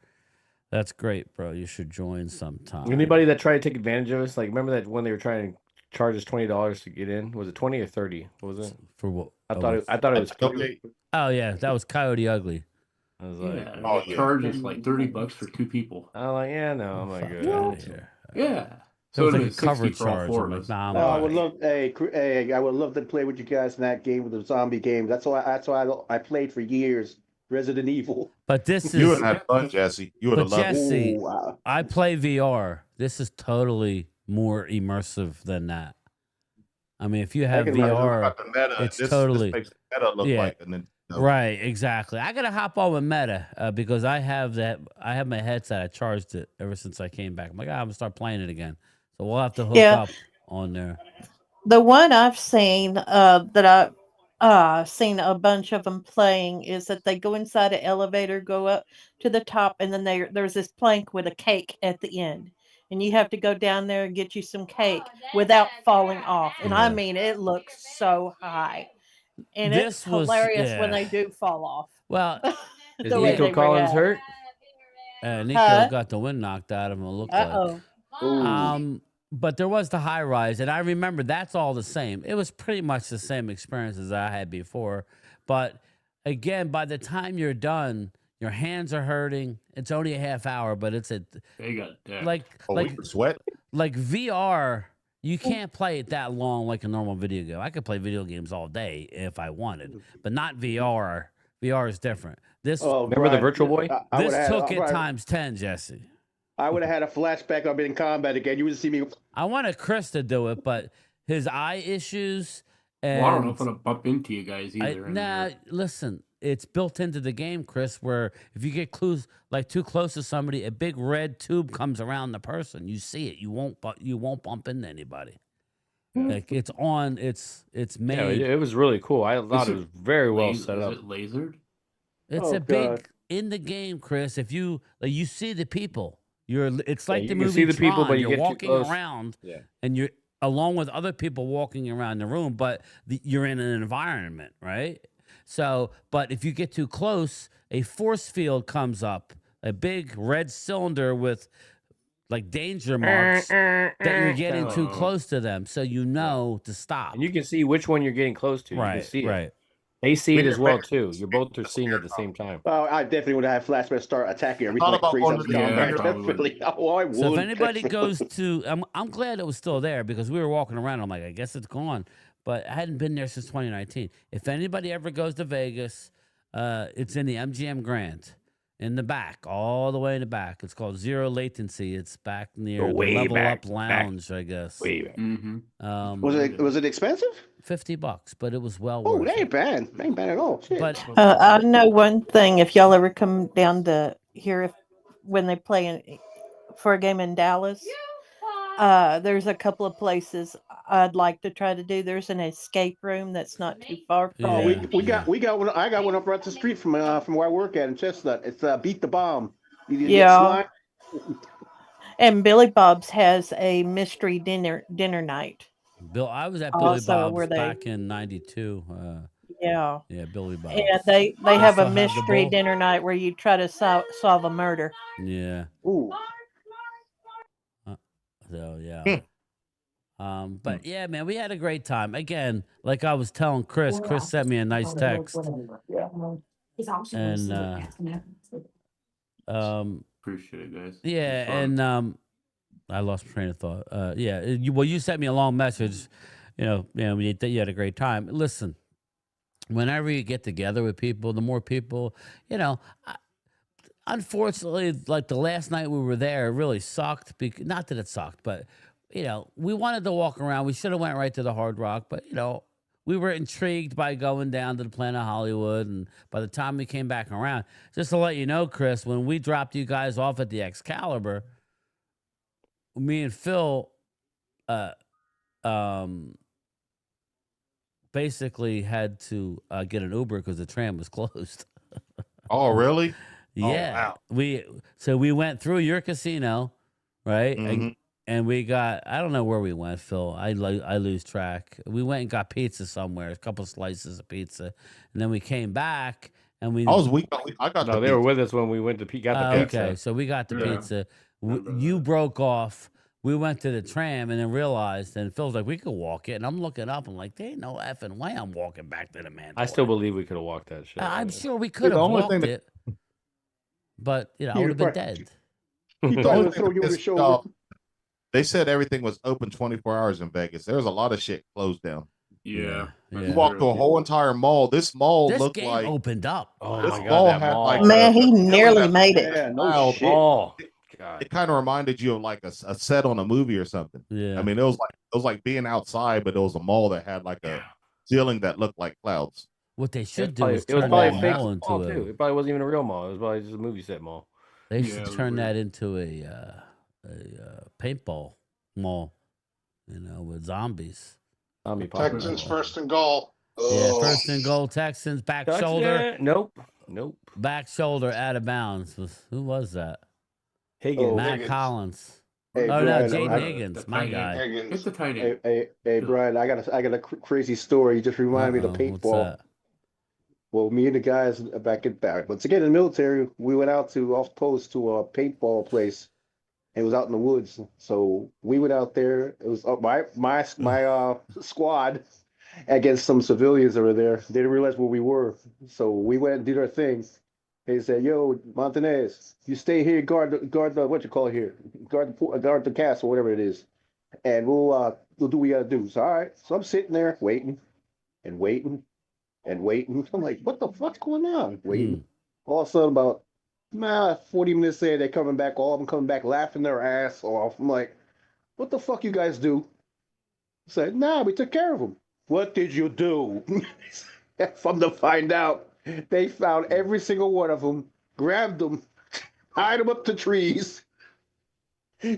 That's great, bro. You should join sometime. Anybody that tried to take advantage of us, like remember that when they were trying to charge us $20 to get in? Was it 20 or 30? What was it? For what? I thought it was 30. Oh yeah, that was Coyote Ugly. I was like, charges like $30 for two people. I'm like, yeah, no, I'm like, good. Yeah. So So it it was like a was 60 cover for all charge. four I'm of like, us. nah, I'm I all would right. love, I would love to play with you guys in that game, with the zombie game. That's why I played for years. Resident Evil. But this You is. would have had fun, Jesse. You would have loved it. Jesse, Ooh, wow. I play VR. This is totally more immersive than that. I mean, if you have can VR, About the meta, it's this totally makes the meta look yeah. like a Nintendo. Right, exactly. I gotta hop on with Meta because I have my headset. I charged it ever since I came back. I'm like, I'm gonna start playing it again. So we'll have to hook up on there. The one I've seen that I've seen a bunch of them playing is that they go inside an elevator, go up to the top, and then there's this plank with a cake at the end. And you have to go down there and get you some cake without falling off. And I mean, it looks so high. And it's hilarious when they do fall off. Well, is Nico Collins hurt? Nico got the wind knocked out of him. It looked like. Uh-oh. But there was the high rise, and I remember that's all the same. It was pretty much the same experience as I had before. But again, by the time you're done, your hands are hurting. It's only a half hour, but it's like sweat. Like VR, you can't play it that long like a normal video game. I could play video games all day if I wanted, but not VR. VR is different. This remember the Virtual Boy? This took it times 10, Jesse. I would have had a flashback of being in combat again. You would see me. I wanted Chris to do it, but his eye issues. And Well, I don't know if I'm gonna bump into you guys either. Listen. it's built into the game, Chris, where if you get too close to somebody, a big red tube comes around the person. You see it. You won't bump into anybody. Like it's on. It's made. Yeah, it was really cool. I thought it was very well set up. Is it lasered? It's big in the game, Chris. If you see the people, it's like the you can movie see the people, Tron. but you You're get too walking close. around, Yeah. and you're along with other people walking around the room, but you're in an environment, right? So, but if you get too close, a force field comes up, a big red cylinder with like danger marks that you're getting too close to them, so you know to stop. And you can see which one you're getting close to. You can see it. They see it as well too. You both are seeing it at the same time. Oh, I definitely would have flashbacks start attacking everything Thought like about crazy. going I was to the down there. probably Definitely. Oh, I would. So if anybody goes to, I'm glad it was still there because we were walking around. I'm like, I guess it's gone, but I hadn't been there since 2019. If anybody ever goes to Vegas, it's in the MGM Grand, in the back, all the way in the back. It's called Zero Latency. It's back near the Level Up Lounge, I guess. Way back. Was it expensive? $50, but it was well Oh, worth that it. ain't bad. That ain't bad at all. Shit. But I know one thing. If y'all ever come down to here, when they play for a game in Dallas, there's a couple of places I'd like to try to do. There's an escape room that's not too far from. Oh, we got one. I got one up right the street from where I work at in Chestnut. It's Beat the Bomb. You get Yeah. slime. And Billy Bob's has a mystery dinner night. I was at Billy Also, where Bob's they- back in '92. Yeah. Yeah, Billy Bob's. And they have still a have the mystery bull? dinner night where you try to solve a murder. Yeah. Ooh. So yeah. But yeah, man, we had a great time. Again, like I was telling Chris sent me a nice text. And Appreciate it, guys. yeah, It was fun. and I lost my train of thought. Yeah, you sent me a long message. You had a great time. Listen, whenever you get together with people, the more people, unfortunately, like the last night we were there, it really sucked. Not that it sucked, but we wanted to walk around. We should have went right to the Hard Rock, but we were intrigued by going down to the Planet Hollywood. And by the time we came back around, just to let you know, Chris, when we dropped you guys off at the Excalibur, me and Phil, basically had to get an Uber because the tram was closed. Oh, really? Yeah. Oh, wow. We went through your casino, right? Mhm. And we got, I don't know where we went, Phil. I lose track. We went and got pizza somewhere, a couple slices of pizza, and then we came back and we. I was weak. I got No, the they were pizza. with us when we went to got the pizza. Okay, so we got the Yeah. pizza. You broke off. We went to the tram and then realized, and Phil's like, we could walk it. And I'm looking up. I'm like, there ain't no effing way I'm walking back to the man. I still believe we could have walked that shit. I'm sure we could the have only walked thing it, but I would have been dead. He The thought he only would thing throw that you over the pissed me shoulder. off, they said everything was open 24 hours in Vegas. There was a lot of shit closed down. Yeah. Yeah. You walked to a whole entire mall. This mall This looked game like opened up. Oh this my God, mall that had mall. like Man, he feeling nearly that made it. Yeah, no wild. shit. Oh, God. It kind of reminded you of like a set on a movie or something. Yeah. I mean, it was like being outside, but it was a mall that had like a ceiling that looked like clouds. What they should It do is was turn probably that a fake mall into mall too. It probably wasn't even a real mall. It was probably just a movie set mall. They Yeah, should it was turn weird. that into a paintball mall, with zombies. Zombie Texans apocalypse. first and goal. Yeah, first and goal, Texans, back shoulder, Nope. back shoulder, out of bounds. Who was that? Higgins. Matt Higgins. Collins. Hey, Oh no, Brian, Jaden I- Higgins, the my tight end. guy. It's Higgins. the tight end. Hey, Brian, I got a crazy story. You just reminded me of the What's paintball. that? Well, me and the guys back once again in the military, we went out to off post to a paintball place. It was out in the woods, so we went out there. It was my squad against some civilians that were there. They didn't realize where we were, so we went and did our thing. They said, "Yo, Montanez, you stay here, guard the what you call it here, guard the castle, whatever it is, and we'll do what we gotta do." So all right, so I'm sitting there waiting and waiting and waiting. I'm like, what the fuck's going on? Waiting. All of a sudden, about 40 minutes later, they're coming back. All of them coming back, laughing their ass off. I'm like, what the fuck you guys do? I said, nah, we took care of them. What did you do? From to find out, They found every single one of them, grabbed them, tied them up to trees,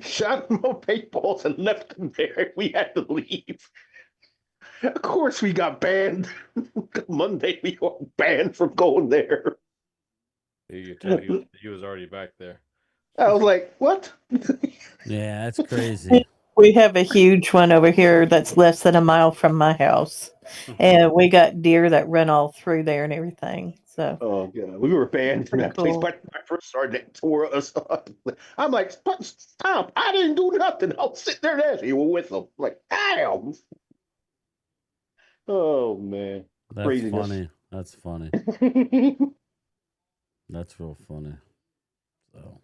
shot them on paintballs, and left them there. We had to leave. Of course, we got banned. Monday, we got banned from going there. You could tell he was already back there. I was like, what? Yeah, that's crazy. We have a huge one over here that's less than a mile from my house. And we got deer that run all through there and everything. So Oh god, we were banned from Pretty that place. cool. But when I first started, it tore us up. I'm like, stop! I didn't do nothing. I'll sit there and you were with them. Like, damn. Oh man, That's craziness. funny. That's funny. That's real funny. So.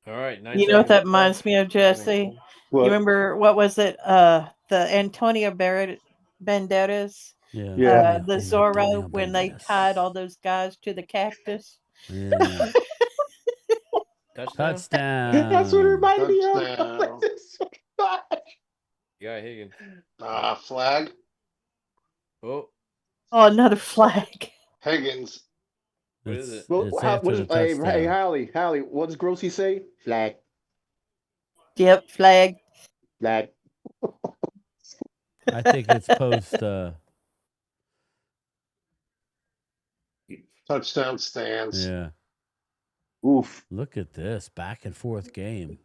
All right. you know what that reminds me of, Jesse? What? You remember what was it? The Antonio Banderas? Yeah. The Zorro when they tied all those guys to the cactus. Yeah. Touchdown. That's what it reminded me of. Touchdown. Yeah, Higgins. Flag. Oh, Oh, another flag. Higgins. what is it? Well, It's how, after what the is, hey, touchdown. Hallie, what does Grossy say? Flag. Yep, flag. Flag. I think it's post. Touchdown stands. Yeah. Oof. Look at this back and forth game.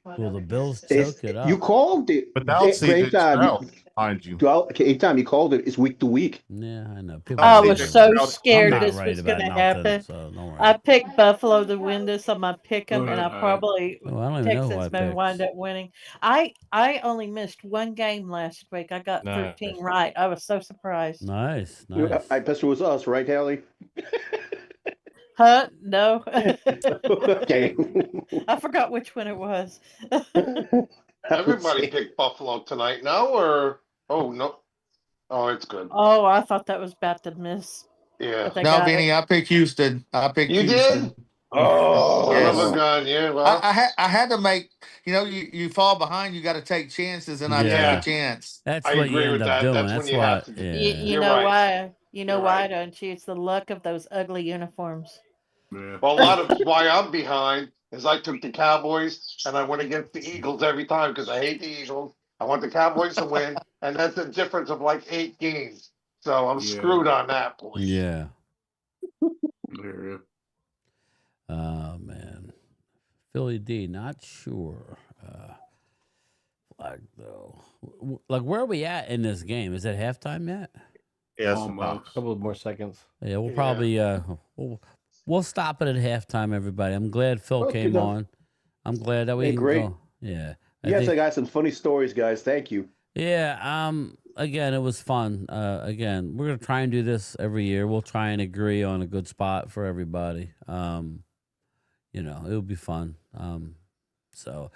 Will the Bills It's, choke it up? you called it. Without CJ Stroud behind you. Anytime you called it, it's week to week. Yeah, I know. People I are was right so about it. scared I'm not this right was about going to nothing, happen. so don't worry. I picked Buffalo to win this on my pick 'em, and I Oh, probably Oh, I don't even know who I Texans may picked. wind up winning. I only missed one game last week. I got 13 right. I was so surprised. Nice, I nice. bet it was us, right, Hallie? Huh? No. Okay. I forgot which one it was. Everybody picked Buffalo tonight, no? Or no? Oh, it's good. Oh, I thought that was about to miss. Yeah. But they No, got Vinny, it. I picked Houston. I picked You Houston. did? Son of a Yes. gun. Yeah. Well. I had to make, you fall behind, you got to take chances, and I Yeah. took a chance. That's I what you agree end with up that. doing. That's when That's you why. have to do- Yeah. You You're know right. why? You know You're why, right. don't you? It's the luck of those ugly uniforms. Yeah. Well, a lot of why I'm behind is I took the Cowboys and I went against the Eagles every time because I hate the Eagles. I want the Cowboys to win, and that's a difference of like 8 games. So I'm screwed on that point. Yeah. Yeah. Oh man. Philly D, not sure. Flag though. Like, where are we at in this game? Is it halftime yet? Yes, Almost. A couple more seconds. Yeah, we'll probably we'll stop it at halftime, everybody. I'm glad Phil Okay, came no. on. I'm glad that we Hey, can great. go. Yeah. Yes, I got some funny stories, guys. Thank you. Yeah, again, it was fun. Again, we're gonna try and do this every year. We'll try and agree on a good spot for everybody. It'll be fun. So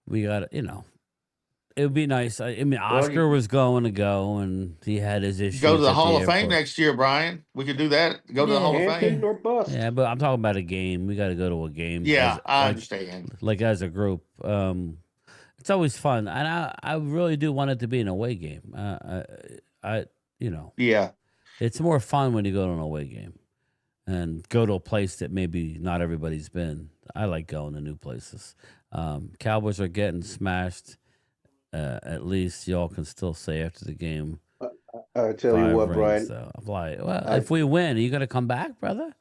we got it would be nice. I mean, Oscar was going to go, and he had his issues. Go to the at Hall of Fame airport. next year, Brian. We could do that. Go to the Hall of Hampton Fame. or bust. Yeah, but I'm talking about a game. We got to go to a game. Yeah, I like, understand. Like as a group, it's always fun, and I really do want it to be an away game. Yeah. It's more fun when you go to an away game and go to a place that maybe not everybody's been. I like going to new places. Cowboys are getting smashed. At least y'all can still say after the game. I tell you what, Brian. So I'm like, well, if we win, are you going to come back, brother?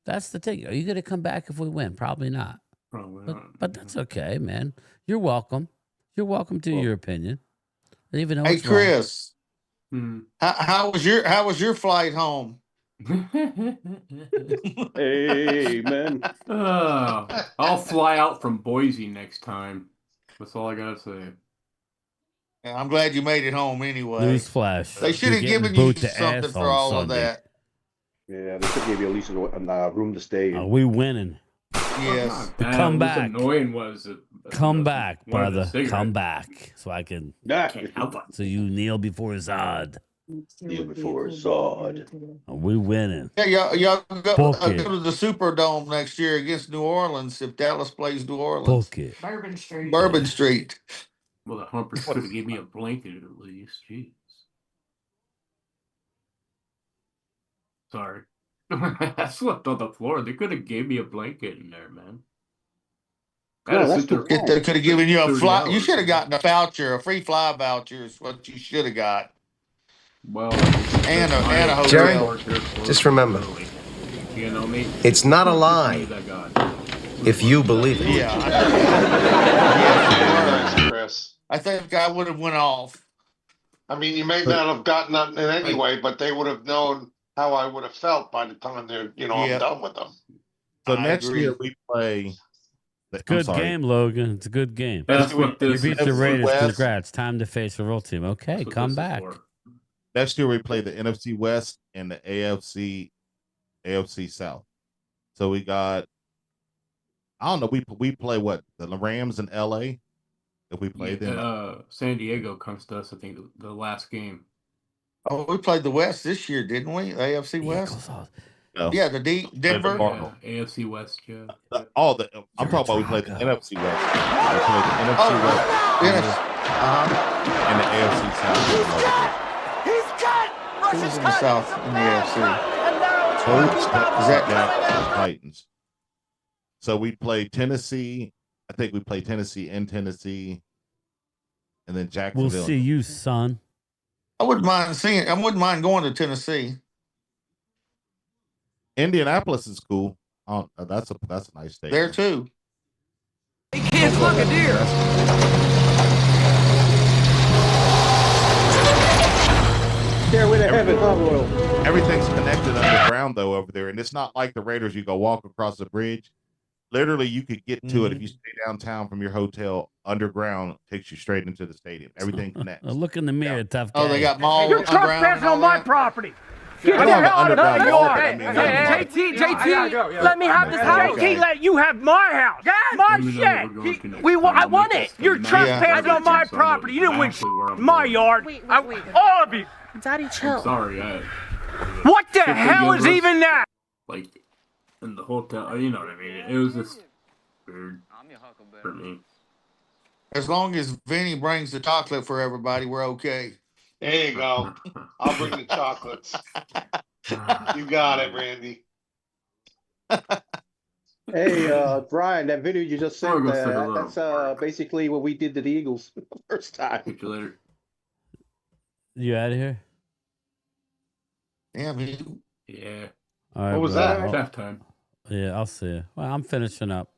That's the thing. Are you going to come back if we win? Probably not. Probably not. But that's okay, man. You're welcome. You're welcome to your opinion. Even though Hey, it's wrong. Chris, how was your flight home? Amen. I'll fly out from Boise next time. That's all I gotta say. Yeah, I'm glad you made it home anyway. Newsflash. They should You're have getting given you boot to something ass for on all of Sunday. that. Yeah, they should give you at least a room to stay. Are we winning? Yes. Come back. What's annoying was it. Come back, one of the brother. cigarettes. Come back. So I can. Can't help it. So you kneel before Zod. Kneel before Zod. Are we winning? Yeah, y'all go, Book go it. to the Superdome next year against New Orleans if Dallas plays New Orleans. Book it. Bourbon Street. Well, the Humpers could have given me a blanket at least. Jeez. Sorry. I slept on the floor. They could have gave me a blanket in there, man. No, that's too They cold. could have given you a 30 fly. You hours, should have man. gotten a voucher, a free fly voucher is what you should have got. Well, And a Jerry, hotel. just remember, You know me. it's not a Me lie that got. if you believe it. Yeah. Thanks, Chris. I think I would have went off. I mean, you may not have gotten nothing in anyway, but they would have known how I would have felt by the time they're, I'm done with them. So I next agree. year we play. Good game, Logan. It's a good game. That's what You this beat is. the Raiders. West. Congrats. Time to face the real team. Okay, That's what come this is back. for. Next year we play the NFC West and the AFC South. So we got. I don't know. We play what, the Rams in LA. If we play them, San Diego comes to us. I think the last game. Oh, we played the West this year, didn't we? The AFC West. no. Yeah, the Denver. Cardinals. AFC West, yeah. I'm talking about we played the NFC West. We played the NFC West and the AFC South. Who's in the South in the AFC? Colts, Is that Titans. So we played Tennessee. I think we played Tennessee in Tennessee, and then Jacksonville. We'll see you, son. I wouldn't mind going to Tennessee. Indianapolis is cool. That's a nice state. There too. Hey kids, look a deer. Stairway to heaven, huh, Royal? Everything's connected underground though over there, and it's not like the Raiders. You go walk across the bridge. Literally, you could get to it if you stay downtown from your hotel. Underground takes you straight into the stadium. Everything connects. Look in the mirror, tough guy. Oh, they got malls. You're trespassing on my property. Get the hell out of my yard. JT, let me have this house. JT, let you have my house. My shed. I want it. You're trespassing on my property. You didn't win my yard. All of you. Daddy, chill. Sorry, What the hell is even that? like in the hotel. You know what I mean? It was just weird for me. As long as Vinny brings the chocolate for everybody, we're okay. There you go. I'll bring the chocolates. You got it, Randy. Hey, Brian, that video you just sent, We're gonna say hello. that's basically what we did to the Eagles the first time. Catch you later. You out of here? Yeah, Yeah. All right, What was bro. that? Well, Half time. yeah, I'll see you. Well, I'm finishing up.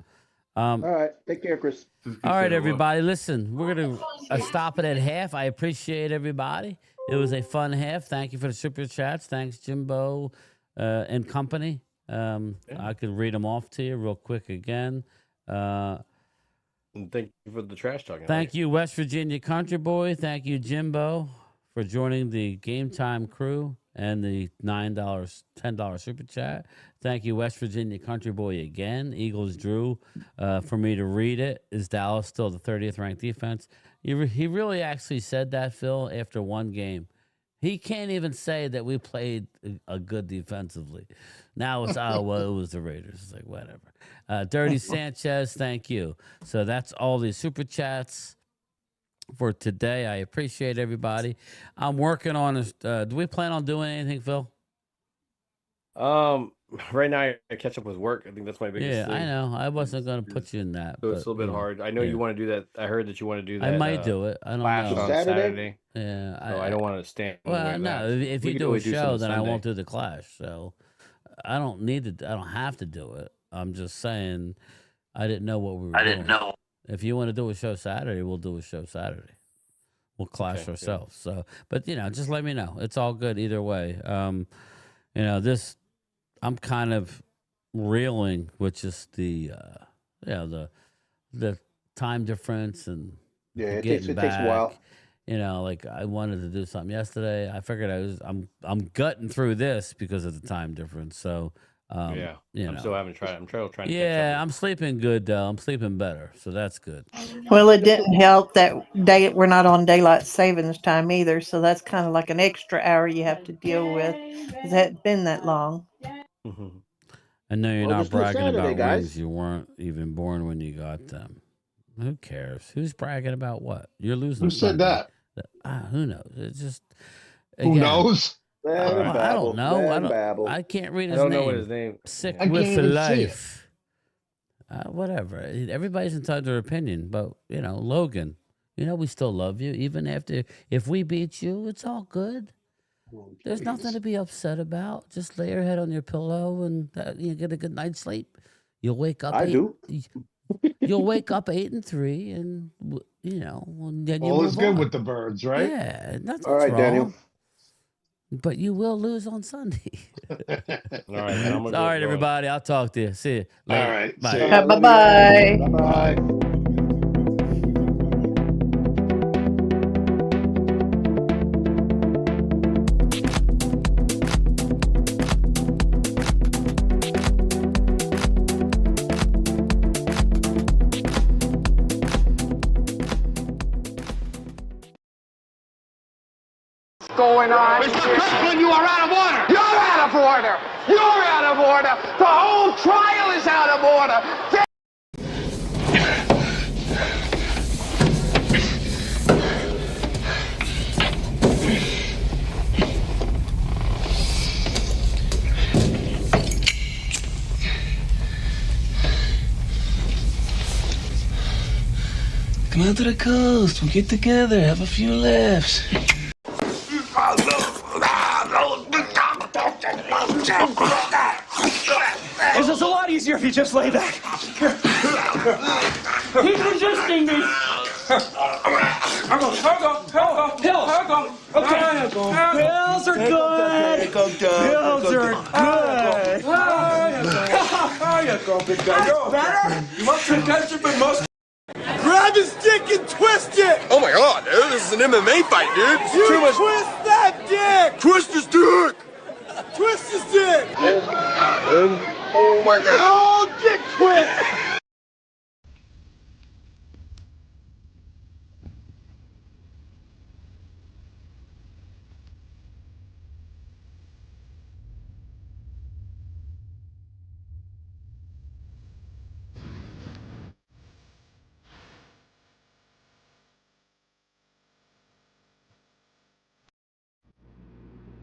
All right, take care, Chris. All right, everybody. Listen, we're going to stop it at half. I appreciate everybody. It was a fun half. Thank you for the super chats. Thanks, Jimbo and company. I could read them off to you real quick again. And thank you for the trash talking. Thank you, West Virginia Country Boy. Thank you, Jimbo, for joining the Game Time crew and the $9, $10 super chat. Thank you, West Virginia Country Boy again. Eagles drew for me to read it. Is Dallas still the 30th ranked defense? He really actually said that, Phil, after one game. He can't even say that we played a good defensively. Now it's, it was the Raiders. It's like, whatever. Dirty Sanchez, thank you. So that's all the super chats for today. I appreciate everybody. I'm working on this. Do we plan on doing anything, Phil? Right now I catch up with work. I think that's my biggest Yeah, thing. I know. I wasn't going to put you in that. So it's a little bit hard. I know you want to do that. I heard that you want to do that. I might do it. I don't Flash know. on Saturday. Yeah. So I don't want to stand. in the way Well, of no. that. If We you could do a always show, something then I Sunday. won't do the Clash. So I don't need to. I don't have to do it. I'm just saying. I didn't know what we were doing. I didn't know. If you want to do a show Saturday, we'll do a show Saturday. We'll clash Okay, ourselves. So, but just let me know. It's all good either way. This I'm kind of reeling, which is the time difference and Yeah, it getting takes a while. Like I wanted to do something yesterday. I figured I'm gutting through this because of the time difference. So I'm still having tried. I'm trying to catch yeah, up. I'm sleeping good though. I'm sleeping better, so that's good. Well, it didn't help that we're not on daylight savings time either, so that's kind of like an extra hour you have to deal with. 'Cause it hadn't been that long. I know you're Well, not just do it bragging Saturday, about guys. rings you weren't even born when you got them. Who cares? Who's bragging about what? You're losing. Who said something. that? Who knows? It's just Who again, knows? Let him I babble. don't know. Let him babble. I can't read I his don't name. know what his name. Sick I with can't for even see it. life. Whatever. Everybody's entitled to their opinion, but Logan, we still love you even after. If we beat you, it's all good. There's nothing to be upset about. Just lay your head on your pillow and you get a good night's sleep. You'll wake up. I do. You'll wake up 8-3, and then you All move is good on. with the birds, right? Yeah, nothing's All right, wrong. Daniel. But you will lose on Sunday. All right, man. I'm gonna All right, get going. everybody. I'll talk to you. See you All later. right. Bye. See ya. Bye-bye. Bye-bye. Going on. Mr. Kirkland, you are out of order. You're out of order. You're out of order. The whole trial is out of order. Come out to the coast. We'll get together, have a few laughs. This is a lot easier if you just lay back. He's resisting me. Pills. Okay. Pills are good. Pills are good. There you go, big guy. You're better? You must have attention for most. Grab his dick and twist it. Oh my god, dude, this is an MMA fight, dude. You twist that dick. Twist his dick. Twist his dick. Oh my god. Oh, dick twist.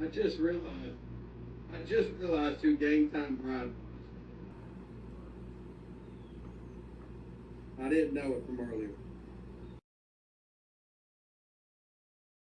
I just realized who Game Time Brian was. I didn't know it from earlier.